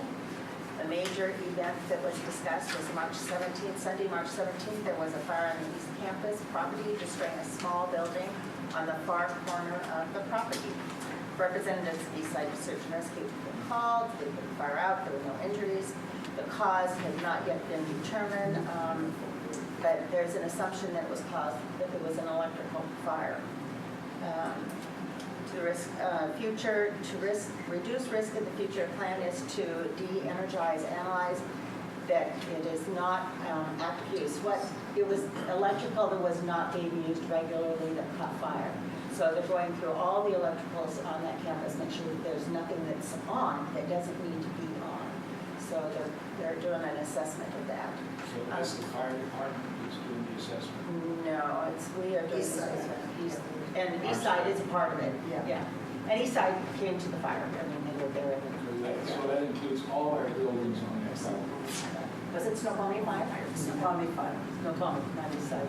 The major event that was discussed was March 17th, Sunday, March 17th. There was a fire on the East Campus property, destroying a small building on the far corner of the property. Representatives of Eastside Search and Rescue were called. They put the fire out. There were no injuries. The cause had not yet been determined, but there's an assumption that it was caused, that it was an electrical fire. to risk, future, reduce risk in the future, plan is to de-energize, analyze that it is not active use. It was electrical that was not being used regularly that caught fire. So they're going through all the electricals on that campus, make sure that there's nothing that's on that doesn't need to be on. So they're doing an assessment of that. So that's the fire department that's doing the assessment? No, we are doing East side. assessment. And East Side is a part of it, yeah. And East Side came to the fire, I mean, they were there. So that includes all our buildings on that side? Was it Snoqualmie Fire? Snoqualmie Fire. Snoqualmie, not East Side.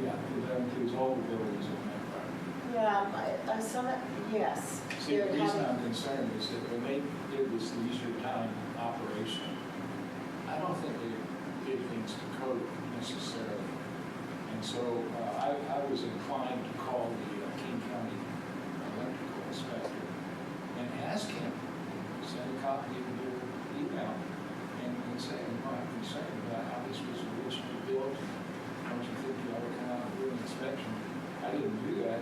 Yeah, that includes all the buildings on that part. Yeah, yes. See, the They're reason having- I'm concerned is that when they did this leisure time operation, I don't think they did things to code necessarily. And so I was inclined to call the King County electrical inspector and ask him, send a copy of your email and say, I'm concerned about how this was originally built. Don't you think you ought to come out and do an inspection? I didn't do that,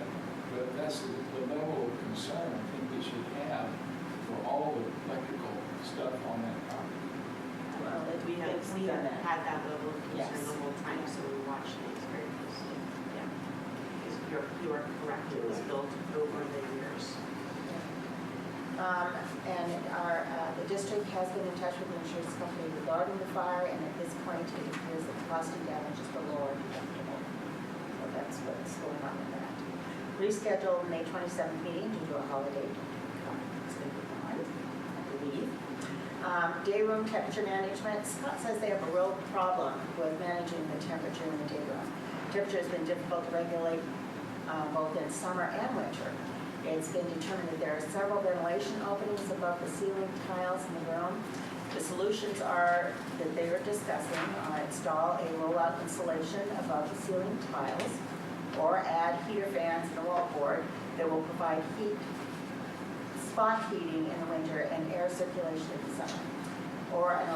but that's the level of concern I think we should have for all the electrical stuff on that property. Well, We have done that. had that level of concern Yes. the whole time, so we watch things very closely. Yeah. Because you are correct, it was built over the years. And the district has been in touch with the insurance company regarding the fire, and at this point, it appears that the cost of damage is below our deductible. So that's what's going on with that. Rescheduled May 27th meeting due to a holiday. It's going to be on, I believe. Day room temperature management. Scott says they have a real problem with managing the temperature in the day room. Temperature has been difficult to regulate both in summer and winter. It's been determined that there are several ventilation openings above the ceiling tiles in the room. The solutions are that they are discussing install a roll-out insulation above the ceiling tiles or add heater fans and a wallboard that will provide spot heating in the winter and air circulation in the summer. Or an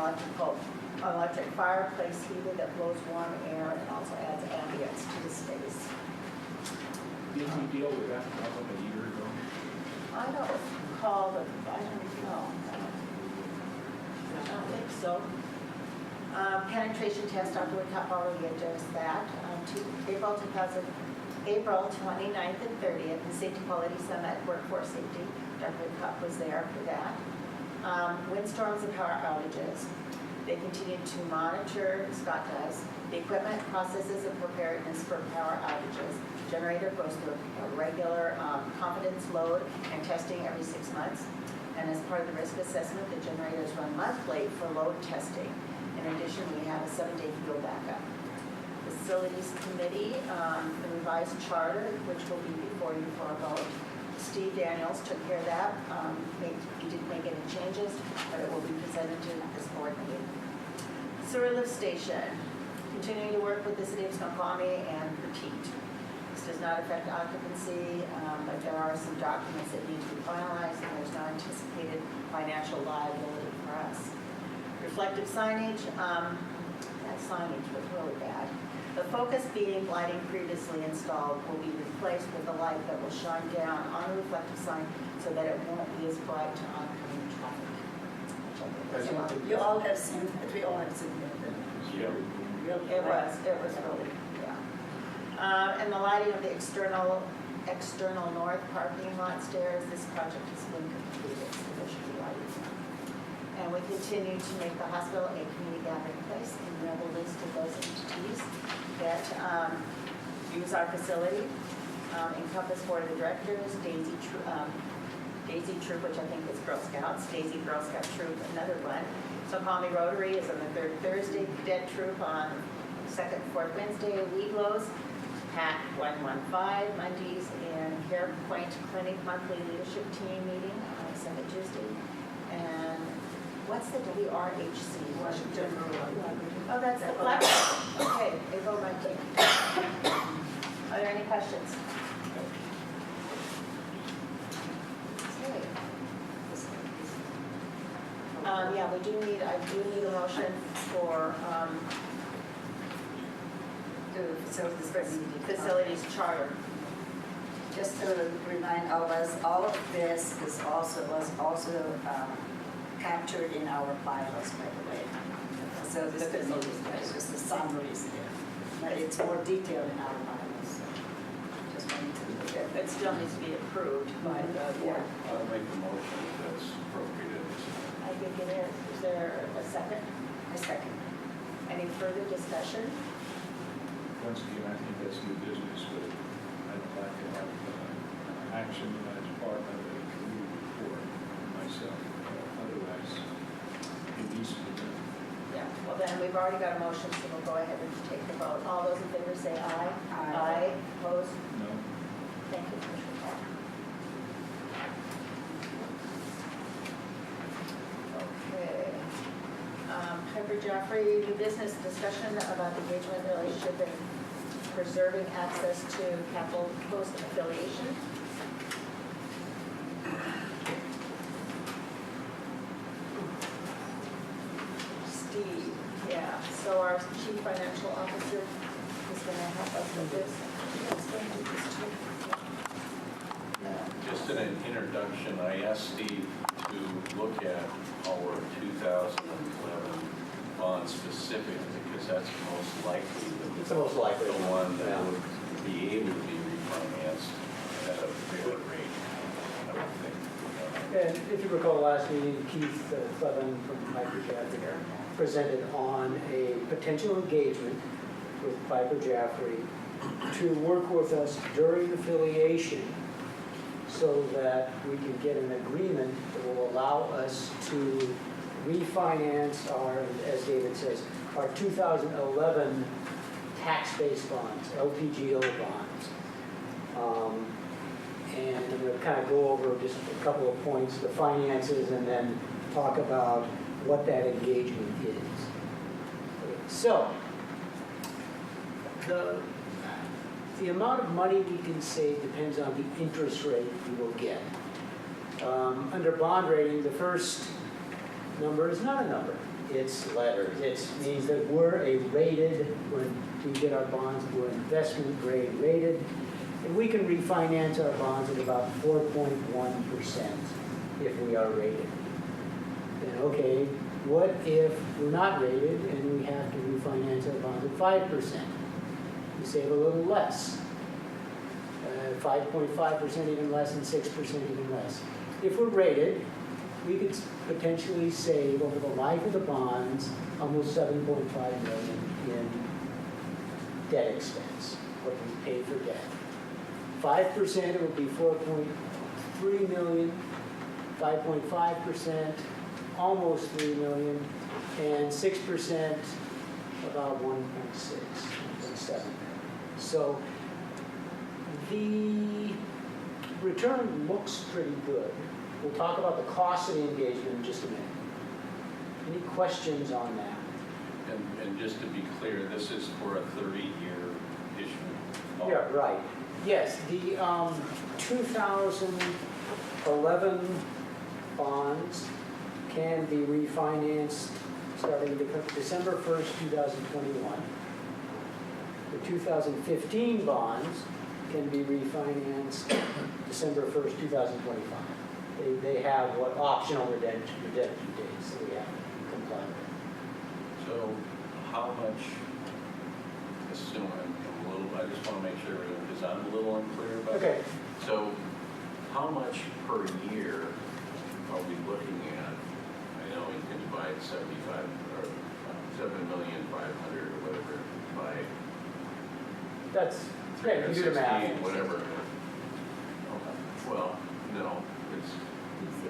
electric fireplace heater that blows warm air and also adds ambience to the space. Didn't we deal with that problem a year ago? I don't recall, but I don't know. I don't think so. Penetration test, Dr. Woodcup already addressed that. April 29th and 30th, the Safety Quality Summit, Workforce Safety. Dr. Woodcup was there for that. Windstorms and power outages. They continue to monitor, Scott does, the equipment, processes, and preparedness for power outages. Generator goes through a regular confidence load and testing every 6 months. And as part of the risk assessment, the generators run monthly for load testing. In addition, we have a 7-day fuel backup. Facilities Committee, the revised charter, which will be before you for a vote. Steve Daniels took care of that. He didn't make any changes, but it will be presented to this board meeting. Sewer lift station, continuing to work with the city of Snoqualmie and Petite. This does not affect occupancy, but there are some documents that need to be finalized, and there's no anticipated financial liability for us. Reflective signage, that signage was really bad. The focus beam lighting previously installed will be replaced with a light that will shine down on a reflective sign so that it won't be as bright to oncoming traffic. You all have seen it, we all have seen it. It was really, yeah. And the lighting of the external north parking lot stairs, this project has been completed, so there should be lighting. And we continue to make the hospital a community gathering place, and we have a list of those entities that use our facility. Encompass Board of Directors, Daisy Troop, which I think is Girl Scouts, Daisy Girl Scout Troop, another one. Snoqualmie Rotary is on the third Thursday, Cadet Troop on second, fourth Wednesday, Weeglows, PAC 115 Mondays, and Care Point Clinic monthly leadership team meeting on second Tuesday. And what's the WRHC? Washington Rural. Oh, that's the black. Okay, April 19th. Are there any questions? Okay. Yeah, I do need a motion for The facilities. facilities charter. Just to remind all of us, all of this was also captured in our bylaws, by the way. So this is just the summaries there, but it's more detailed in our bylaws. So just wanted to look at It still needs to be approved by the board. I'll make the motion if that's appropriate. I think it is. Is there a second? a second. Any further discussion? Once again, I think that's new business, but I'd like to have action as part of a committee report myself. Otherwise, it needs to be done. Yeah, well then, we've already got a motion, so we'll go ahead and take the vote. All those in favor say aye. Aye. Opposed? No? Thank you, Commissioner Paul. Okay. Piper Jaffray, new business discussion about engagement relationship and preserving access to capital post affiliation. Steve, yeah, so our chief financial officer is going to help us with this. Just in an introduction, I asked Steve to look at our 2011 bond specifically, because that's most likely It's the most likely the one that yeah. would be able to be refinanced at a fair rate, I would think. And if you recall last meeting, Keith Clevin from Piper Jaffray presented on a potential engagement with Piper Jaffray to work with us during affiliation so that we can get an agreement that will allow us to refinance our, as David says, our 2011 tax-based bonds, LPGO bonds. And I'm going to kind of go over just a couple of points, the finances, and then talk about what that engagement is. So, the amount of money we can save depends on the interest rate we will get. Under bond rating, the first number is not a number. It's letters. It means that we're a rated, when we get our bonds, we're investment grade rated. And we can refinance our bonds at about 4.1% if we are rated. And okay, what if we're not rated and we have to refinance our bonds at 5%? We save a little less. 5.5% even less and 6% even less. If we're rated, we could potentially save over the life of the bonds almost $7.5 million in debt expense, what we pay for debt. 5%, it would be 4.3 million, 5.5%, almost 3 million, and 6%, about 1.6, 1.7. So the return looks pretty good. We'll talk about the cost of the engagement in just a minute. Any questions on that? And just to be clear, this is for a 30-year issue. Oh, Yeah, right. Yes, the 2011 bonds can be refinanced starting December 1st, 2021. The 2015 bonds can be refinanced December 1st, 2025. They have what optional redemption dates that we have to comply with. So how much, assuming I'm a little, I just want to make sure, because I'm a little unclear about it. Okay. So how much per year are we looking at? I know you can divide 75 or 7,500,000 or whatever by That's, yeah, you do the math. 360, whatever. Well, no, it's a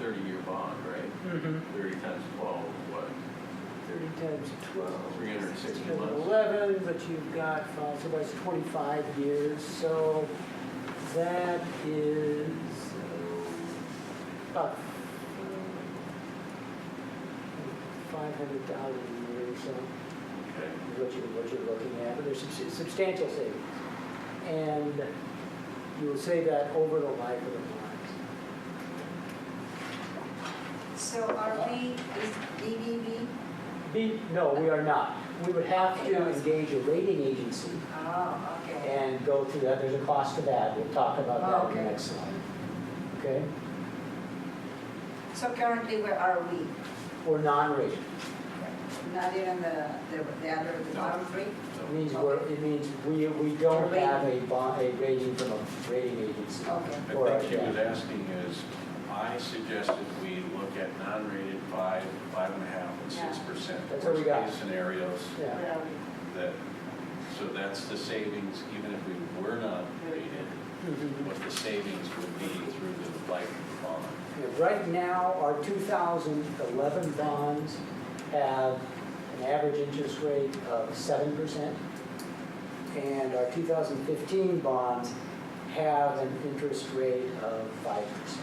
30-year bond, right? Mm-hmm. 30 times 12, what? 30 times 12. 360 months. 11, but you've got 5, so that's 25 years. So that is about 500,000 a year or so. Okay. Is what you're looking at. But there's substantial savings, and you will save that over the life of the bonds. So are we, is BBB? No, we are not. We would have to engage a rating agency Oh, okay. and go through that. There's a cost to that. We'll talk about that in the Okay. next slide. Okay? So currently, where are we? We're non-rated. Not even the other, the bottom three? It means we don't have a rating from a rating agency. Okay. Or, I think she yeah. was asking is, I suggested we look at non-rated 5, 5.5, and 6%. That's what we got. Worst case scenarios Yeah. Where are we? that, so that's the savings, even if we were not rated, what the savings would be through the life bond. Yeah, right now, our 2011 bonds have an average interest rate of 7%, and our 2015 bonds have an interest rate of 5%.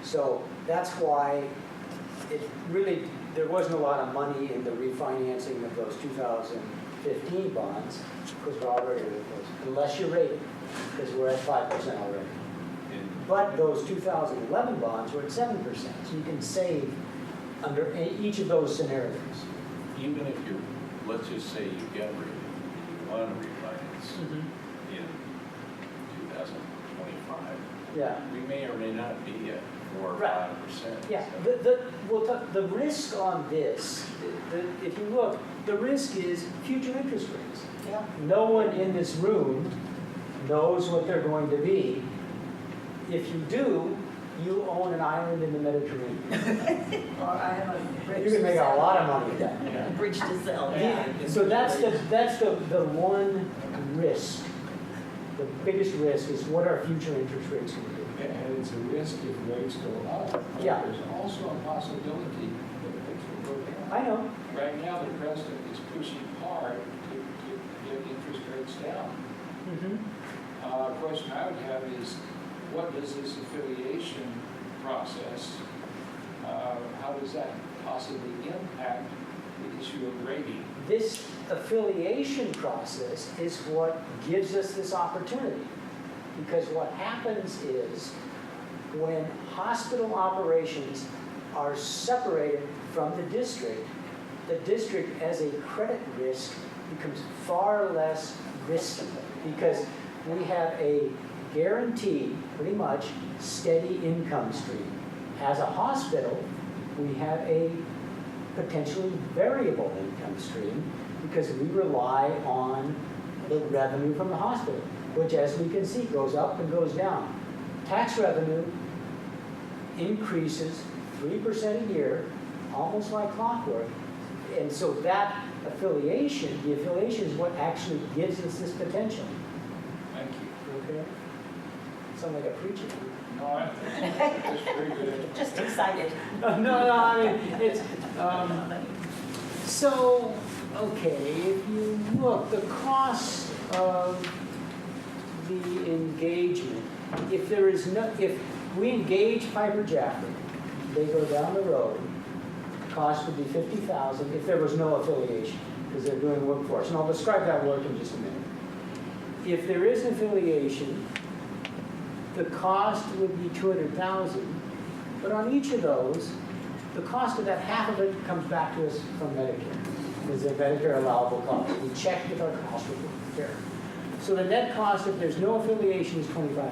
So that's why it really, there wasn't a lot of money in the refinancing of those 2015 bonds, because we're already with those, unless you're rated, because we're at 5% already. And But those 2011 bonds were at 7%, so you can save under each of those scenarios. even if you, let's just say you get rated, you want to refinance in 2025, Yeah. we may or may not be at 4 or Right. 5%. Yeah, the risk on this, if you look, the risk is future interest rates. Yeah. No one in this room knows what they're going to be. If you do, you own an island in the Mediterranean. Or I have a bridge You can to make a sell. lot of money with that. Yeah. Bridge to sell, Yeah, so that's the one risk. The biggest risk is what are future interest rates going to be? And it's a risk if rates go up. Yeah. There's also a possibility that rates will go down. I know. Right now, the president is pushing hard to get interest rates down. Question I would have is, what does this affiliation process, how does that possibly impact the issue of rating? This affiliation process is what gives us this opportunity. Because what happens is when hospital operations are separated from the district as a credit risk becomes far less risky because we have a guaranteed, pretty much, steady income stream. As a hospital, we have a potentially variable income stream because we rely on the revenue from the hospital, which, as we can see, goes up and goes down. Tax revenue increases 3% a year, almost like clockwork. And so that affiliation, the affiliation is what actually gives us this potential. Thank you. Okay? Sound like a preacher. No, I think that's very good. Just excited. No, I mean, it's, so, okay, if you look, the cost of the engagement, if there is no, if we engage Piper Jaffray, they go down the road, cost would be $50,000 if there was no affiliation, because they're doing workforce, and I'll describe that work in just a minute. If there is an affiliation, the cost would be $200,000, but on each of those, the cost of that, half of it comes back to us from Medicare. It's a Medicare allowable cost. We checked with our cost report. So the net cost, if there's no affiliation, is $25,000.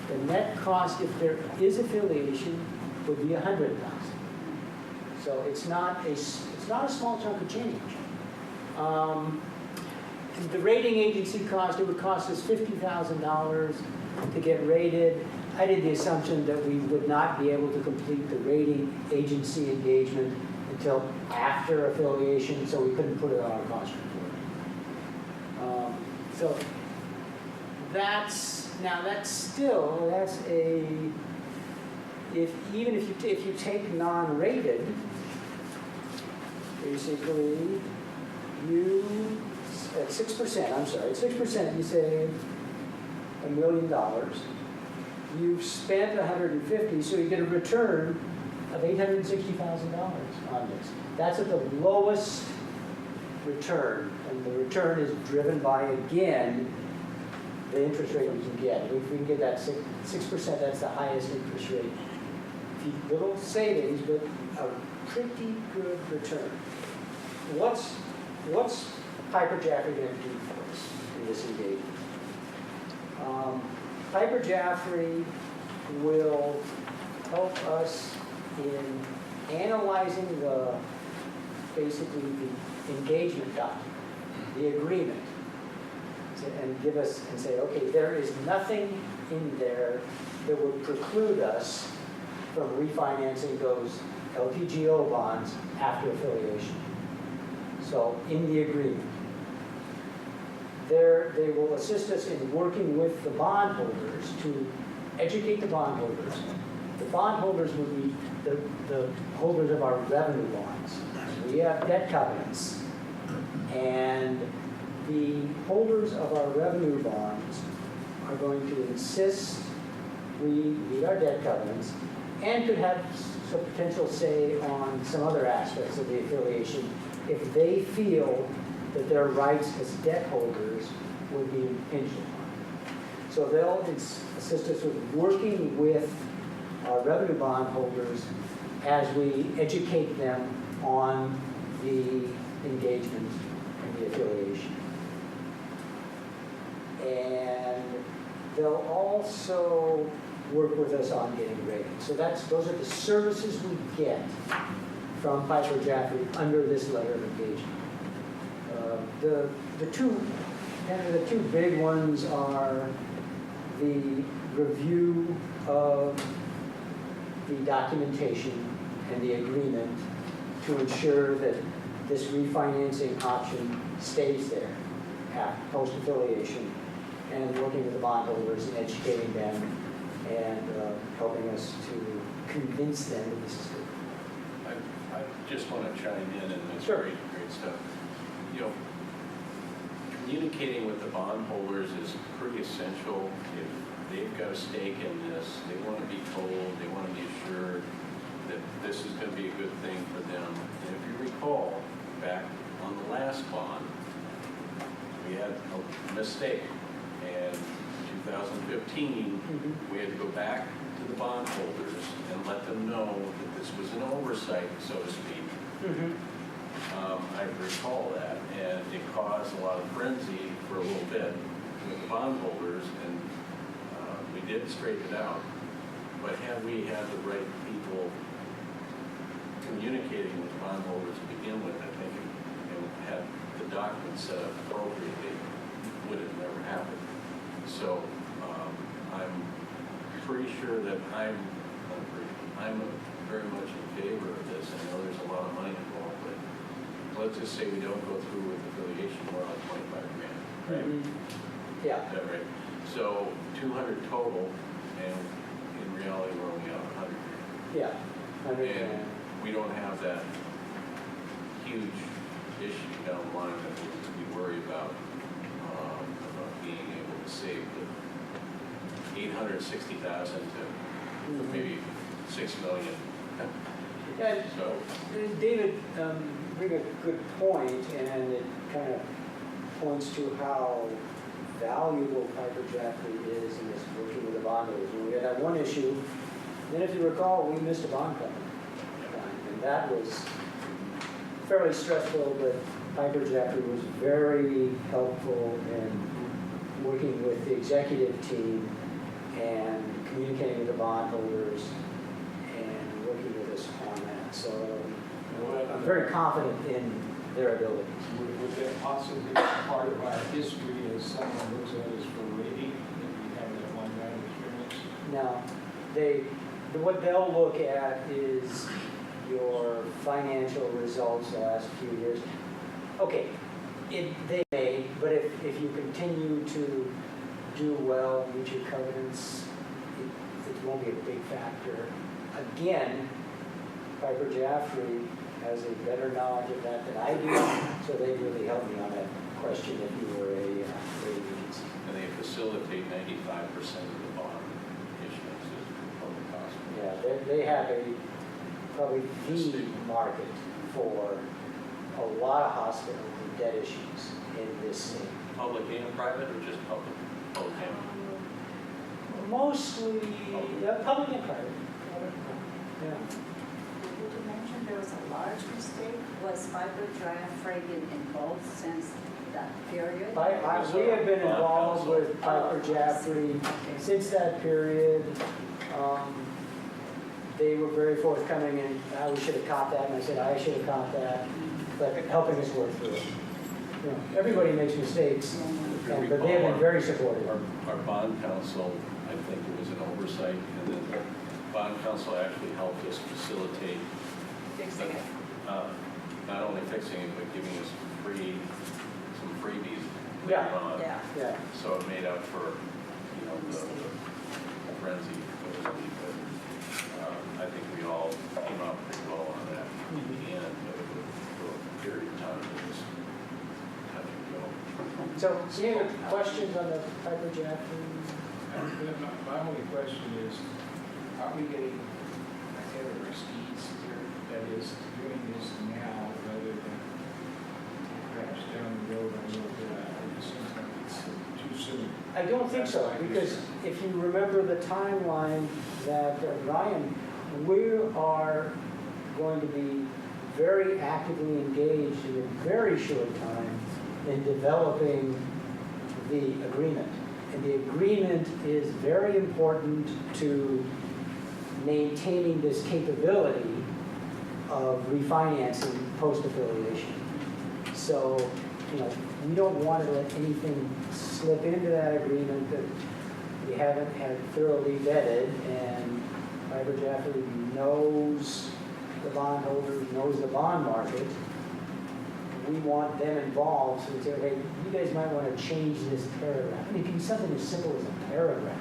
The net cost, if there is affiliation, would be $100,000. So it's not a small chunk of change. The rating agency cost, it would cost us $50,000 to get rated. I did the assumption that we would not be able to complete the rating agency engagement until after affiliation, so we couldn't put it on our cost report. So that's a, even if you take non-rated, basically you, at 6%, I'm sorry, at 6% you save $1 million. You've spent $150,000, so you get a return of $860,000 on this. That's at the lowest return, and the return is driven by, again, the interest rate we can get. If we can get that 6%, that's the highest interest rate. Little savings, but a pretty good return. What's Piper Jaffray going to do for us? this engagement. Piper Jaffray will help us in analyzing basically the engagement document, the agreement, and give us, and say, okay, there is nothing in there that would preclude us from refinancing those LPGO bonds after affiliation. So in the agreement. They will assist us in working with the bondholders to educate the bondholders. The bondholders will be the holders of our revenue bonds. We have debt covenants. And the holders of our revenue bonds are going to insist we meet our debt covenants and could have some potential say on some other aspects of the affiliation if they feel that their rights as debt holders would be impinged upon. So they'll assist us with working with our revenue bond holders as we educate them on the engagement and the affiliation. And they'll also work with us on getting ratings. So those are the services we get from Piper Jaffray under this letter of engagement. The two big ones are the review of the documentation and the agreement to ensure that this refinancing option stays there at post-affiliation, and working with the bondholders and educating them and helping us to convince them that this is good. I just want to chime in, and it's Sure. great stuff. You know, communicating with the bondholders is pretty essential. If they've got a stake in this, they want to be told, they want to be assured that this is going to be a good thing for them. And if you recall, back on the last bond, we had a mistake. And in 2015, we had to go back to the bondholders and let them know that this was an oversight, so to speak. I recall that, and it caused a lot of frenzy for a little bit with the bondholders, and we did straighten it out. But had we had the right people communicating with bondholders to begin with, I think, and had the document set up appropriately, it would have never happened. So I'm pretty sure that I'm very much in favor of this. I know there's a lot of money involved, but let's just say we don't go through with affiliation, we're on 25 grand, right? Yeah. Is that right? So 200 total, and in reality, we're only on 100 grand. Yeah. And we don't have that huge issue down the line that we worry about being able to save the 860,000 to maybe 6 million. And So David bring a good point, and it kind of points to how valuable Piper Jaffray is in this working with the bondholders. We had that one issue, then if you recall, we missed a bond covenant. And that was fairly stressful, but Piper Jaffray was very helpful in working with the executive team and communicating with the bondholders and working with us on that. So I'm very confident in their abilities. Would that possibly be part of our history as someone looks at us for rating, if we have that one kind of experience? Now, what they'll look at is your financial results the last few years. Okay, they may, but if you continue to do well, meet your covenants, it won't be a big factor. Again, Piper Jaffray has a better knowledge of that than I do, so they really help me on that question if you were a rating agency. and they facilitate 95% of the bond issuances from the hospital. Yeah, they have probably the market for a lot of hospitals and debt issues in this state. Public and private, or just public? Public and Mostly public and private. Yeah. Did you mention there was a large mistake Was Piper Drive Reagan involved since that period? We have been involved with Piper Jaffray since that period. They were very forthcoming, and we should have caught that, and I said, I should have caught that, but helping us work through it. You know, everybody makes mistakes, but they have been very supportive. Our bond counsel, I think it was an oversight, and then the bond counsel actually helped us facilitate Fixing it. not only fixing it, but giving us some freebies Yeah. later on. Yeah. Yeah. So it made up for, the frenzy. But I think we all came out pretty well on that in the end, but for a period of time, it was touch and go. So, any other questions on the Piper Jaffray? My only question is, are we getting ahead of our skis here? That is, doing this now rather than perhaps down the road a little bit? It seems like it's too soon. I don't think so, because if you remember the timeline that Ryan, we are going to be very actively engaged in a very short time in developing the agreement. And the agreement is very important to maintaining this capability of refinancing post-affiliation. So, we don't want to let anything slip into that agreement that we haven't had thoroughly vetted, and Piper Jaffray knows the bondholders, knows the bond market. We want them involved, so we say, hey, you guys might want to change this paragraph. I mean, it can be something as simple as a paragraph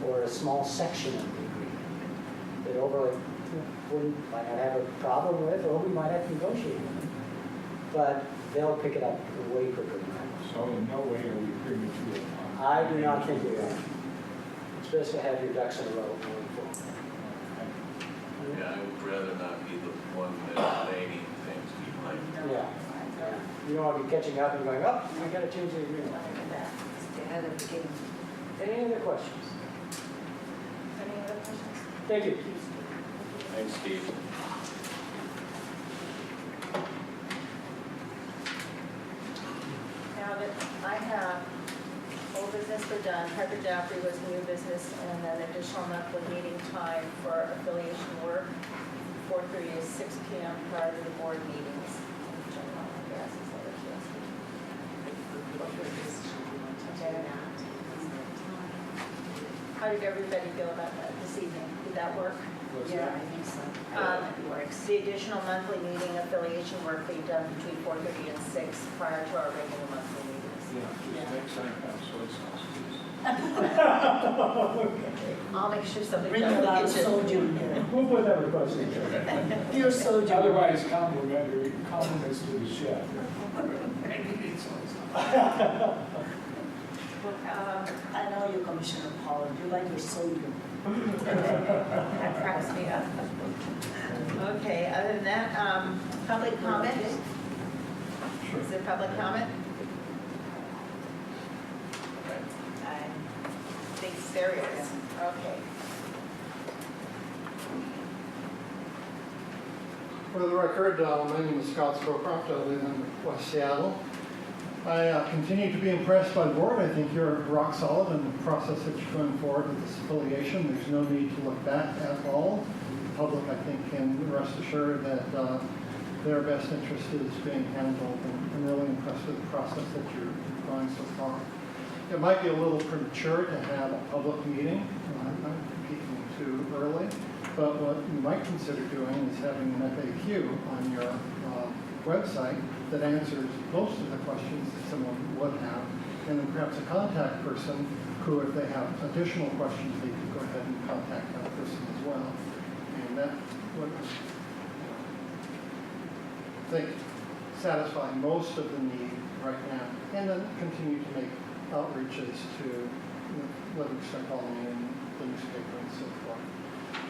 or a small section of the agreement that overlay, we might not have a problem with, or we might have to negotiate with them. But they'll pick it up way quicker than that. So in no way are we premature. I do not think we are. It's best to have your ducks in a row going forward. Yeah, I would rather not be the one that delaying things behind. Yeah. You don't want to be catching up and going, oh, we got to change the agreement. Ahead of the game. Any other questions? Any other questions? Thank you. Thanks, Steve. Now that I have old business we're done, Piper Jaffray was new business, and then additional monthly meeting time for affiliation work, 4:30 to 6 p.m. prior to the board meetings. Okay. How did everybody feel about that this evening? Did that work? Yeah, I think so. The additional monthly meeting affiliation work being done between 4:30 and 6 prior to our regular monthly meetings. Yeah, just next time have soy sauce, please. I'll make sure somebody Bring does a lot of the kitchen. soju in here. We'll put that request in there. Pure soju. Otherwise complimentary, compliments to the chef. And he needs soy sauce. I know you, Commissioner Paul, you like your soju. That cracks me up. Okay, other than that, public comment? Is there public comment? I think there is. Okay. For the record, my name is Scott Scowcroft. I live in West Seattle. I continue to be impressed by the board. I think you're rock solid in the process that you're going forward with this affiliation. There's no need to look back at all. The public, I think, can rest assured that their best interest is being handled, and I'm really impressed with the process that you're going so far. It might be a little premature to have a public meeting. I'm not peaking too early, but what you might consider doing is having an FAQ on your website that answers most of the questions that someone would have, and then perhaps a contact person who, if they have additional questions, they could go ahead and contact that person as well. And that would, I think, satisfy most of the need right now, and then continue to make outreaches to Livingston Colony and the newspaper and so forth.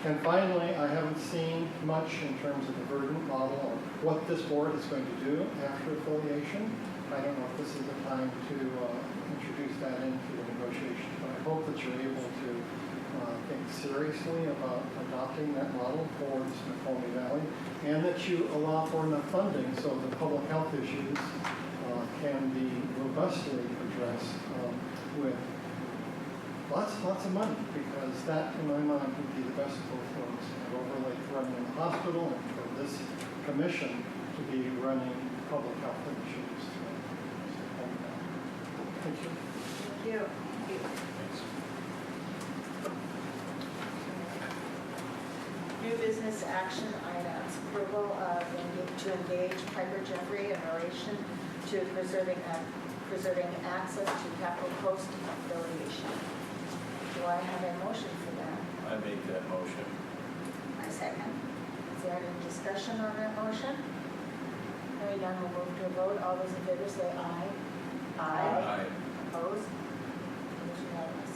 And finally, I haven't seen much in terms of the verdant model or what this board is going to do after affiliation. I don't know if this is the time to introduce that into the negotiations, but I hope that you're able to think seriously about adopting that model for Snoqualmie Valley, and that you allow for enough funding so the public health issues can be robustly addressed with lots of money, because that, in my mind, would be the best of both worlds. Have Overlake running the hospital, and for this commission to be running public health initiatives. Thank you. Thank you. New business action items, approval to engage Piper Jeffrey in relation to preserving access to Capital Coast affiliation. Do I have a motion for that? I make that motion. My second. Is there any discussion on that motion? Hearing none, we'll move to a vote. All those in favor say aye. Aye. Opposed? It is unanimous.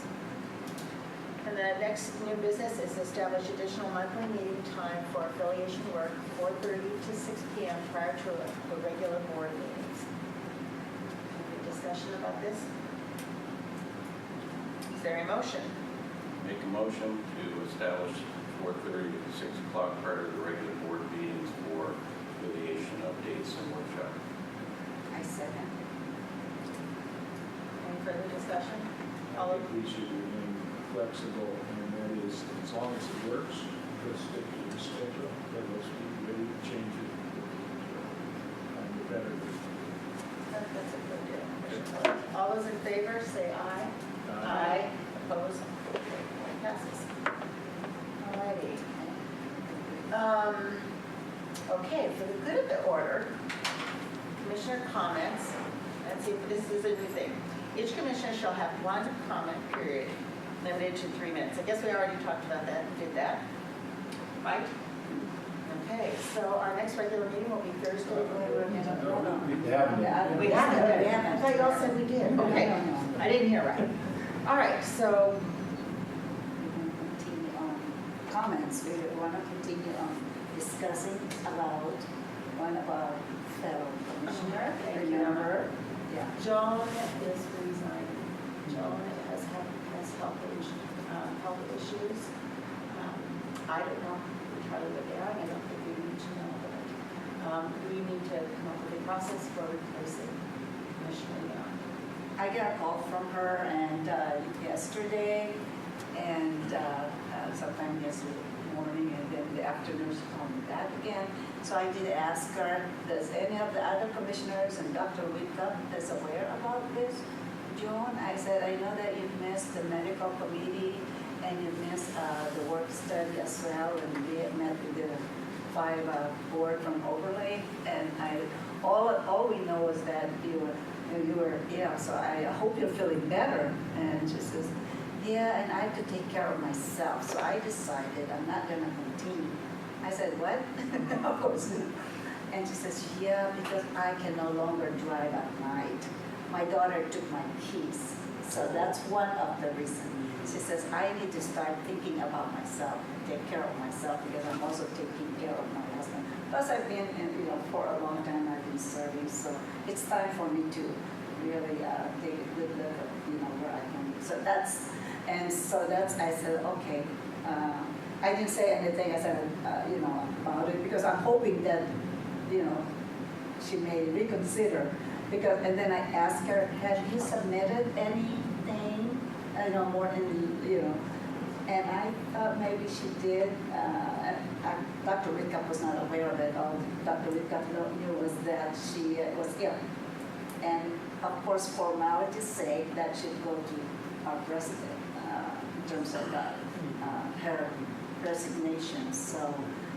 And the next new business is establish additional monthly meeting time for affiliation work, 4:30 to 6 p.m. prior to the regular board meetings. Any discussion about this? Is there a motion? Make a motion to establish 4:30 to 6 o'clock prior to the regular board meetings for affiliation updates and workshop. I second. Any further discussion? I think we should remain flexible, and that is, as long as it works, let's stick to the schedule, but let's be ready to change it. And the better. That's a good deal. All those in favor, say aye. Aye. Opposed? Passes. Alrighty. Okay, for the good of the order, commissioner comments, and see if this is a new thing. Each commissioner shall have one comment period, limited to 3 minutes. I guess we already talked about that and did that, right? Okay, so our next regular meeting will be Thursday. We haven't. We haven't. I thought you all said we did. Okay, I didn't hear right. All right, so We can continue on comments. We want to continue on discussing about one of our fellow commissioners. thank you. Remember? Yeah. Joan is resigning. Joan has health issues. I don't know entirely what they are. I don't think we need to know, but we need to come up with a process for replacing Commissioner Young. I got a call from her and yesterday, and sometime yesterday morning, and then the afternoon she called me back again. So I did ask her, does any of the other commissioners and Dr. Whitcup is aware about this? Joan, I said, I know that you missed the medical committee and you missed the work study as well, and we met with the 5 board from Overlake, and all we know is that you were ill, so I hope you're feeling better. And she says, yeah, and I have to take care of myself, so I decided I'm not gonna continue. I said, what? Of course. And she says, yeah, because I can no longer drive at night. My daughter took my keys, so that's one of the reasons. She says, I need to start thinking about myself, take care of myself, because I'm also taking care of my husband. Plus, I've been, for a long time, I've been serving, so it's time for me to really take a good look at, where I can. So that's, I said, okay. I didn't say anything, I said, about it, because I'm hoping that, she may reconsider. Because, and then I asked her, has you submitted anything, more in, and I thought maybe she did. Dr. Whitcup was not aware of it. All Dr. Whitcup knew was that she was ill. And of course, formality's sake, that should go to our president in terms of her resignation. So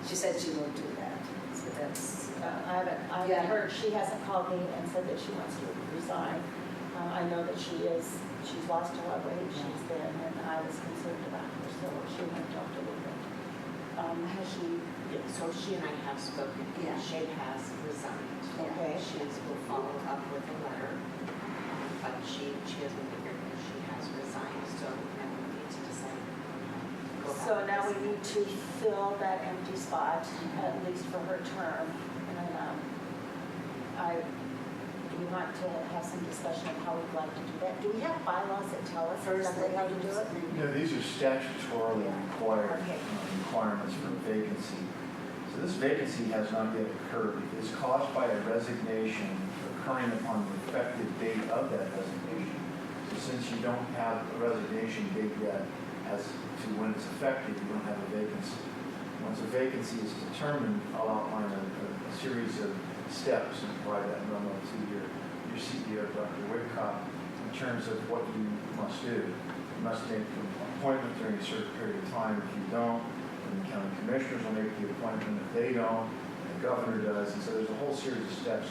she said she will do that. So that's. I haven't heard, she hasn't called me and said that she wants to resign. I know that she's lost a lot of weight, she's been, and I was concerned about her, so she went to Dr. Whitcup. Has she? Yeah, so she and I have spoken. Yeah. She has resigned. Okay. She will follow up with a letter, but she hasn't figured that she has resigned, so now we need to decide. So now we need to fill that empty spot, at least for her term. And we want to have some discussion of how we'd like to do that. Do we have bylaws that tell us First, exactly how to do it? These are statutorily required Okay. requirements for vacancy. So this vacancy has not yet occurred. It's caused by a resignation occurring upon the effective date of that resignation. So since you don't have a resignation date yet as to when it's effective, you don't have a vacancy. Once a vacancy is determined, I'll outline a series of steps and provide that memo to your CEO, Dr. Whitcomb, in terms of what you must do. You must make an appointment during a certain period of time. If you don't, then the county commissioners will make the appointment. If they don't, the governor does. And so there's a whole series of steps.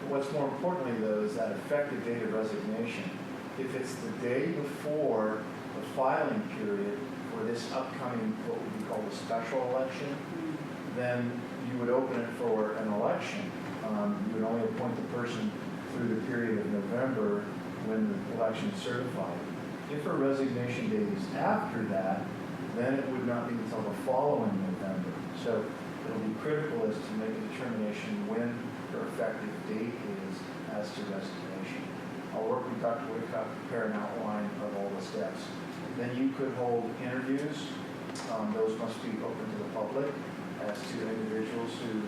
But what's more importantly, though, is that effective date of resignation. If it's the day before the filing period for this upcoming, what would be called a special election, then you would open it for an election. You would only appoint the person through the period of November when the election is certified. If a resignation date is after that, then it would not be until the following November. So it'll be critical as to make a determination when her effective date is as to resignation. I'll work with Dr. Whitcomb to prepare an outline of all the steps. Then you could hold interviews. Those must be open to the public as to individuals who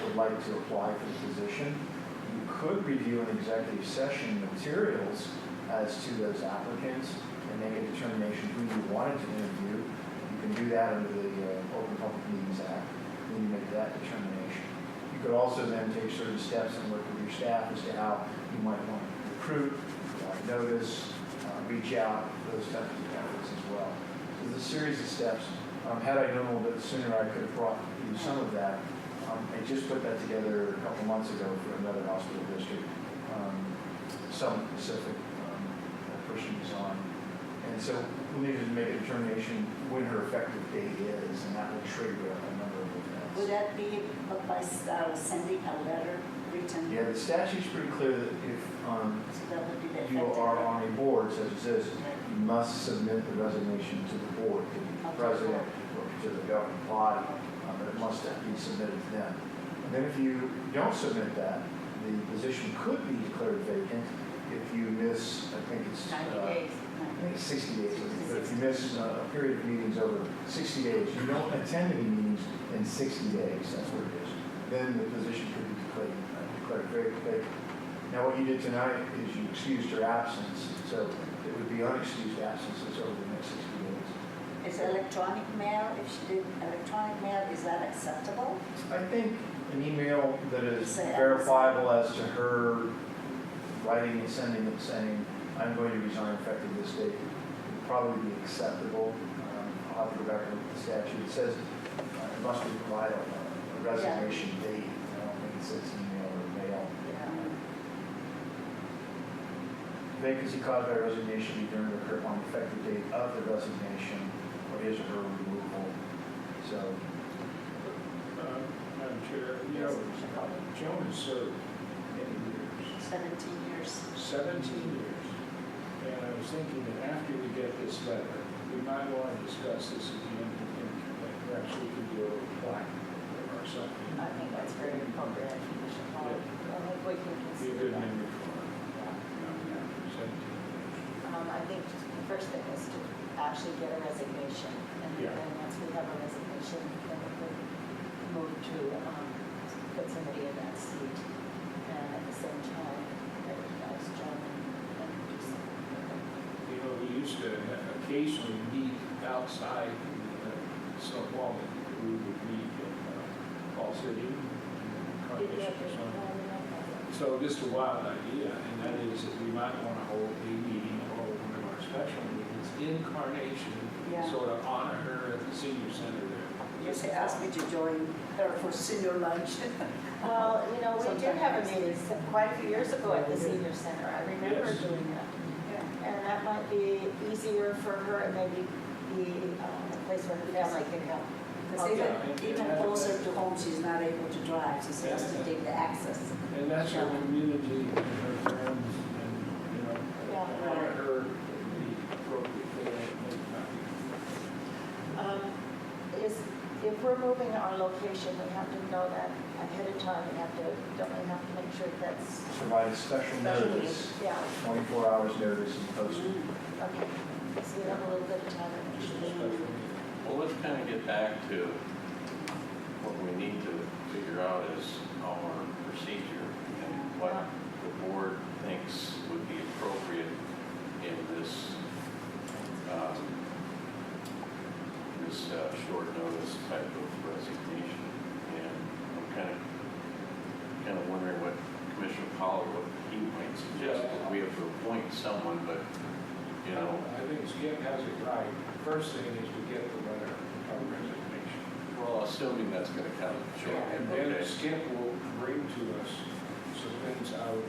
would like to apply for the position. You could review an executive session materials as to those applicants and make a determination who you wanted to interview. You can do that under the Open Public Meetings Act, and you make that determination. You could also then take certain steps and work with your staff as to how you might want to recruit, notice, reach out, those types of efforts as well. So there's a series of steps. Had I known a little bit sooner, I could have brought you some of that. I just put that together a couple months ago for another hospital district. Some specific person is on. And so we needed to make a determination when her effective date is, and that will trigger a number of events. Would that be by sending a letter written? Yeah, the statute's pretty clear that if So that would be the you effective are date. on a board such as this, you must submit the resignation to the board, to the president, or to the governing body, but it must be submitted to them. And then if you don't submit that, the position could be declared vacant if you miss, I think it's 90 days. I think it's 60 days, but if you miss a period of meetings over 60 days, you don't attend any meetings in 60 days, that's what it is, then the position could be declared vacant. Now, what you did tonight is you excused her absence, so it would be unexcused absences over the next 60 days. Is electronic mail, if she did electronic mail, is that acceptable? I think an email that is Say verifiable as to her writing and sending it saying, I'm going to resign effective this date, would probably be acceptable. I'll have to go back and look at the statute. It says it must be provided a resignation date. I don't think it says email or mail. Vacancy caused by resignation be determined to occur on the effective date of the resignation or his or her removal. So, Madam Chair, Joan has served many years, 17 years. 17 years. And I was thinking that after we get this letter, we might want to discuss this again, and perhaps we could do a plaque or something. I think that's very appropriate. Commissioner Hall. I think we can Be a consider good that. memory for her. I think just the first thing is to actually get a resignation. And Yeah. then once we have a resignation, then we could move to put somebody in that seat. And at the same time, recognize John and do something. You know, we used to occasionally meet outside Snoqualmie. We would meet in Fall City, Carnation or something. So just a wild idea, and that is that we might want to hold a meeting or one of our special meetings in Carnation, Yeah. sort of honor her at the senior center there. Yes, they asked me to join her for senior lunch. Well, we did have a Sometimes. meeting quite a few years ago at the senior center. I remember Yes. doing that. Yeah. And that might be easier for her and maybe be a place where her family can come. Because Yeah. even closer to home, she's not able to drive, so she has to take the access. And that's her community and her friends, and, Yeah. honor her in the appropriate way. If we're we're moving our location, we have to know that ahead of time. Don't we have to make sure that's Provide special special notice, Yeah, 24 hours notice and posted. okay. So we have a little bit of time. Well, let's kind of get back to what we need to figure out is our procedure and what the board thinks would be appropriate in this, short notice type of resignation. And I'm kind of wondering what Commissioner Pollard, what he might suggest. We have to appoint someone, but, you know. I think Skip has it right. First thing is to get the letter of resignation. Well, assuming that's going to come shortly, And then okay. Skip will bring to us some things out of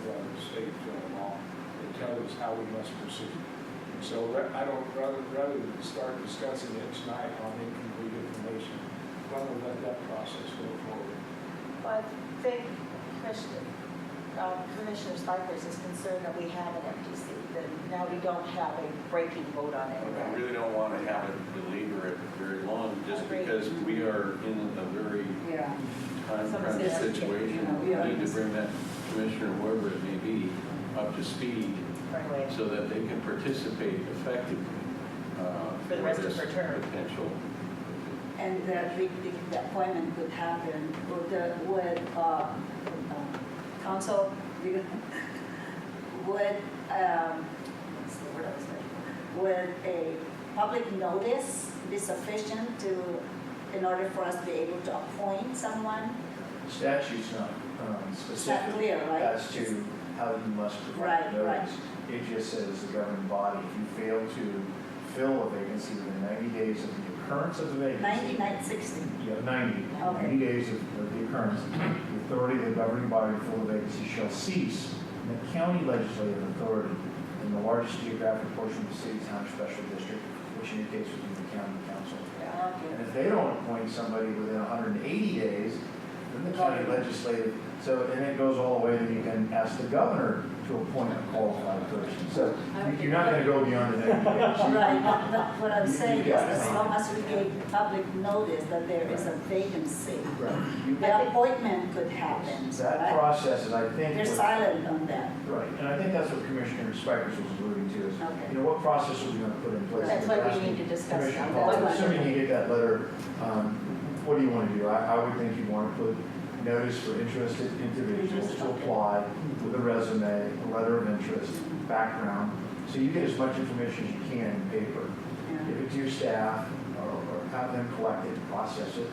state law and tell us how we must proceed. So I don't, rather than start discussing it tonight on incomplete information, why don't we let that process go forward? Well, I think Commissioner Spikers is concerned that we have an empty seat, that now we don't have a breaking vote on it. I really don't want to have it belabor it very long, just because we are in a very Yeah. time-crunch situation. We need to bring that commissioner, whoever it may be, up to speed Right away. so that they can participate effectively For the rest of this her term. potential. And the appointment could happen with council, would, what's the word I was looking for? Would a public notice be sufficient in order for us to be able to appoint someone? Statute's not specific clear, right? as to how you must provide Right, right. notice. It just says the governing body, if you fail to fill a vacancy within 90 days of the occurrence of the vacancy. 60. Yeah, 90. Okay. 90 days of the occurrence. The authority of the governing body to fill the vacancy shall cease, and the county legislative authority in the largest geographic portion of the city, town, or special district, which in your case would be the county council. And if they don't appoint somebody within 180 days, then the county legislative, so, and it goes all the way that you can ask the governor to appoint a qualified person. So you're not going to go beyond the 90 days. Right, but what I'm saying is, got it. as long as we gave public notice that there is a vacancy, Right. You- the appointment could happen, That right? process is, I think. They're what- silent on that. Right, and I think that's what Commissioner Spikers was alluding to, is, Okay. you know, what process are we going to put in place? That's what we need to discuss Commissioner on Hall, that. assuming you get that letter, what do you want to do? I would think you'd want to put notice for interested individuals to apply with a resume, a letter of interest, background, so you get as much information as you can in paper. Give it to your staff, or have them collect it, process it.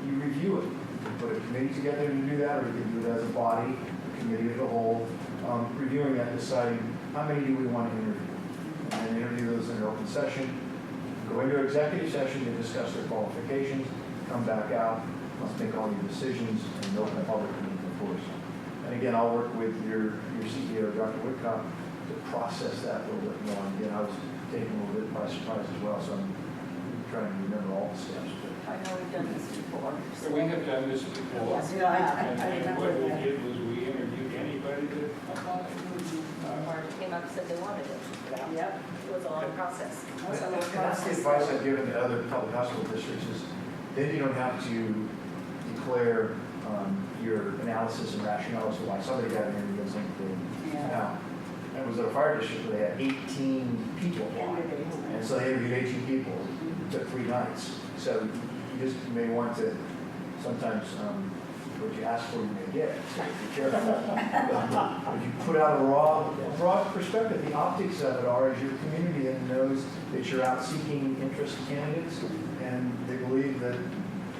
You review it. You put a committee together to do that, or you can do it as a body, a committee as a whole, reviewing that, deciding how many do we want to interview. And then interview those in an open session, go into executive session to discuss their qualifications, come back out, let's make all your decisions, and open the public meeting, of course. And again, I'll work with your CEO, Dr. Whitcomb, to process that a little bit more. And again, I was taken a little bit by surprise as well, so I'm trying to remember all the steps. I know we've done this before. So we have done this before. Yes, You know, I And remember what we that. did was we interviewed anybody that applied. Mark came up and said they wanted it. Yep. It was a long process. That's a long And that's the process. advice I've given to other public hospital districts is, then you don't have to declare your analysis and rationale as to why somebody got in and did something. Yeah. Now, it was at a fire district where they had 18 people apply. Candidates. And so they interviewed 18 people. It took 3 nights. So you just may want to, sometimes what you ask for, you may get. So be careful. If you put out a broad perspective, the optics of it are is your community then knows that you're out seeking interest candidates, and they believe that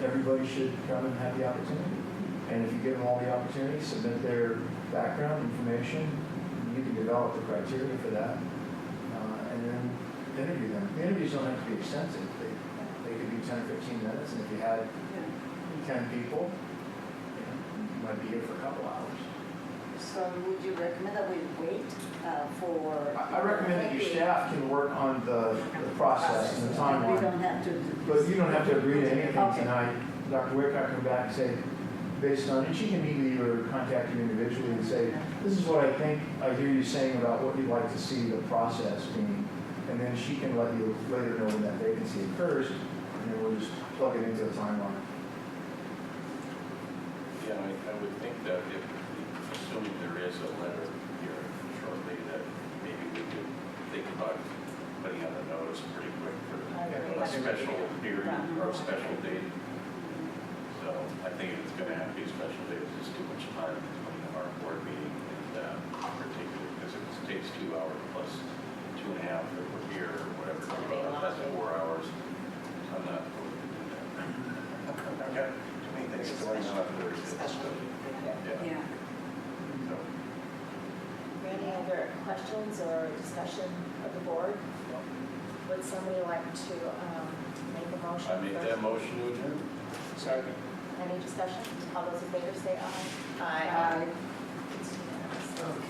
everybody should come and have the opportunity. And if you give them all the opportunity, submit their background information, you can develop the criteria for that, and then interview them. The interviews don't have to be extensive. They could be 10 or 15 minutes, and if you had 10 people, you might be here for a couple hours. So would you recommend that we wait for? I recommend that your staff can work on the process and the We timeline. don't have to. But you don't have to agree to anything Okay. tonight. Dr. Wickott come back and say, based on, and she can meet with you or contact you individually and say, this is what I think I hear you saying about what you'd like to see the process being. And then she can let you later know when that vacancy occurs, and then we'll just plug it into the timeline. I would think that if, assuming there is a letter here shortly, that maybe we could think about putting out a notice pretty quick for a special hearing or a special date. So I think if it's going to have to be a special date, it's just too much time between our board meeting and particularly because it takes 2 hours plus 2.5 if we're here or whatever. That's 4 hours. I'm not going to do that. I've got too many things going on Thursday. Special. Yeah. So, Any other questions or discussion of the board? Would somebody like to make a motion? I make that motion to adjourn. Second. Any discussion? All those in favor say aye. Aye. It's unanimous.